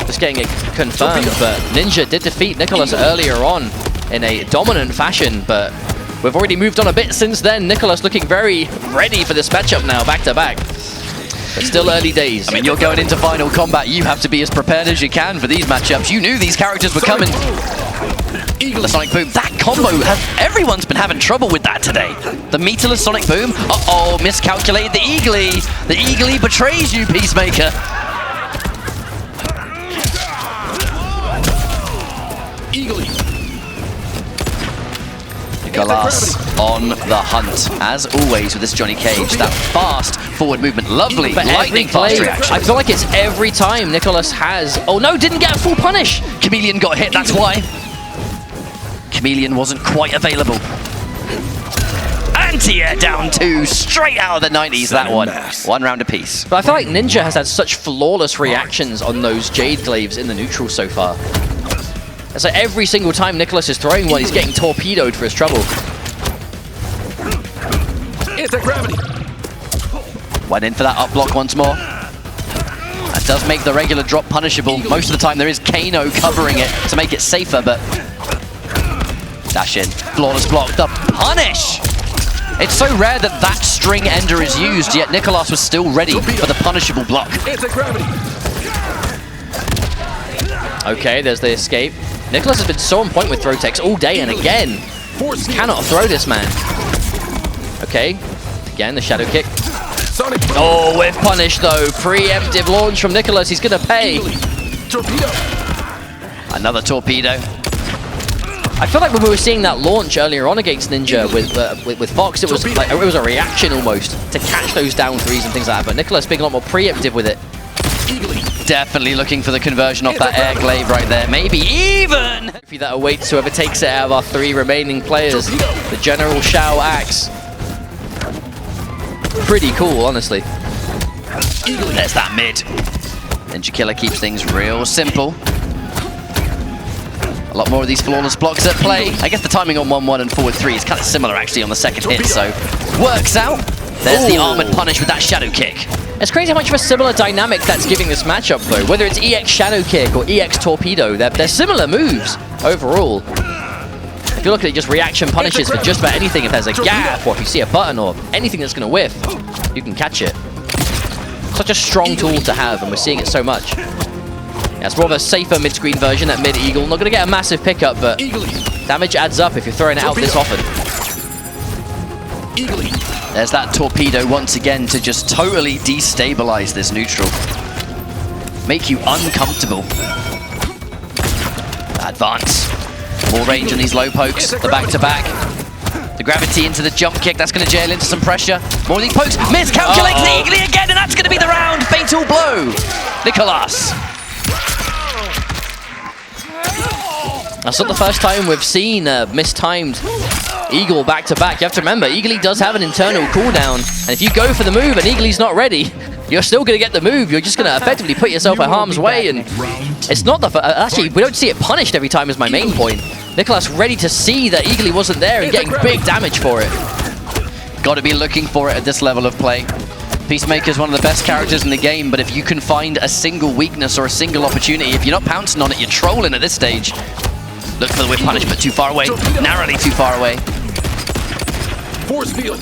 Just getting it confirmed, but Ninja did defeat Nicolas earlier on in a dominant fashion, but we've already moved on a bit since then. Nicolas looking very ready for this matchup now, back to back. But still early days. I mean, you're going into Final Combat. You have to be as prepared as you can for these matchups. You knew these characters were coming. The Sonic Boom. That combo, everyone's been having trouble with that today. The meterless Sonic Boom. Uh-oh, miscalculated the Eagly. The Eagly betrays you, Peacemaker. Eagerly. Nicolas on the hunt, as always with this Johnny Cage. That fast forward movement, lovely lightning fast reaction. I feel like it's every time Nicolas has... Oh no, didn't get a full punish! Chameleon got hit, that's why. Chameleon wasn't quite available. Anti-air down 2, straight out of the 90s, that one. 1 round apiece. But I feel like Ninja has had such flawless reactions on those Jade Glaives in the neutral so far. It's like every single time Nicolas is throwing one, he's getting torpedoed for his trouble. Anti-gravity. Went in for that up block once more. That does make the regular drop punishable. Most of the time there is Kano covering it to make it safer, but... Dash in. Flawless block. The punish! It's so rare that that string ender is used, yet Nicolas was still ready for the punishable block. Anti-gravity. Okay, there's the escape. Nicolas has been so on point with throw techs all day, and again, cannot throw this man. Okay, again, the shadow kick. Sonic. Oh, with punish though. Preemptive launch from Nicolas, he's gonna pay. Torpedo. Another torpedo. I feel like when we were seeing that launch earlier on against Ninja with Fox, it was like it was a reaction almost to catch those down threes and things like that. But Nicolas being a lot more preemptive with it. Definitely looking for the conversion off that air glaive right there. Maybe even That awaits whoever takes it out of our 3 remaining players. The General Shao Axe. Pretty cool, honestly. There's that mid. Ninja Killer keeps things real simple. A lot more of these flawless blocks at play. I guess the timing on 1-1 and forward 3 is kind of similar actually on the second hit, so works out. There's the armored punish with that shadow kick. It's crazy how much of a similar dynamic that's giving this matchup though. Whether it's EX Shadow Kick or EX Torpedo, they're similar moves overall. If you look at it, just reaction punishes for just about anything. If there's a gap or if you see a button or anything that's going to whiff, you can catch it. Such a strong tool to have, and we're seeing it so much. Yeah, it's more of a safer mid-screen version, that mid-eagle. Not going to get a massive pickup, but damage adds up if you're throwing it out this often. There's that torpedo once again to just totally destabilize this neutral. Make you uncomfortable. Advance. More range on these low pokes. The back-to-back. The gravity into the jump kick. That's going to jail into some pressure. More of these pokes. Miscalculates the Eagly again, and that's going to be the round. Fatal blow. Nicolas. That's not the first time we've seen mistimed Eagle back-to-back. You have to remember, Eagly does have an internal cooldown, and if you go for the move and Eagly's not ready, you're still going to get the move. You're just going to effectively put yourself at harm's way, and it's not the... actually, we don't see it punished every time is my main point. Nicolas ready to see that Eagly wasn't there and getting big damage for it. Got to be looking for it at this level of play. Peacemaker's one of the best characters in the game, but if you can find a single weakness or a single opportunity, if you're not pouncing on it, you're trolling at this stage. Look for the whip punish, but too far away. Narrowly too far away. Force field.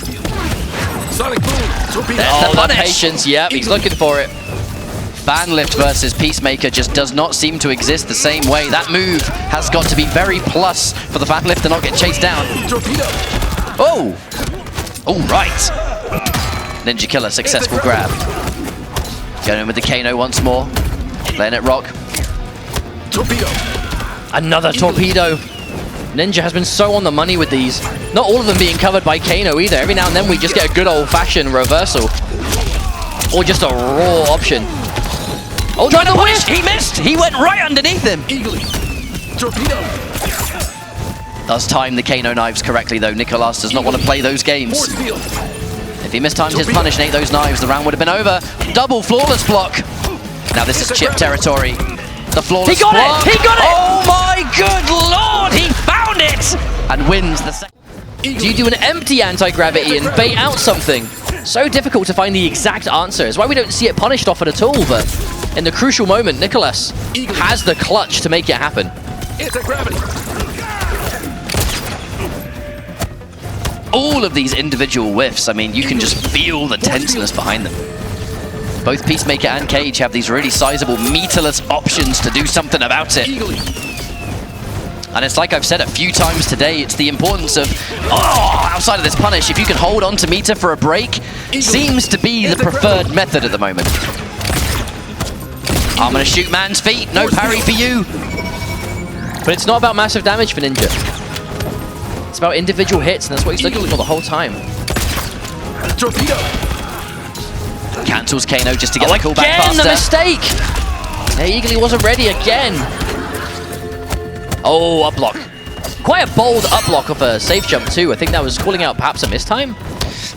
Sonic boom. Torpedo. Oh, that patience. Yep, he's looking for it. Fan lift versus Peacemaker just does not seem to exist the same way. That move has got to be very plus for the fan lift to not get chased down. Torpedo. Oh! All right. Ninja Killer, successful grab. Going in with the Kano once more. Letting it rock. Torpedo. Another torpedo. Ninja has been so on the money with these. Not all of them being covered by Kano either. Every now and then we just get a good old-fashioned reversal. Or just a raw option. Oh, trying to whiff! He missed! He went right underneath him! Eagly. Torpedo. Does time the Kano knives correctly though. Nicolas does not want to play those games. Force field. If he mistimed his punish and ate those knives, the round would have been over. Double flawless block. Now this is chip territory. The flawless He got block. it! He got it! Oh my good lord! He found it! And wins the second. Do you do an empty anti-gravity and bait out something? So difficult to find the exact answer. It's why we don't see it punished often at all, but in the crucial moment, Nicolas has the clutch to make it happen. Anti-gravity. All of these individual whiffs, I mean, you can just feel the tenseness behind them. Both Peacemaker and Cage have these really sizable meterless options to do something about it. And it's like I've said a few times today, it's the importance of, outside of this punish, if you can hold on to meter for a break, seems to be the preferred method at the moment. I'm gonna shoot man's feet, no parry for you. But it's not about massive damage for Ninja. It's about individual hits, and that's what he's looking for the whole time. Torpedo. Cancels Kano just to get the callback faster. Again, the mistake! Yeah, Eagerly wasn't ready again. Oh, up block. Quite a bold up block of a safe jump too. I think that was calling out perhaps a mistime.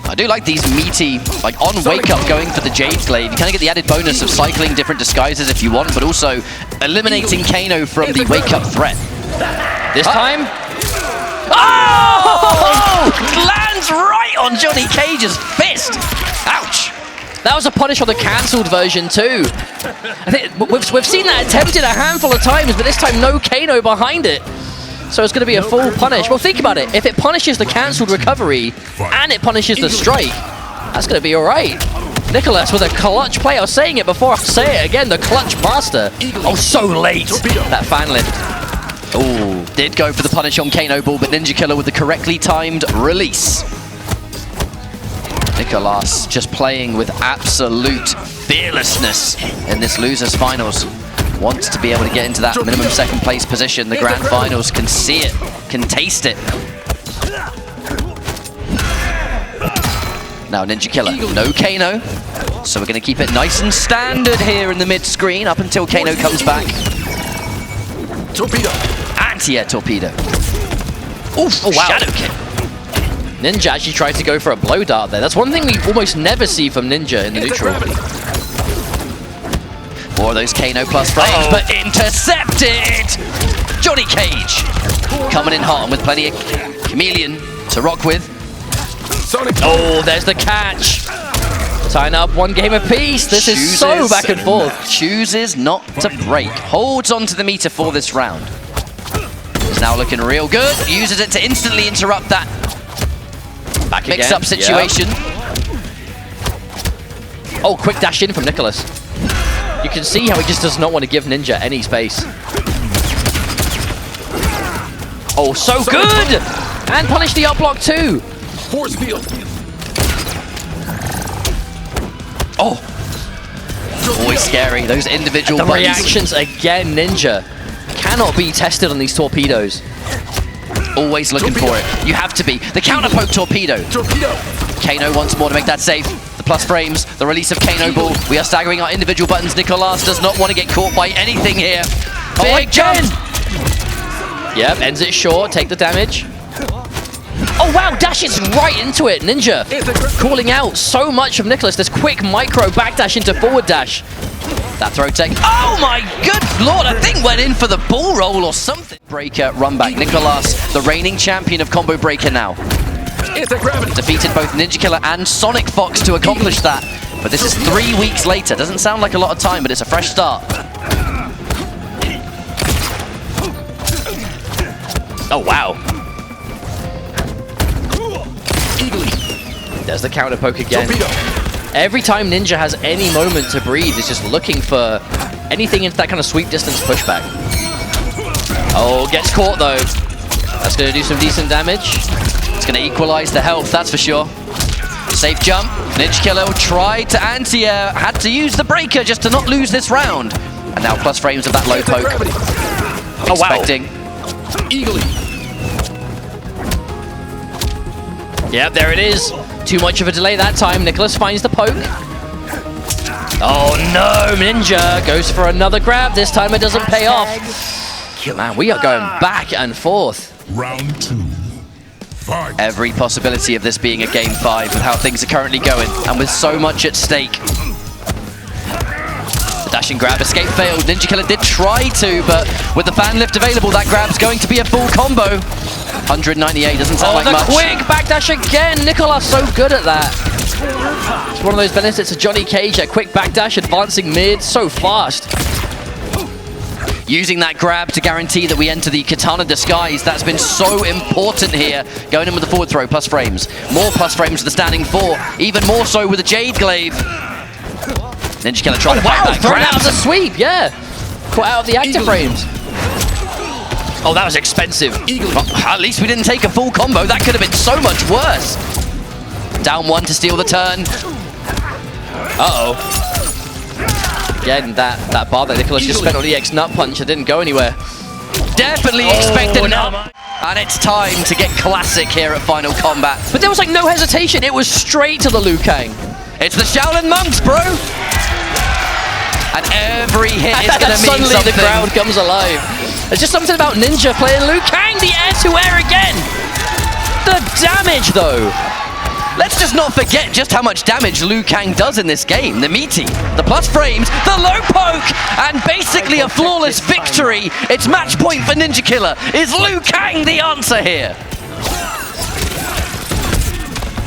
I do like these meaty, like on wake up going for the Jade Glaive. You kind of get the added bonus of cycling different disguises if you want, but also eliminating Kano from the wake up threat. This time. Oh! Lands right on Johnny Cage's fist. Ouch. That was a punish on the cancelled version too. I think we've seen that attempted a handful of times, but this time no Kano behind it. So it's going to be a full punish. Well, think about it. If it punishes the cancelled recovery and it punishes the strike, that's going to be all right. Nicolas with a clutch play. I was saying it before I say it again. The clutch master. Oh, so late. That fan lift. Oh, did go for the punish on Kano Ball, but Ninja Killer with the correctly timed release. Nicolas just playing with absolute fearlessness in this losers finals. Wants to be able to get into that minimum second place position. The grand finals can see it, can taste it. Now Ninja Killer, no Kano. So we're going to keep it nice and standard here in the mid screen up until Kano comes back. Torpedo. Anti-air torpedo. Oof, oh wow. Shadow kick. Ninja actually tried to go for a blow dart there. That's one thing we almost never see from Ninja in the neutral. More of those Kano plus frames, but intercepted! Johnny Cage coming in hot and with plenty of Chameleon to rock with. Oh, there's the catch! Tying up one game apiece. This is so back and forth. Chooses not to break. Holds onto the meter for this round. It's now looking real good. Uses it to instantly interrupt that Back again. mix-up situation. Yep. Oh, quick dash in from Nicolas. You can see how he just does not want to give Ninja any space. Oh, so good! And punish the up block too. Force field. Oh, always scary. Those individual The buttons. reactions again, Ninja cannot be tested on these torpedoes. Always looking for it. You have to be. The counter poke torpedo. Torpedo. Kano wants more to make that safe. The plus frames, the release of Kano Ball. We are staggering our individual buttons. Nicolas does not want to get caught by anything here. Big jump. Yep, ends it short. Take the damage. Oh wow, dashes right into it. Ninja calling out so much of Nicolas. This quick micro backdash into forward dash. That throw tech. Oh my good lord, I think went in for the ball roll or something. Breaker, run back. Nicolas, the reigning champion of Combo Breaker now. Defeated both Ninja Killer and SonicFox to accomplish that. But this is 3 weeks later. Doesn't sound like a lot of time, but it's a fresh start. Oh wow. There's the counter poke again. Every time Ninja has any moment to breathe, he's just looking for anything into that kind of sweep distance pushback. Oh, gets caught though. That's going to do some decent damage. It's going to equalize the health, that's for sure. Safe jump. Ninja Killer tried to anti-air, had to use the breaker just to not lose this round. And now plus frames of that low poke. Oh wow. Expecting. Yep, there it is. Too much of a delay that time. Nicolas finds the poke. Oh no, Ninja goes for another grab. This time it doesn't pay off. Man, we are going back and forth. Round 2. Fight. Every possibility of this being a game 5 with how things are currently going and with so much at stake. The dashing grab, escape failed. Ninja Killer did try to, but with the fan lift available, that grab's going to be a full combo. 198 doesn't sound like much. Quick backdash again. Nicolas so good at that. It's one of those benefits of Johnny Cage, a quick backdash, advancing mid so fast. Using that grab to guarantee that we enter the Katana disguise. That's been so important here. Going in with the forward throw, plus frames. More plus frames with the standing 4. Even more so with the Jade Glaive. Ninja Killer trying to fight that thrown grab. out of the sweep, yeah. Caught out of the active frames. Oh, that was expensive. Well, at least we didn't take a full combo. That could have been so much worse. Down 1 to steal the turn. Uh-oh. Again, that bar that Nicolas just spent on the X nut punch, it didn't go anywhere. Definitely expected an up. And it's time to get classic here at Final Combat. But there was like no hesitation. It was straight to the Liu Kang. It's the Shaolin monks, bro. And every hit is going to mean Suddenly something. the crowd comes alive. There's just something about Ninja playing Liu Kang, the air-to-air again. The damage, though. Let's just not forget just how much damage Liu Kang does in this game. The meaty, the plus frames, the low poke, and basically a flawless victory. It's match point for Ninja Killer. Is Liu Kang the answer here?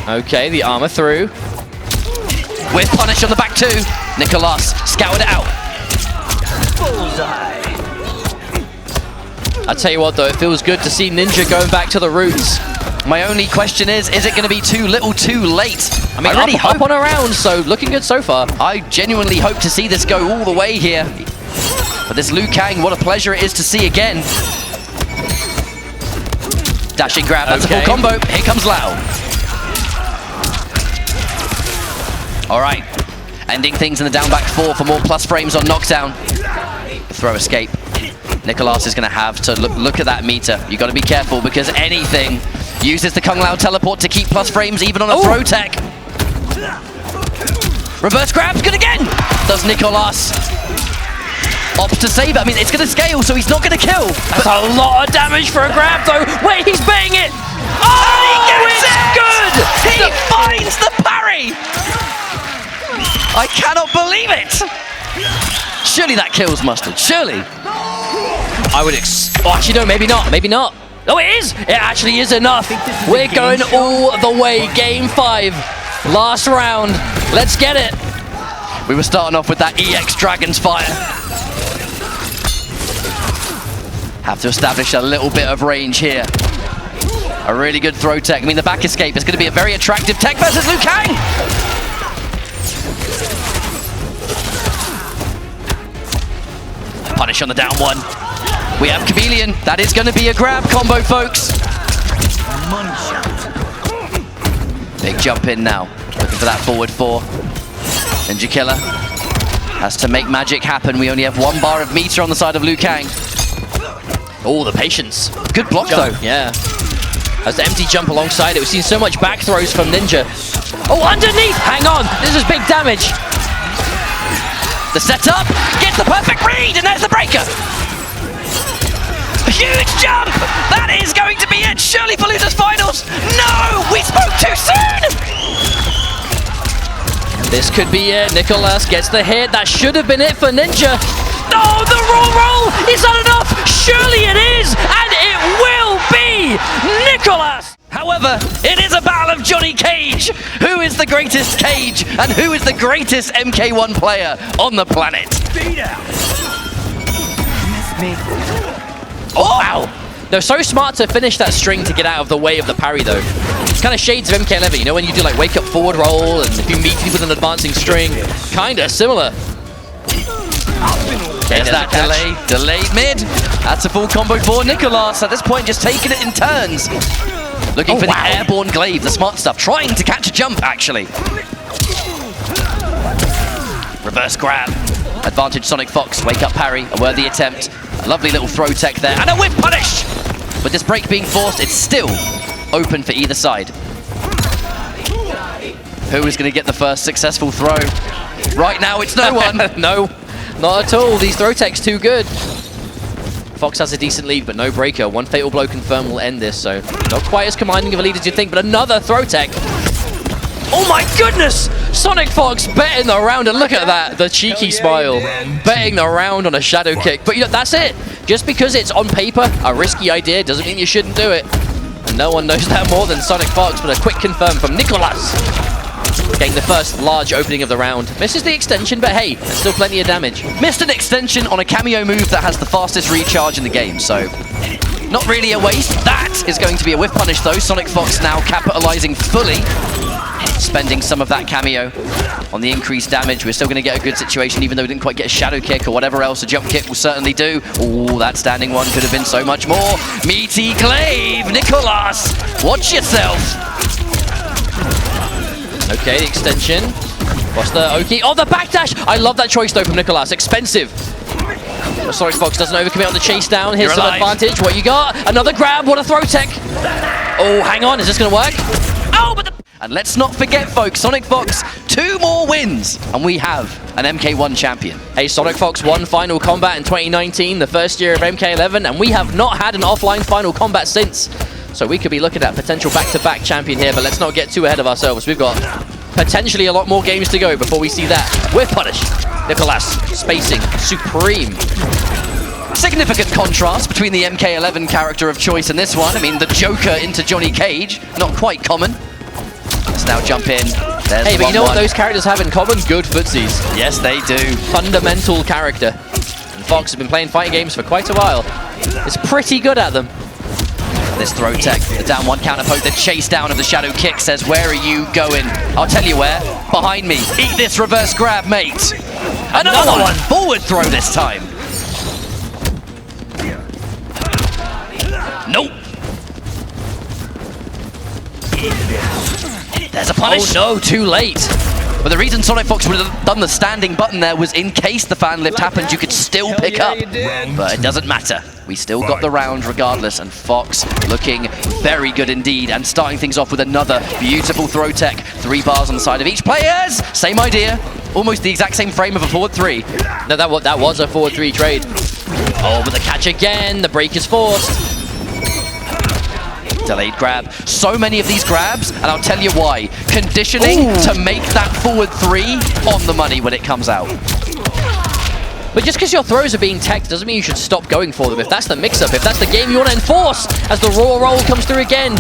Okay, the armor through. With punish on the back too. Nicolas scoured it out. I tell you what, though, it feels good to see Ninja going back to the roots. My only question is it going to be too little too late? I mean, really up on around, so looking good so far. I genuinely hope to see this go all the way here. But this Liu Kang, what a pleasure it is to see again. Dashing grab, that's a full combo. Here comes Lau. All right, ending things in the down back 4 for more plus frames on knockdown. Throw escape. Nicolas is going to have to look at that meter. You got to be careful because anything uses the Kung Lao teleport to keep plus frames even on a throw tech. Reverse grab's good again. Does Nicolas opts to save it? I mean, it's going to scale, so he's not going to kill. That's a lot of damage for a grab, though. Wait, he's betting it. Oh, it's good. He finds the parry. I cannot believe it. Surely that kills Mustard. Surely. I would actually, no, maybe not. Maybe not. Oh, it is. It actually is enough. We're going all the way. Game 5. Last round. Let's get it. We were starting off with that EX Dragon's Fire. Have to establish a little bit of range here. A really good throw tech. I mean, the back escape is going to be a very attractive tech versus Liu Kang. Punish on the down 1. We have Chameleon. That is going to be a grab combo, folks. Big jump in now. Looking for that forward 4. Ninja Killer has to make magic happen. We only have 1 bar of meter on the side of Liu Kang. Oh, the patience. Good block, though. Yeah. As the empty jump alongside it, we've seen so much back throws from Ninja. Oh, underneath! Hang on! This is big damage. The setup gets the perfect read, and there's the breaker. A huge jump! That is going to be it, surely for losers finals. No, we spoke too soon. This could be it. Nicolas gets the hit. That should have been it for Ninja. Oh, the roll! Is that enough? Surely it is, and it will be Nicolas. However, it is a battle of Johnny Cage. Who is the greatest Cage, and who is the greatest MK1 player on the planet? Oh, wow. They're so smart to finish that string to get out of the way of the parry, though. It's kind of shades of MK11, you know, when you do like wake up forward roll, and if you meet with an advancing string, kind of similar. There's that delayed mid. That's a full combo for Nicolas. At this point, just taking it in turns. Looking for the airborne glaive, the smart stuff. Trying to catch a jump, actually. Reverse grab. Advantage SonicFox. Wake up parry. A worthy attempt. A lovely little throw tech there. And a whip punish! With this break being forced, it's still open for either side. Who is going to get the first successful throw? Right now, it's no one. No, not at all. These throw techs too good. Fox has a decent lead, but no breaker. 1 fatal blow confirmed will end this, so not quite as commanding of a lead as you'd think, but another throw tech. Oh my goodness! SonicFox betting the round, and look at that, the cheeky smile. Betting the round on a shadow kick. But you know, that's it. Just because it's on paper a risky idea doesn't mean you shouldn't do it. And no one knows that more than SonicFox, but a quick confirm from Nicolas. Getting the first large opening of the round. Misses the extension, but hey, there's still plenty of damage. Missed an extension on a cameo move that has the fastest recharge in the game, so not really a waste. That is going to be a whiff punish though. SonicFox now capitalizing fully, spending some of that cameo on the increased damage. We're still going to get a good situation, even though we didn't quite get a shadow kick or whatever else a jump kick will certainly do. Oh, that standing one could have been so much more. Meaty Glaive, Nicolas, watch yourself. Okay, the extension. What's the Oki? Oh, the backdash! I love that choice though from Nicolas. Expensive. But SonicFox doesn't overcommit on the chase down. Here's some advantage. What you got? Another grab. What a throw tech. Oh, hang on. Is this going to work? Oh, but the... And let's not forget, folks, SonicFox, 2 more wins, and we have an MK1 champion. Hey, SonicFox won Final Combat in 2019, the first year of MK11, and we have not had an offline Final Combat since. So we could be looking at potential back-to-back champion here, but let's not get too ahead of ourselves. We've got potentially a lot more games to go before we see that. We're punished. Nicolas, spacing, supreme. Significant contrast between the MK11 character of choice and this one. I mean, the Joker into Johnny Cage, not quite common. Let's now jump in. There's hey, but you know what those characters have in common? Good footsies. Yes, they do. Fundamental character. And Fox have been playing fighting games for quite a while. It's pretty good at them. This throw tech, the down one counter poke, the chase down of the shadow kick says, where are you going? I'll tell you where. Behind me. Eat this reverse grab, mate. Another one. Forward throw this time. Nope. There's a punish. Oh no, too late. But the reason SonicFox would have done the standing button there was in case the fan lift happened, you could still pick up. But it doesn't matter. We still got the round regardless, and Fox looking very good indeed, and starting things off with another beautiful throw tech. 3 bars on the side of each players. Same idea. Almost the exact same frame of a forward 3. No, that was a forward 3 trade. Oh, but the catch again. The break is forced. Delayed grab. So many of these grabs, and I'll tell you why. Conditioning to make that forward 3 on the money when it comes out. But just because your throws are being teched doesn't mean you should stop going for them. If that's the mix-up, if that's the game you want to enforce, as the raw roll comes through again.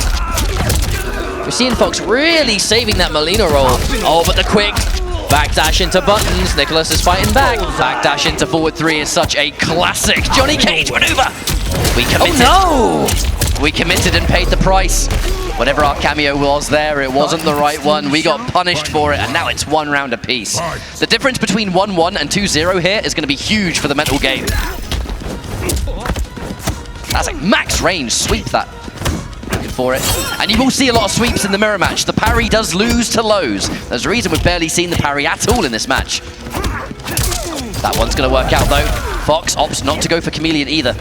We're seeing Fox really saving that Molina roll. Oh, but the quick backdash into buttons. Nicolas is fighting back. Backdash into forward 3 is such a classic Johnny Cage maneuver. We committed. Oh no! We committed and paid the price. Whatever our cameo was there, it wasn't the right one. We got punished for it, and now it's 1 round apiece. The difference between 1-1 and 2-0 here is going to be huge for the mental game. That's like max range. Sweep that. Looking for it. And you will see a lot of sweeps in the mirror match. The parry does lose to lows. There's a reason we've barely seen the parry at all in this match. That one's going to work out, though. Fox opts not to go for Chameleon either.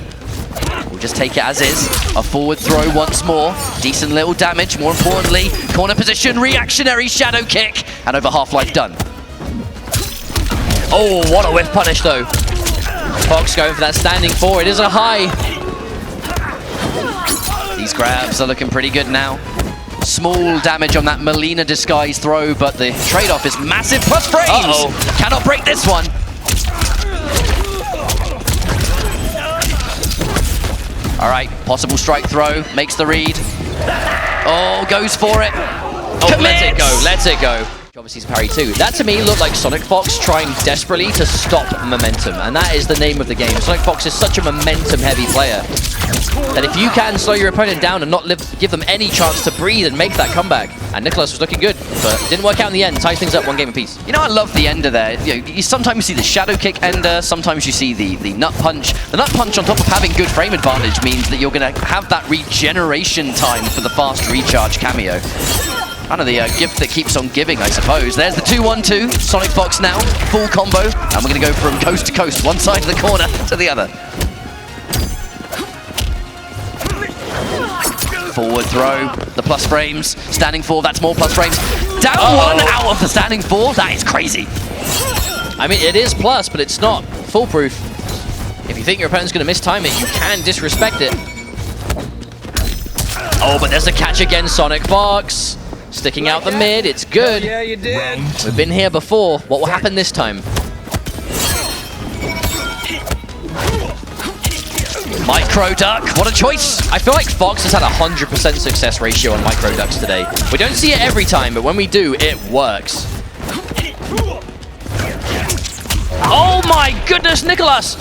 We'll just take it as is. A forward throw once more. Decent little damage, more importantly. Corner position, reactionary shadow kick. And over half-life done. Oh, what a whiff punish, though. Fox going for that standing 4. It is a high. These grabs are looking pretty good now. Small damage on that Molina disguise throw, but the trade-off is massive plus frames. Uh-oh. Cannot break this one. All right, possible strike throw, makes the read. Oh, goes for it. Oh, Commits. let it go, let it go. Obviously it's parry too. That to me looked like SonicFox trying desperately to stop momentum, and that is the name of the game. SonicFox is such a momentum-heavy player that if you can slow your opponent down and not give them any chance to breathe and make that comeback. And Nicolas was looking good, but didn't work out in the end. Ties things up 1 game apiece. You know, I love the ender there. You sometimes see the shadow kick ender, sometimes you see the nut punch. The nut punch on top of having good frame advantage means that you're going to have that regeneration time for the fast recharge cameo. Kind of the gift that keeps on giving, I suppose. There's the 2-1-2. SonicFox now, full combo. And we're going to go from coast to coast, one side of the corner to the other. Forward throw, the plus frames. Standing 4, that's more plus frames. Down 1 out of the standing 4. That is crazy. I mean, it is plus, but it's not foolproof. If you think your opponent's going to mistime it, you can disrespect it. Oh, but there's a catch again, SonicFox. Sticking out the mid, it's good. Yeah, you did. We've been here before. What will happen this time? Micro duck, what a choice! I feel like Fox has had a 100% success ratio on micro ducks today. We don't see it every time, but when we do, it works. Oh my goodness, Nicolas!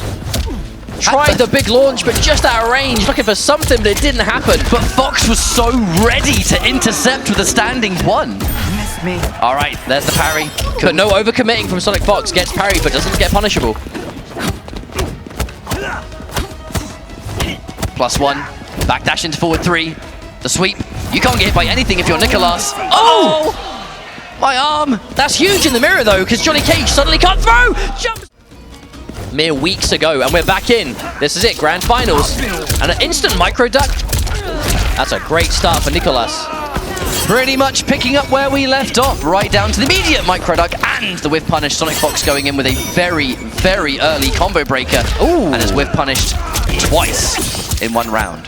Tried the big launch, but just out of range, looking for something, but it didn't happen. But Fox was so ready to intercept with a standing 1. Me. All right, there's the parry. But no overcommitting from SonicFox. Gets parried, but doesn't get punishable. +1. Backdash into forward 3. The sweep. You can't get hit by anything if you're Nicolas. Oh! My arm! That's huge in the mirror, though, because Johnny Cage suddenly can't throw! Jumps! Mere weeks ago, and we're back in. This is it, grand finals. And an instant micro duck. That's a great start for Nicolas. Pretty much picking up where we left off, right down to the immediate micro duck and the whiff punish. SonicFox going in with a very, very early combo breaker. Ooh. And is whiff punished twice in 1 round.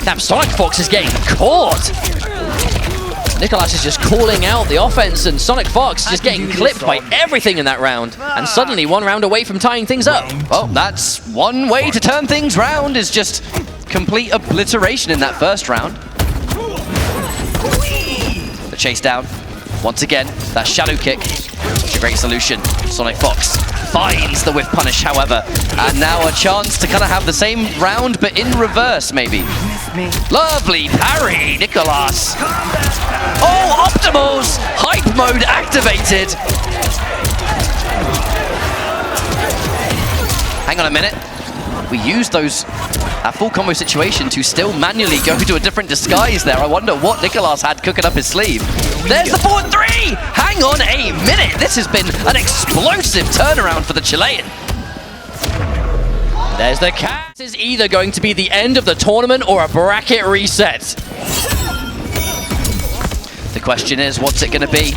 Damn, SonicFox is getting caught. Nicolas is just calling out the offense, and SonicFox just getting clipped by everything in that round. And suddenly 1 round away from tying things up. Well, that's one way to turn things round, is just complete obliteration in that first round. The chase down. Once again, that shadow kick. It's a great solution. SonicFox finds the whiff punish, however. And now a chance to kind of have the same round, but in reverse, maybe. Lovely parry, Nicolas. Oh, optimals! Hype mode activated. Hang on a minute. We used those full combo situation to still manually go to a different disguise there. I wonder what Nicolas had cooking up his sleeve. There's the forward 3! Hang on a minute. This has been an explosive turnaround for the Chilean. There's the cat. This is either going to be the end of the tournament or a bracket reset. The question is, what's it going to be?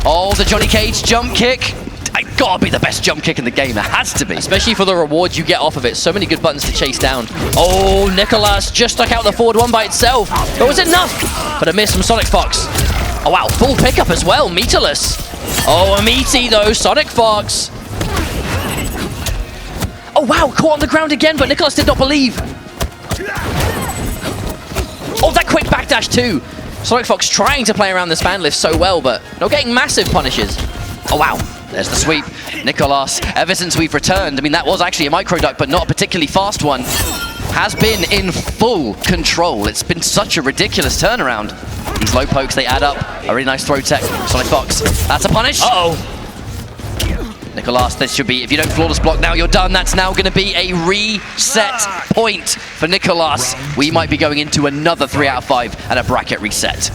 Oh, the Johnny Cage jump kick. It gotta be the best jump kick in the game. It has to be. Especially for the rewards you get off of it. So many good buttons to chase down. Oh, Nicolas just stuck out the forward 1 by itself. But was it enough? But a miss from SonicFox. Oh, wow. Full pickup as well. Meatless. Oh, a meaty, though. SonicFox. Oh, wow. Caught on the ground again, but Nicolas did not believe. Oh, that quick backdash, too. SonicFox trying to play around this fan lift so well, but not getting massive punishes. Oh, wow. There's the sweep. Nicolas, ever since we've returned, I mean, that was actually a micro duck, but not a particularly fast one, has been in full control. It's been such a ridiculous turnaround. These low pokes, they add up. A really nice throw tech. SonicFox, that's a punish. Uh-oh. Nicolas, this should be, if you don't flawless block now, you're done. That's now going to be a reset point for Nicolas. We might be going into another 3 out of 5 and a bracket reset.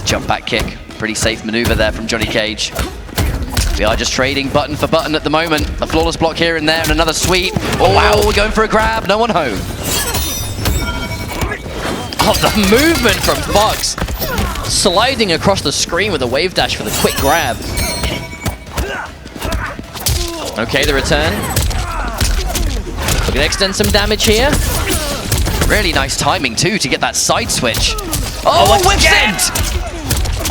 Jump back kick. Pretty safe maneuver there from Johnny Cage. We are just trading button for button at the moment. A flawless block here and there and another sweep. Oh, wow, we're going for a grab. No one home. Oh, the movement from Fox. Sliding across the screen with a wave dash for the quick grab. Okay, the return. We're going to extend some damage here. Really nice timing, too, to get that side switch. Oh, whiffs it!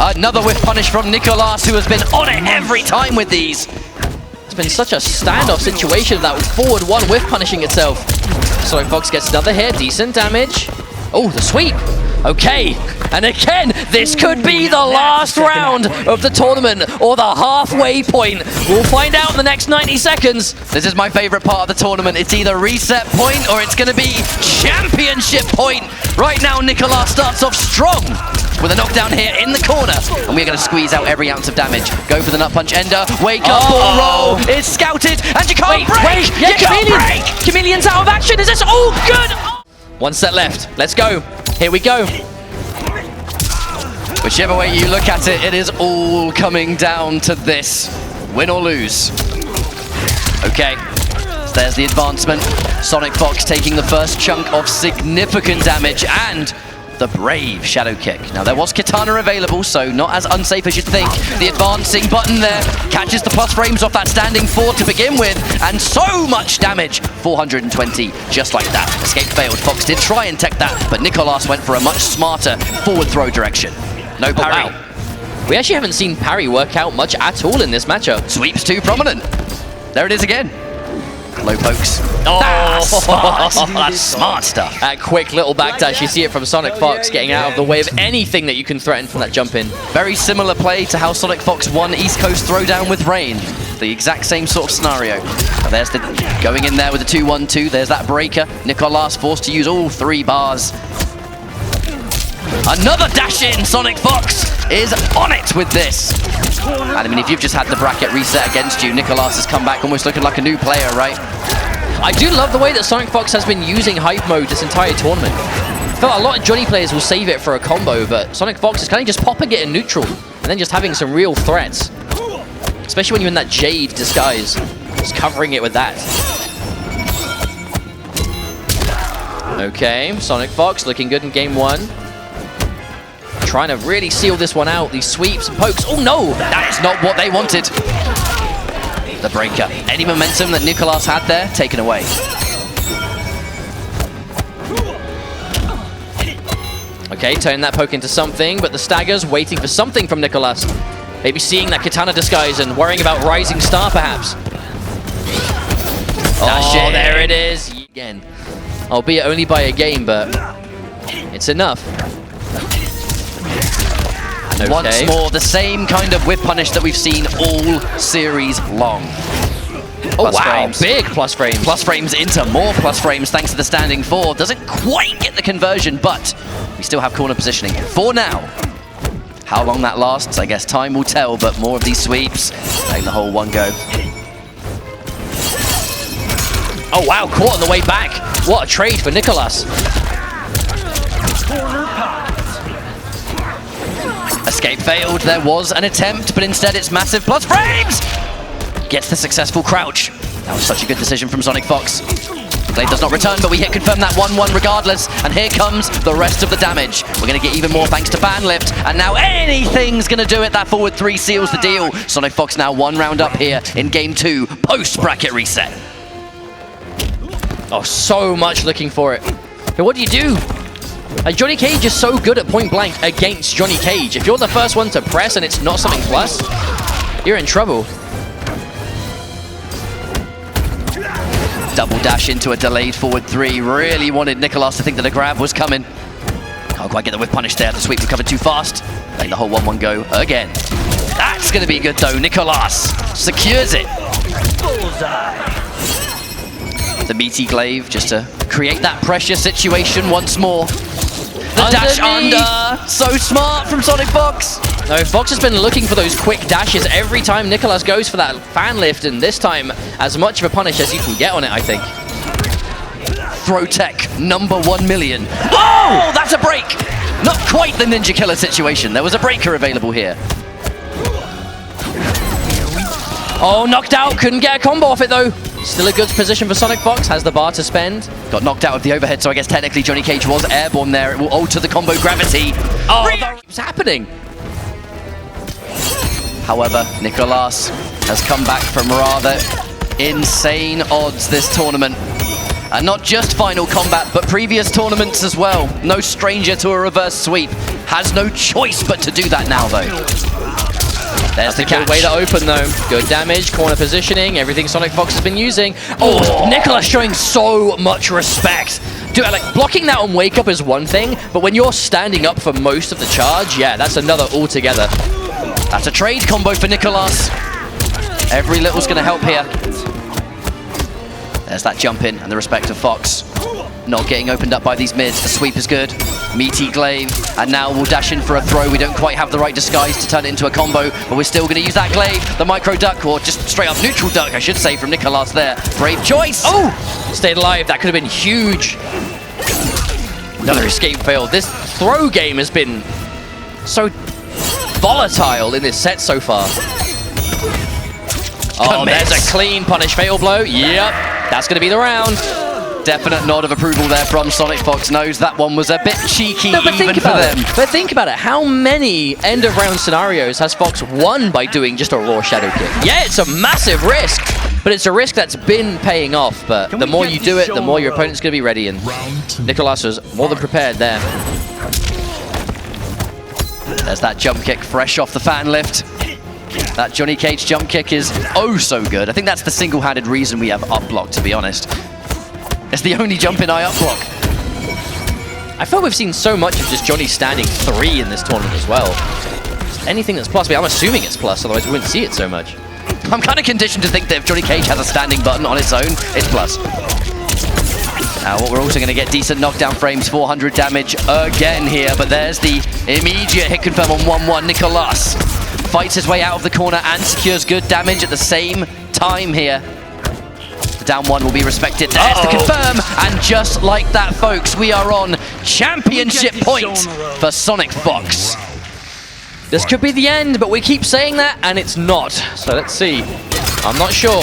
Another whiff punish from Nicolas, who has been on it every time with these. It's been such a standoff situation, that forward 1 whiff punishing itself. SonicFox gets another hit, decent damage. Oh, the sweep. Okay, and again, this could be the last round of the tournament, or the halfway point. We'll find out in the next 90 seconds. This is my favorite part of the tournament. It's either reset point or it's going to be championship point. Right now, Nicolas starts off strong with a knockdown here in the corner, and we're going to squeeze out every ounce of damage. Go for the nut punch ender. Wake up or roll. It's scouted, and you can't break. Yeah, you can't break. Chameleon's out of action. Is this all good? 1 set left. Let's go. Here we go. Whichever way you look at it, it is all coming down to this. Win or lose. Okay, so there's the advancement. SonicFox taking the first chunk of significant damage, and the brave shadow kick. Now, there was Katana available, so not as unsafe as you'd think. The advancing button there catches the plus frames off that standing 4 to begin with, and so much damage. 420, just like that. Escape failed. Fox did try and tech that, but Nicolas went for a much smarter forward throw direction. No parry. Oh, wow. We actually haven't seen parry work out much at all in this matchup. Sweeps too prominent. There it is again. Low pokes. Oh, That's smart stuff. That quick little backdash, you see it from SonicFox getting out of the way of anything that you can threaten from that jump in. Very similar play to how SonicFox won East Coast Throwdown with Rain. The exact same sort of scenario. Now there's the going in there with the 2-1-2. There's that breaker. Nicolas forced to use all 3 bars. Another dash in. SonicFox is on it with this. And I mean, if you've just had the bracket reset against you, Nicolas has come back almost looking like a new player, right? I do love the way that SonicFox has been using hype mode this entire tournament. I felt a lot of Johnny players will save it for a combo, but SonicFox is kind of just popping it in neutral and then just having some real threats. Especially when you're in that Jade disguise, just covering it with that. Okay, SonicFox looking good in game 1. Trying to really seal this one out. These sweeps and pokes. Oh no! That is not what they wanted. The breaker. Any momentum that Nicolas had there, taken away. Okay, turning that poke into something, but the staggers waiting for something from Nicolas. Maybe seeing that katana disguise and worrying about Rising Star, perhaps. Oh, there it is. Again. Albeit only by a game, but it's enough. Okay. Once more, the same kind of whip punish that we've seen all series long. Oh, Plus wow, frames. big plus frames. Plus frames into more plus frames thanks to the standing 4. Doesn't quite get the conversion, but we still have corner positioning for now. How long that lasts, I guess time will tell, but more of these sweeps, letting the whole one go. Oh, wow, caught on the way back. What a trade for Nicolas. Escape failed. There was an attempt, but instead it's massive plus frames! Gets the successful crouch. That was such a good decision from SonicFox. Blade does not return, but we hit confirm that 1-1 regardless. And here comes the rest of the damage. We're going to get even more thanks to fan lift. And now anything's going to do it. That forward 3 seals the deal. SonicFox now 1 round up here in game 2, post-bracket reset. Oh, so much looking for it. But what do you do? Johnny Cage is so good at point blank against Johnny Cage. If you're the first one to press and it's not something plus, you're in trouble. Double dash into a delayed forward 3. Really wanted Nicolas to think that a grab was coming. Can't quite get the whip punish there. The sweep recovered too fast. Letting the whole 1-1 go again. That's going to be good though. Nicolas secures it. The meaty glaive just to create that pressure situation once more. The dash under. So smart from SonicFox. No, Fox has been looking for those quick dashes every time Nicolas goes for that fan lift, and this time as much of a punish as you can get on it, I think. Throw tech number 1 million. Oh, that's a break. Not quite the Ninja Killer situation. There was a breaker available here. Oh, knocked out. Couldn't get a combo off it though. Still a good position for SonicFox. Has the bar to spend. Got knocked out of the overhead, so I guess technically Johnny Cage was airborne there. It will alter the combo gravity. Oh, what's happening? However, Nicolas has come back from rather insane odds this tournament. And not just Final Combat, but previous tournaments as well. No stranger to a reverse sweep. Has no choice but to do that now, though. There's the catch. Good way to open, though. Good damage, corner positioning, everything SonicFox has been using. Oh, Nicolas showing so much respect. Dude, like, blocking that on wake up is one thing, but when you're standing up for most of the charge, yeah, that's another altogether. That's a trade combo for Nicolas. Every little's going to help here. There's that jump in and the respect of Fox. Not getting opened up by these mids. The sweep is good. Meaty glaive. And now we'll dash in for a throw. We don't quite have the right disguise to turn it into a combo, but we're still going to use that glaive. The micro duck, or just straight up neutral duck, I should say, from Nicolas there. Brave choice. Oh! Stayed alive. That could have been huge. Another escape fail. This throw game has been so volatile in this set so far. Oh, there's a clean punish fatal blow. Yep, that's going to be the round. Definite nod of approval there from SonicFox. Knows that one was a bit cheeky even for them. But think about it. How many end of round scenarios has Fox won by doing just a raw shadow kick? Yeah, it's a massive risk, but it's a risk that's been paying off. But the more you do it, the more your opponent's going to be ready. And Nicolas was more than prepared there. There's that jump kick fresh off the fan lift. That Johnny Cage jump kick is oh so good. I think that's the single-handed reason we have up block, to be honest. It's the only jump in eye up block. I feel we've seen so much of just Johnny standing 3 in this tournament as well. Just anything that's plus, I'm assuming it's plus, otherwise we wouldn't see it so much. I'm kind of conditioned to think that if Johnny Cage has a standing button on its own, it's plus. Now, what we're also going to get decent knockdown frames, 400 damage again here, but there's the immediate hit confirm on 1-1. Nicolas fights his way out of the corner and secures good damage at the same time here. The down 1 will be respected. There's the confirm, and just like that, folks, we are on championship point for SonicFox. This could be the end, but we keep saying that, and it's not. So let's see. I'm not sure.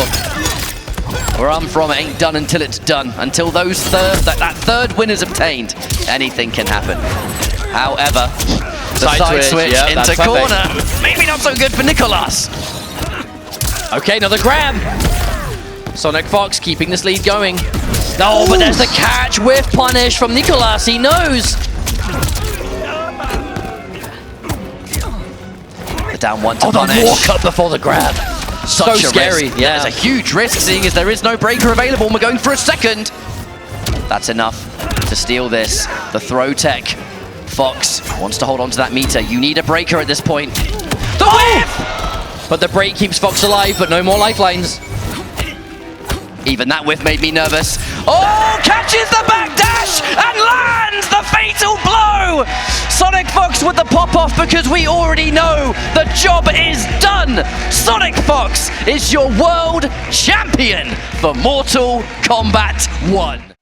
Where I'm from, it ain't done until it's done. Until those that third win is obtained, anything can happen. However, the side switch yeah, into that's corner, maybe not so good for Nicolas. Okay, another grab. SonicFox keeping this lead going. No, but there's the catch with punish from Nicolas. He knows. The down 1 to Oh, punish. the walk up before the grab. Such a scary, risk. yeah. There's a huge risk, seeing as there is no breaker available, and we're going for a second. That's enough to steal this. The throw tech. Fox wants to hold on to that meter. You need a breaker at this point. The whiff! But the break keeps Fox alive, but no more lifelines. Even that whiff made me nervous. Oh, catches the backdash and lands the fatal blow! SonicFox with the pop-off because we already know the job is done! SonicFox is your world champion for Mortal Kombat 1.